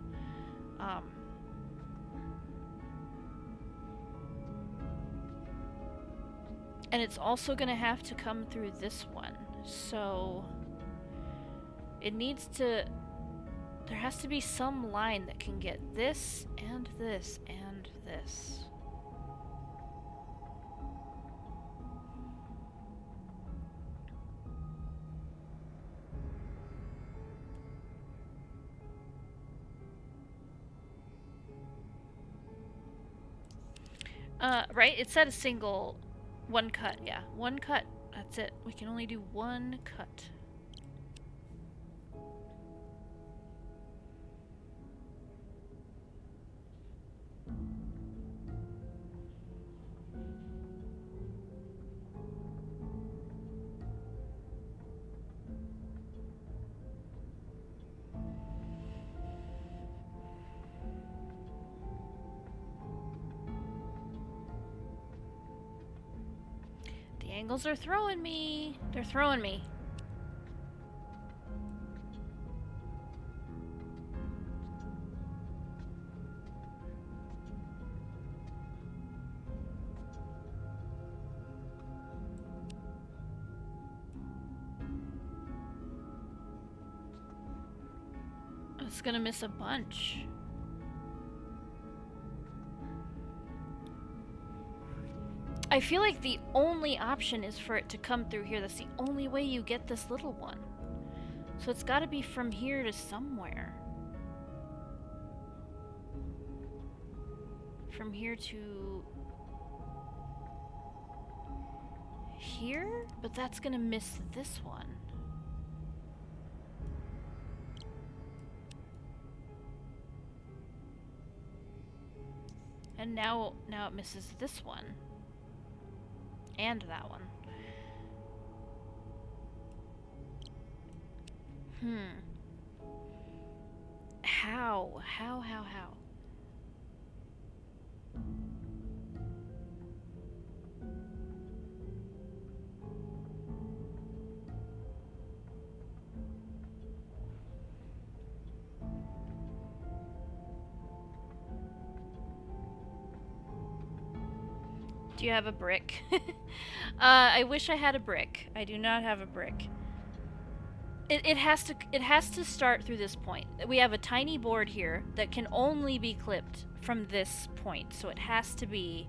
And it's also going to have to come through this one. So it needs to, there has to be some line that can get this and this and this. Right? It said a single, one cut, yeah. One cut. That's it. We can only do one cut. The angles are throwing me. They're throwing me. It's gonna miss a bunch. I feel like the only option is for it to come through here. That's the only way you get this little one. So it's gotta be from here to somewhere. From here to here? But that's gonna miss this one. And now it misses this one. And that one. How? Do you have a brick? I wish I had a brick. I do not have a brick. It has to start through this point. We have a tiny board here that can only be clipped from this point. So it has to be,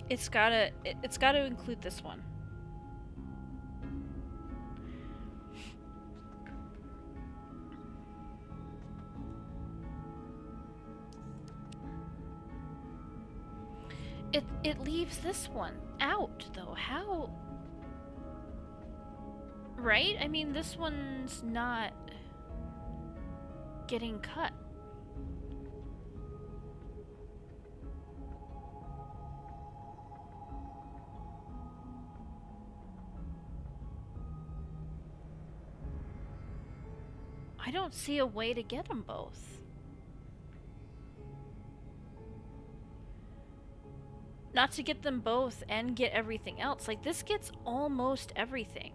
it's gotta include this one. It leaves this one out, though. How? Right? I mean, this one's not getting cut. I don't see a way to get them both. Not to get them both and get everything else. Like, this gets almost everything.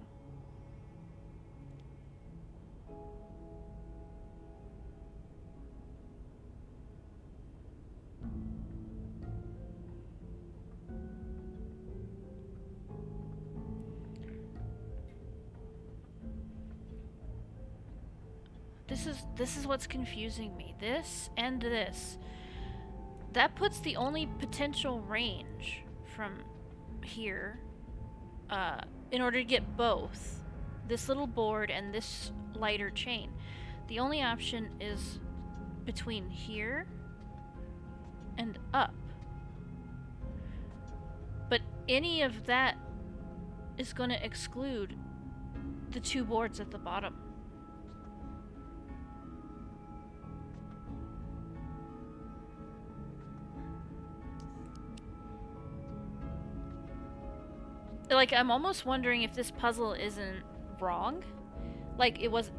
This is what's confusing me. This and this. That puts the only potential range from here in order to get both this little board and this lighter chain. The only option is between here and up. But any of that is going to exclude the two boards at the bottom. Like, I'm almost wondering if this puzzle isn't wrong. Like, it was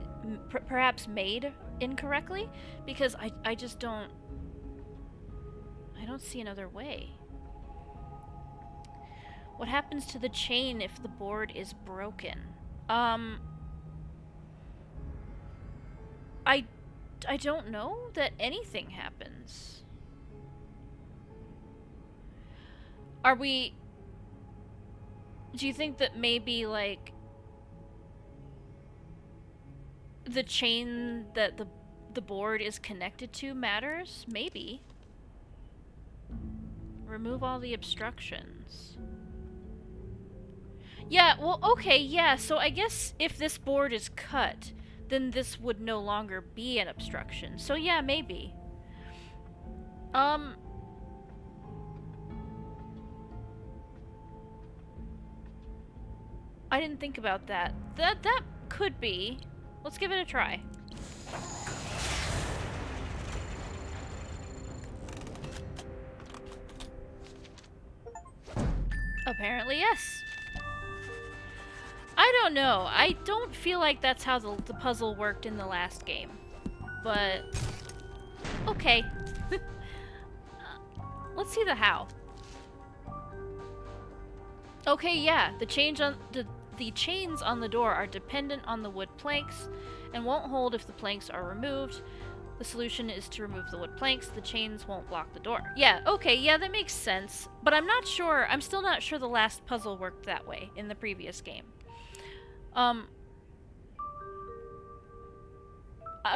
perhaps made incorrectly, because I just don't... I don't see another way. What happens to the chain if the board is broken? I don't know that anything happens. Do you think that maybe, like, the chain that the board is connected to matters? Maybe. Remove all the obstructions. Yeah, well, okay, yeah, so I guess if this board is cut, then this would no longer be an obstruction. So yeah, maybe. I didn't think about that. That could be. Let's give it a try. Apparently, yes. I don't know. I don't feel like that's how the puzzle worked in the last game. But, okay. Let's see the how. Okay, yeah. The chains on the door are dependent on the wood planks and won't hold if the planks are removed. The solution is to remove the wood planks. The chains won't block the door. Yeah, okay, yeah, that makes sense. But I'm not sure. I'm still not sure the last puzzle worked that way in the previous game.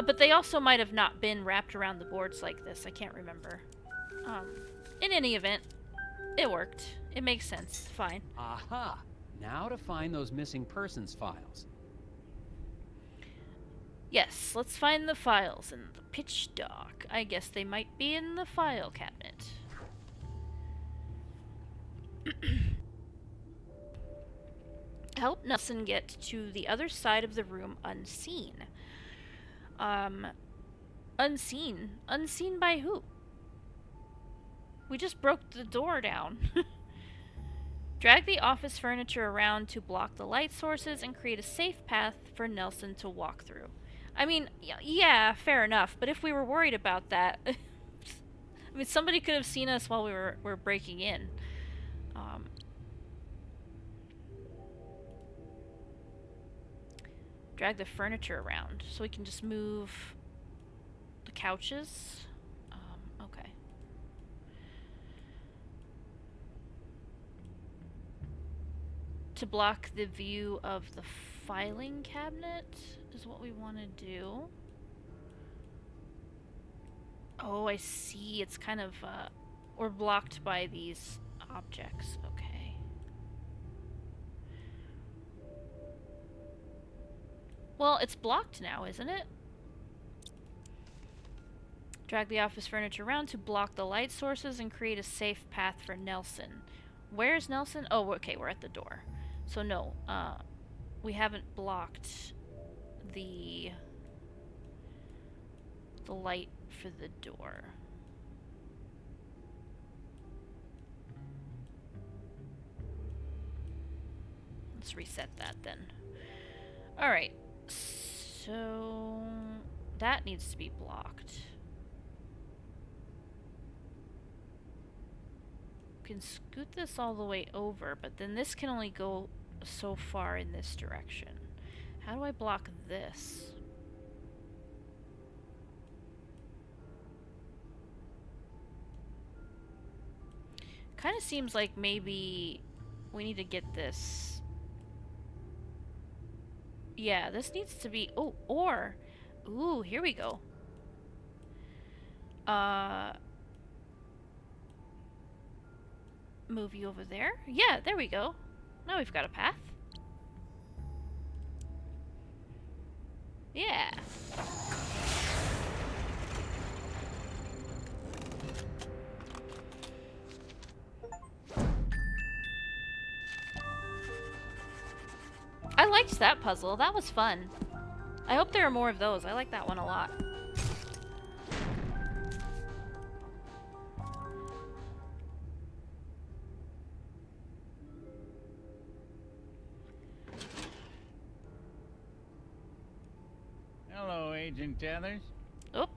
But they also might have not been wrapped around the boards like this. I can't remember. In any event, it worked. It makes sense. Fine. Aha! Now to find those missing persons files. Yes, let's find the files in the pitch dark. I guess they might be in the file cabinet. Help Nelson get to the other side of the room unseen. Unseen? Unseen by who? We just broke the door down. Drag the office furniture around to block the light sources and create a safe path for Nelson to walk through. I mean, yeah, fair enough, but if we were worried about that... I mean, somebody could have seen us while we were breaking in. Drag the furniture around so we can just move the couches. Okay. To block the view of the filing cabinet is what we want to do. Oh, I see. It's kind of, we're blocked by these objects. Okay. Well, it's blocked now, isn't it? Drag the office furniture around to block the light sources and create a safe path for Nelson. Where's Nelson? Oh, okay, we're at the door. So no, we haven't blocked the light for the door. Let's reset that then. Alright, so that needs to be blocked. Can scoot this all the way over, but then this can only go so far in this direction. How do I block this? Kind of seems like maybe we need to get this. Yeah, this needs to be... Oh, or... Ooh, here we go. Move you over there. Yeah, there we go. Now we've got a path. Yeah. I liked that puzzle. That was fun. I hope there are more of those. I like that one a lot. Hello, Agent Tethers. Oh.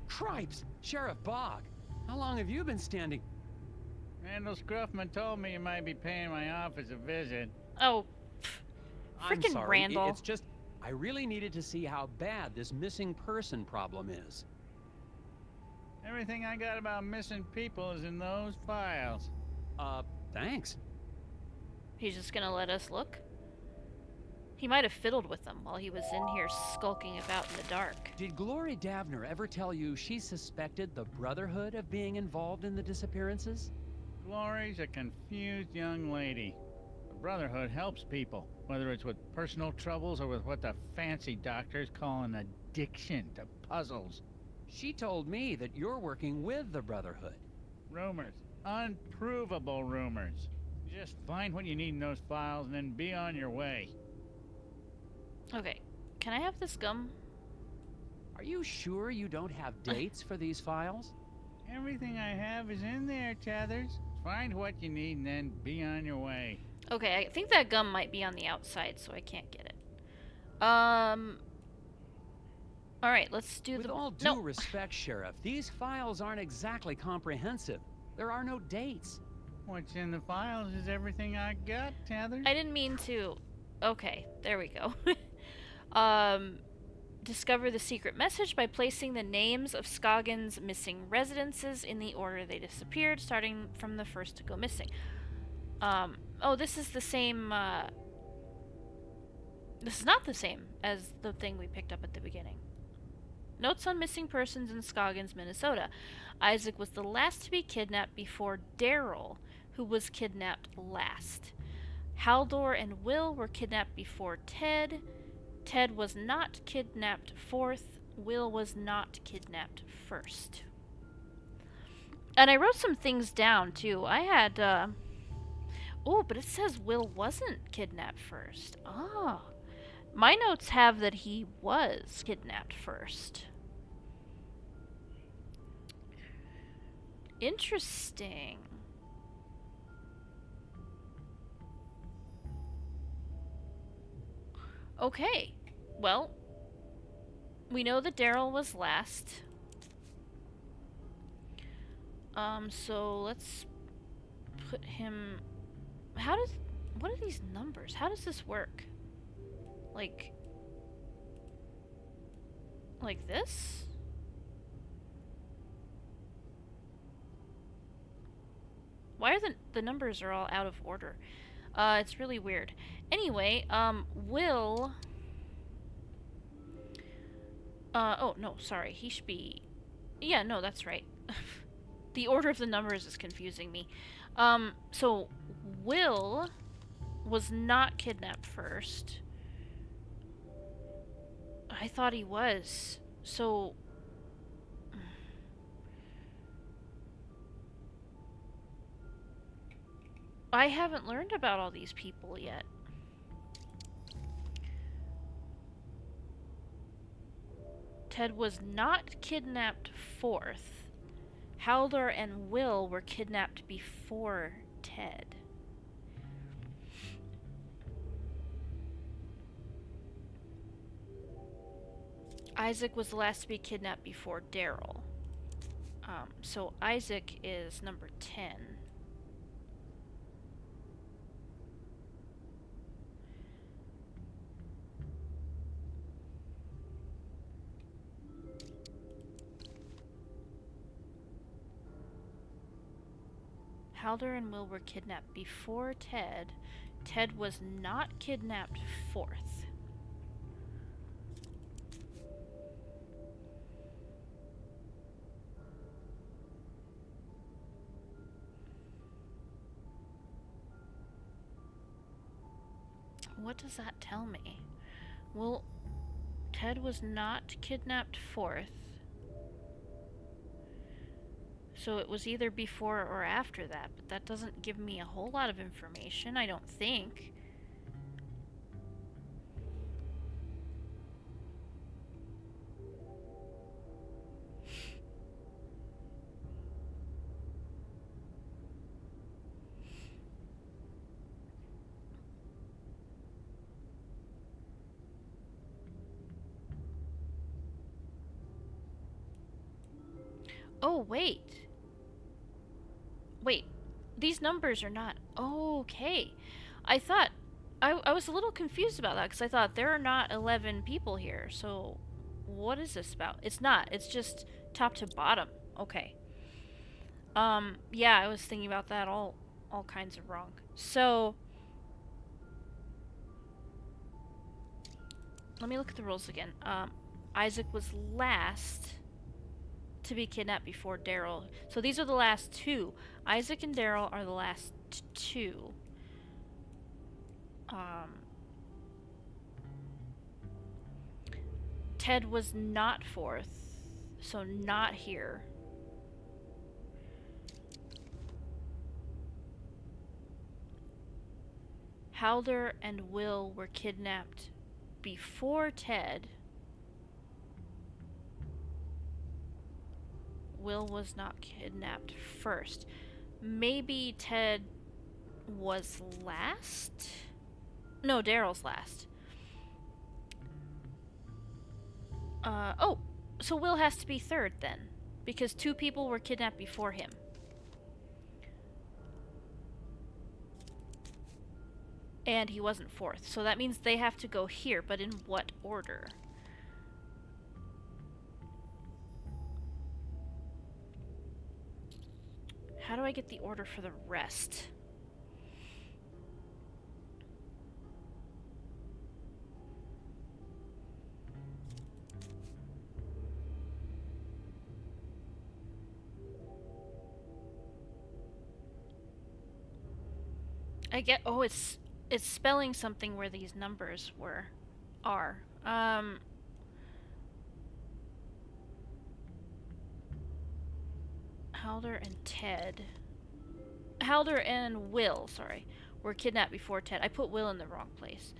Cripes! Sheriff Bog! How long have you been standing? Randall Scruffman told me you might be paying my office a visit. Oh. I'm Frickin' sorry. Randall. It's just, I really needed to see how bad this missing person problem is. Everything I got about missing people is in those files. Thanks. He's just gonna let us look? He might have fiddled with them while he was in here skulking about in the dark. Did Glory Davner ever tell you she suspected the Brotherhood of being involved in the disappearances? Glory's a confused young lady. The Brotherhood helps people, whether it's with personal troubles or with what the fancy doctors call an addiction to puzzles. She told me that you're working with the Brotherhood. Rumors. Unprovable rumors. Just find what you need in those files and then be on your way. Okay, can I have this gum? Are you sure you don't have dates for these files? Everything I have is in there, Tethers. Find what you need and then be on your way. Okay, I think that gum might be on the outside, so I can't get it. Alright, let's do With all due respect, Sheriff, these files aren't exactly comprehensive. There are no dates. What's in the files is everything I got, Tethers. I didn't mean to... Okay, there we go. Discover the secret message by placing the names of Scoggins' missing residences in the order they disappeared, starting from the first to go missing. Oh, this is the same, This is not the same as the thing we picked up at the beginning. Notes on missing persons in Scoggins, Minnesota. Isaac was the last to be kidnapped before Daryl, who was kidnapped last. Haldor and Will were kidnapped before Ted. Ted was not kidnapped fourth. Will was not kidnapped first. And I wrote some things down, too. I had, Oh, but it says Will wasn't kidnapped first. Oh. My notes have that he was kidnapped first. Interesting. Okay. Well, we know that Daryl was last. So let's put him... What are these numbers? How does this work? Like this? Why are the numbers are all out of order? It's really weird. Anyway, Will... oh, no, sorry. He should be... Yeah, no, that's right. The order of the numbers is confusing me. So, Will was not kidnapped first. I thought he was. So... I haven't learned about all these people yet. Ted was not kidnapped fourth. Haldor and Will were kidnapped before Ted. Isaac was the last to be kidnapped before Daryl. So Isaac is number 10. Haldor and Will were kidnapped before Ted. Ted was not kidnapped fourth. What does that tell me? Well, Ted was not kidnapped fourth. So it was either before or after that, but that doesn't give me a whole lot of information, I don't think. Oh, wait. Wait, these numbers are not... Okay. I thought... I was a little confused about that, because I thought there are not 11 people here, so... What is this about? It's not. It's just top to bottom. Okay. Yeah, I was thinking about that all kinds of wrong. So... let me look at the rules again. Isaac was last to be kidnapped before Daryl. So these are the last two. Isaac and Daryl are the last two. Ted was not fourth, so not here. Halder and Will were kidnapped before Ted. Will was not kidnapped first. Maybe Ted was last? No, Daryl's last. Oh, so Will has to be third then, because two people were kidnapped before him. And he wasn't fourth, so that means they have to go here, but in what order? How do I get the order for the rest? I get, oh, it's spelling something where these numbers are. Halder and Ted. Halder and Will, sorry, were kidnapped before Ted. I put Will in the wrong place.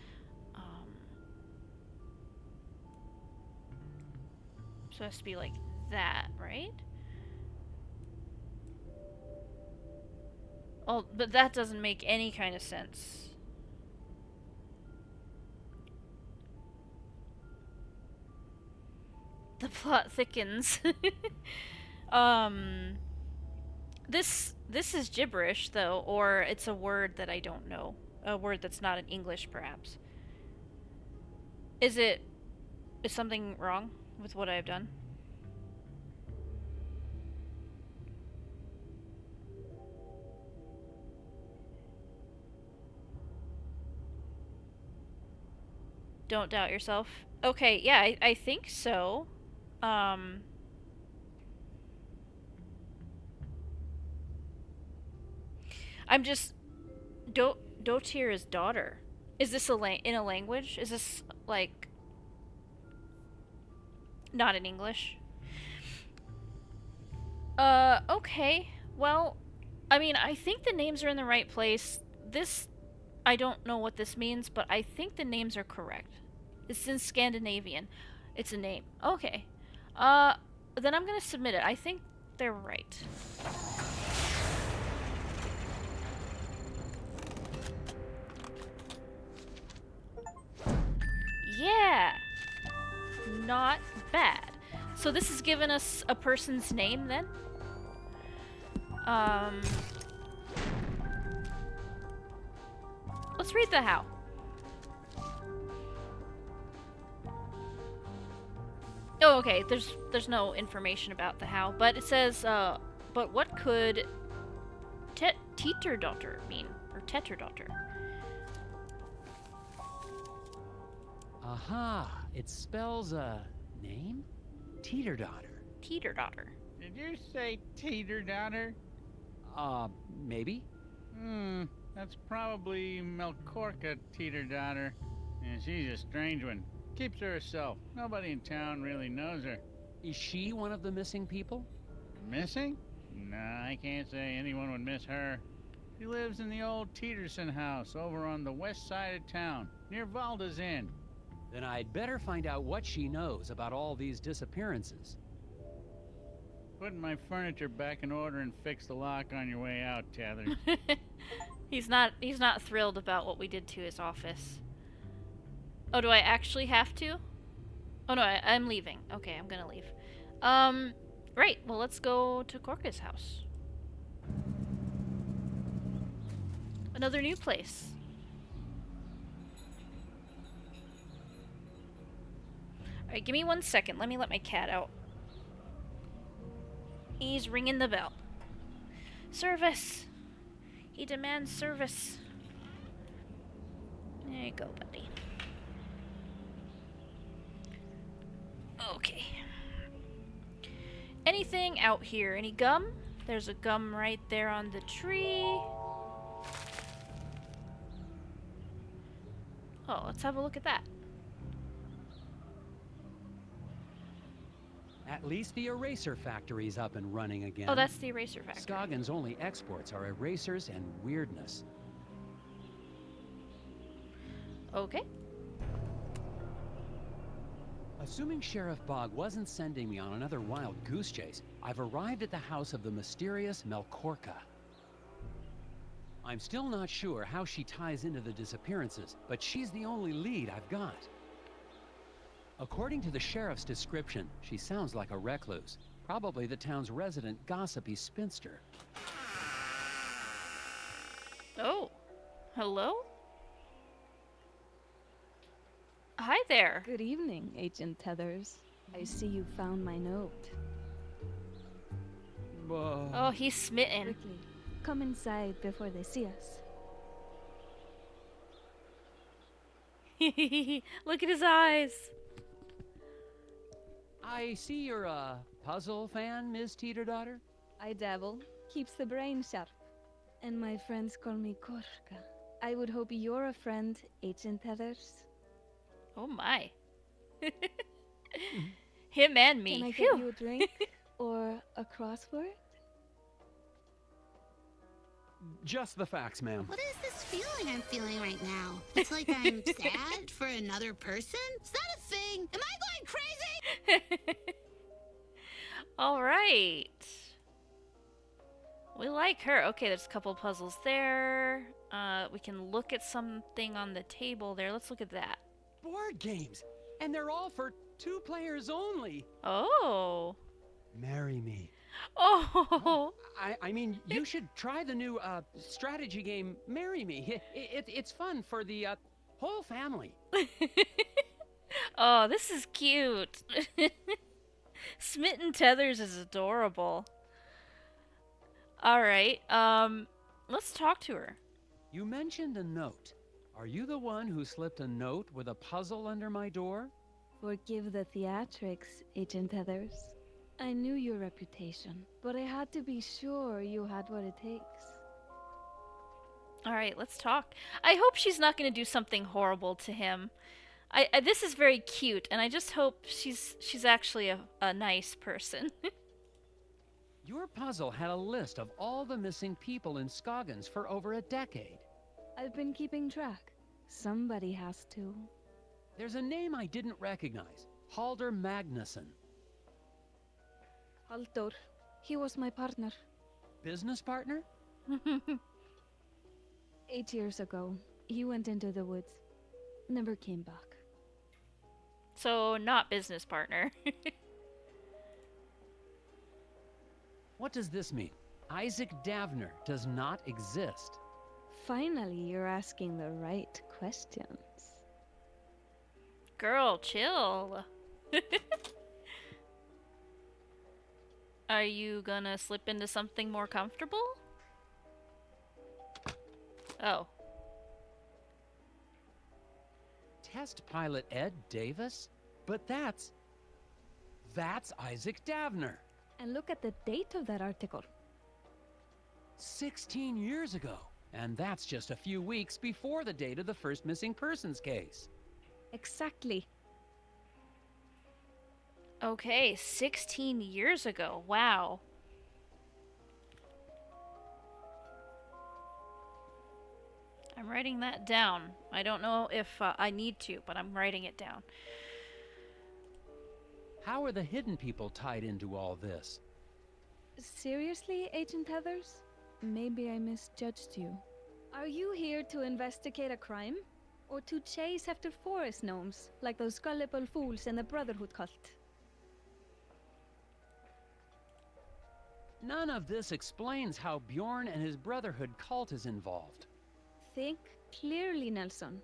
So it has to be like that, right? Oh, but that doesn't make any kind of sense. The plot thickens. This is gibberish though, or it's a word that I don't know. A word that's not in English, perhaps. Is something wrong with what I've done? Don't doubt yourself. Okay, yeah, I think so. I'm just... Dotir is daughter. Is this in a language? Is this, like... not in English? Okay. Well, I mean, I think the names are in the right place. This... I don't know what this means, but I think the names are correct. It's in Scandinavian. It's a name. Okay. Then I'm gonna submit it. I think they're right. Yeah! Not bad. So this has given us a person's name, then? Let's read the how. Oh, okay, there's no information about the how, but it says, but what could Teeterdaughter mean? Or Tetterdaughter? Aha, it spells a name? Teeterdaughter. Teeterdaughter. Did you say teeter-daughter? Maybe? That's probably Melkorka teeter-daughter. And she's a strange one. Keeps to herself. Nobody in town really knows her. Is she one of the missing people? Missing? Nah, I can't say anyone would miss her. She lives in the old Teeterson house over on the west side of town, near Valda's Inn. Then I'd better find out what she knows about all these disappearances. Putting my furniture back in order and fix the lock on your way out, Tether. He's not thrilled about what we did to his office. Oh, do I actually have to? Oh no, I'm leaving. Okay, I'm gonna leave. Right, well let's go to Korka's house. Another new place. Alright, give me 1 second. Let me let my cat out. He's ringing the bell. Service! He demands service. There you go, buddy. Okay. Anything out here? Any gum? There's a gum right there on the tree. Oh, let's have a look at that. At least the eraser factory's up and running again. Oh, that's the eraser factory. Scoggins' only exports are erasers and weirdness. Okay. Assuming Sheriff Bog wasn't sending me on another wild goose chase, I've arrived at the house of the mysterious Melkorka. I'm still not sure how she ties into the disappearances, but she's the only lead I've got. According to the sheriff's description, she sounds like a recluse, probably the town's resident gossipy spinster. Oh, hello? Hi there. Good evening, Agent Tethers. I see you found my note. Oh, he's smitten. Quickly, come inside before they see us. Look at his eyes. I see you're a puzzle fan, Miss Teeter-Daughter? I dabble. Keeps the brain sharp. And my friends call me Korka. I would hope you're a friend, Agent Tethers. Oh my. Him and me. Can I Phew. get you a drink? Or a crossword? Just the facts, ma'am. What is this feeling I'm feeling right now? It's like I'm sad for another person? Is that a thing? Am I going crazy? All right. We like her. Okay, there's a couple puzzles there. We can look at something on the table there. Let's look at that. Board games! And they're all for 2 players only! Oh. Marry me. Oh. I mean, you should try the new strategy game, Marry Me. It's fun for the whole family. Oh, this is cute. Smitten Tethers is adorable. All right. Let's talk to her. You mentioned a note. Are you the one who slipped a note with a puzzle under my door? Forgive the theatrics, Agent Tethers. I knew your reputation, but I had to be sure you had what it takes. All right, let's talk. I hope she's not going to do something horrible to him. This is very cute, and I just hope she's actually a nice person. Your puzzle had a list of all the missing people in Scoggins for over a decade. I've been keeping track. Somebody has to. There's a name I didn't recognize. Halder Magnuson. Haldur. He was my partner. Business partner? 8 years ago, he went into the woods. Never came back. So, not business partner. What does this mean? Isaac Davner does not exist. Finally, you're asking the right questions. Girl, chill. Are you gonna slip into something more comfortable? Oh. Test pilot Ed Davis? But that's Isaac Davner. And look at the date of that article. 16 years ago. And that's just a few weeks before the date of the first missing persons case. Exactly. Okay, 16 years ago. Wow. I'm writing that down. I don't know if I need to, but I'm writing it down. How are the hidden people tied into all this? Seriously, Agent Heathers? Maybe I misjudged you. Are you here to investigate a crime? Or to chase after forest gnomes, like those gullible fools in the Brotherhood cult? None of this explains how Bjorn and his Brotherhood cult is involved. Think clearly, Nelson.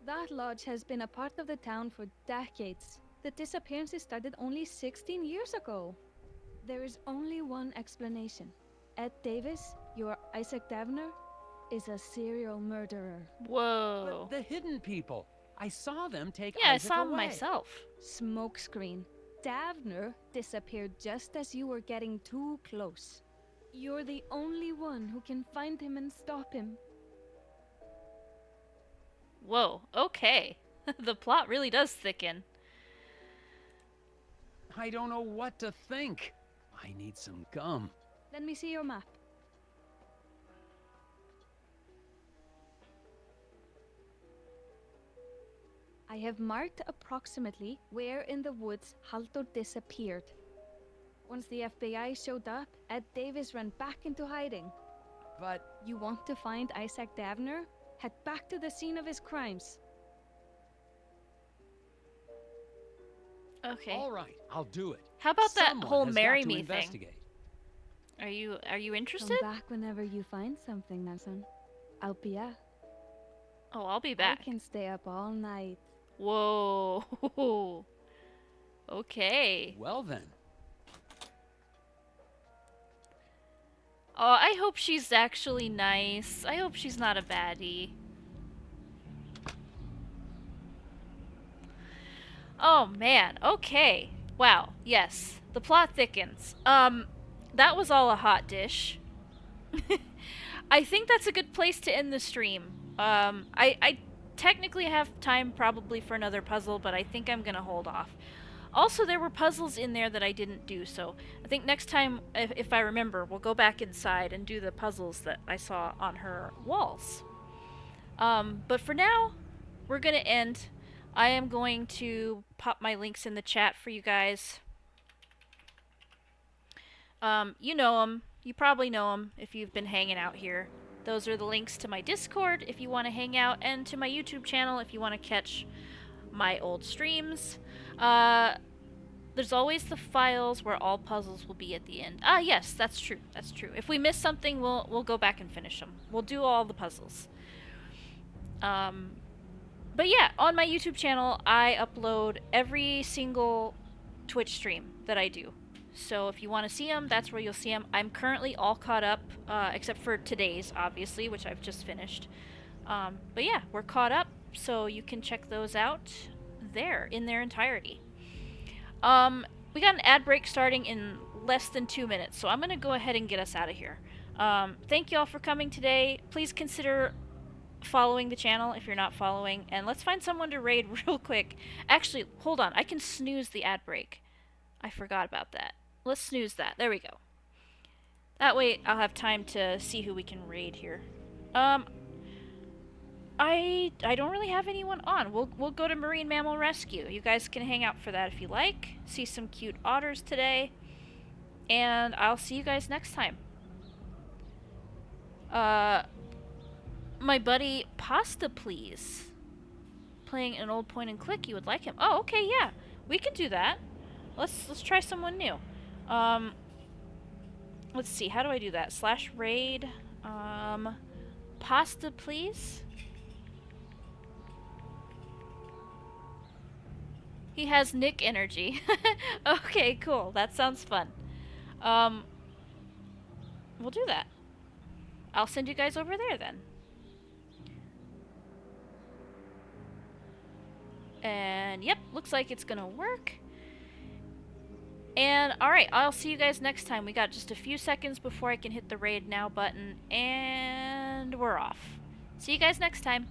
That lodge has been a part of the town for decades. The disappearances started only 16 years ago. There is only one explanation. Ed Davis, your Isaac Davner, is a serial murderer. Whoa. But the hidden people. I saw them take Yeah, Isaac I saw him away. myself. Smokescreen. Davner disappeared just as you were getting too close. You're the only one who can find him and stop him. Whoa, okay. The plot really does thicken. I don't know what to think. I need some gum. Let me see your map. I have marked approximately where in the woods Halldór disappeared. Once the FBI showed up, Ed Davis ran back into hiding. But you want to find Isaac Davner? Head back to the scene of his crimes. Okay. All right, I'll do it. How about that Someone whole has marry got to me thing? investigate. Are you interested? Come back whenever you find something, Nelson. I'll be back. Oh, I'll be back. I can stay up all night. Whoa. Okay. Well then. Oh, I hope she's actually nice. I hope she's not a baddie. Oh man, okay. Wow, yes. The plot thickens. That was all a hot dish. I think that's a good place to end the stream. I technically have time probably for another puzzle, but I think I'm gonna hold off. Also, there were puzzles in there that I didn't do, so I think next time, if I remember, we'll go back inside and do the puzzles that I saw on her walls. But for now, we're gonna end. I am going to pop my links in the chat for you guys. You know them. You probably know them if you've been hanging out here. Those are the links to my Discord if you want to hang out, and to my YouTube channel if you want to catch my old streams. There's always the files where all puzzles will be at the end. Ah, yes, that's true. That's true. If we miss something, we'll go back and finish them. We'll do all the puzzles. But yeah, on my YouTube channel, I upload every single Twitch stream that I do. So if you want to see them, that's where you'll see them. I'm currently all caught up, except for today's, obviously, which I've just finished. But yeah, we're caught up, so you can check those out there in their entirety. We got an ad break starting in less than 2 minutes, so I'm going to go ahead and get us out of here. Thank you all for coming today. Please consider following the channel if you're not following, and let's find someone to raid real quick. Actually, hold on. I can snooze the ad break. I forgot about that. Let's snooze that. There we go. That way I'll have time to see who we can raid here. I don't really have anyone on. We'll go to Marine Mammal Rescue. You guys can hang out for that if you like. See some cute otters today. And I'll see you guys next time. My buddy Pasta Please. Playing an old point and click. You would like him. Oh, okay, yeah. We can do that. Let's try someone new. Let's see. How do I do that? /raid. Pasta Please. He has Nick energy. Okay, cool. That sounds fun. We'll do that. I'll send you guys over there then. And yep, looks like it's gonna work. And alright, I'll see you guys next time. We got just a few seconds before I can hit the raid now button, and we're off. See you guys next time.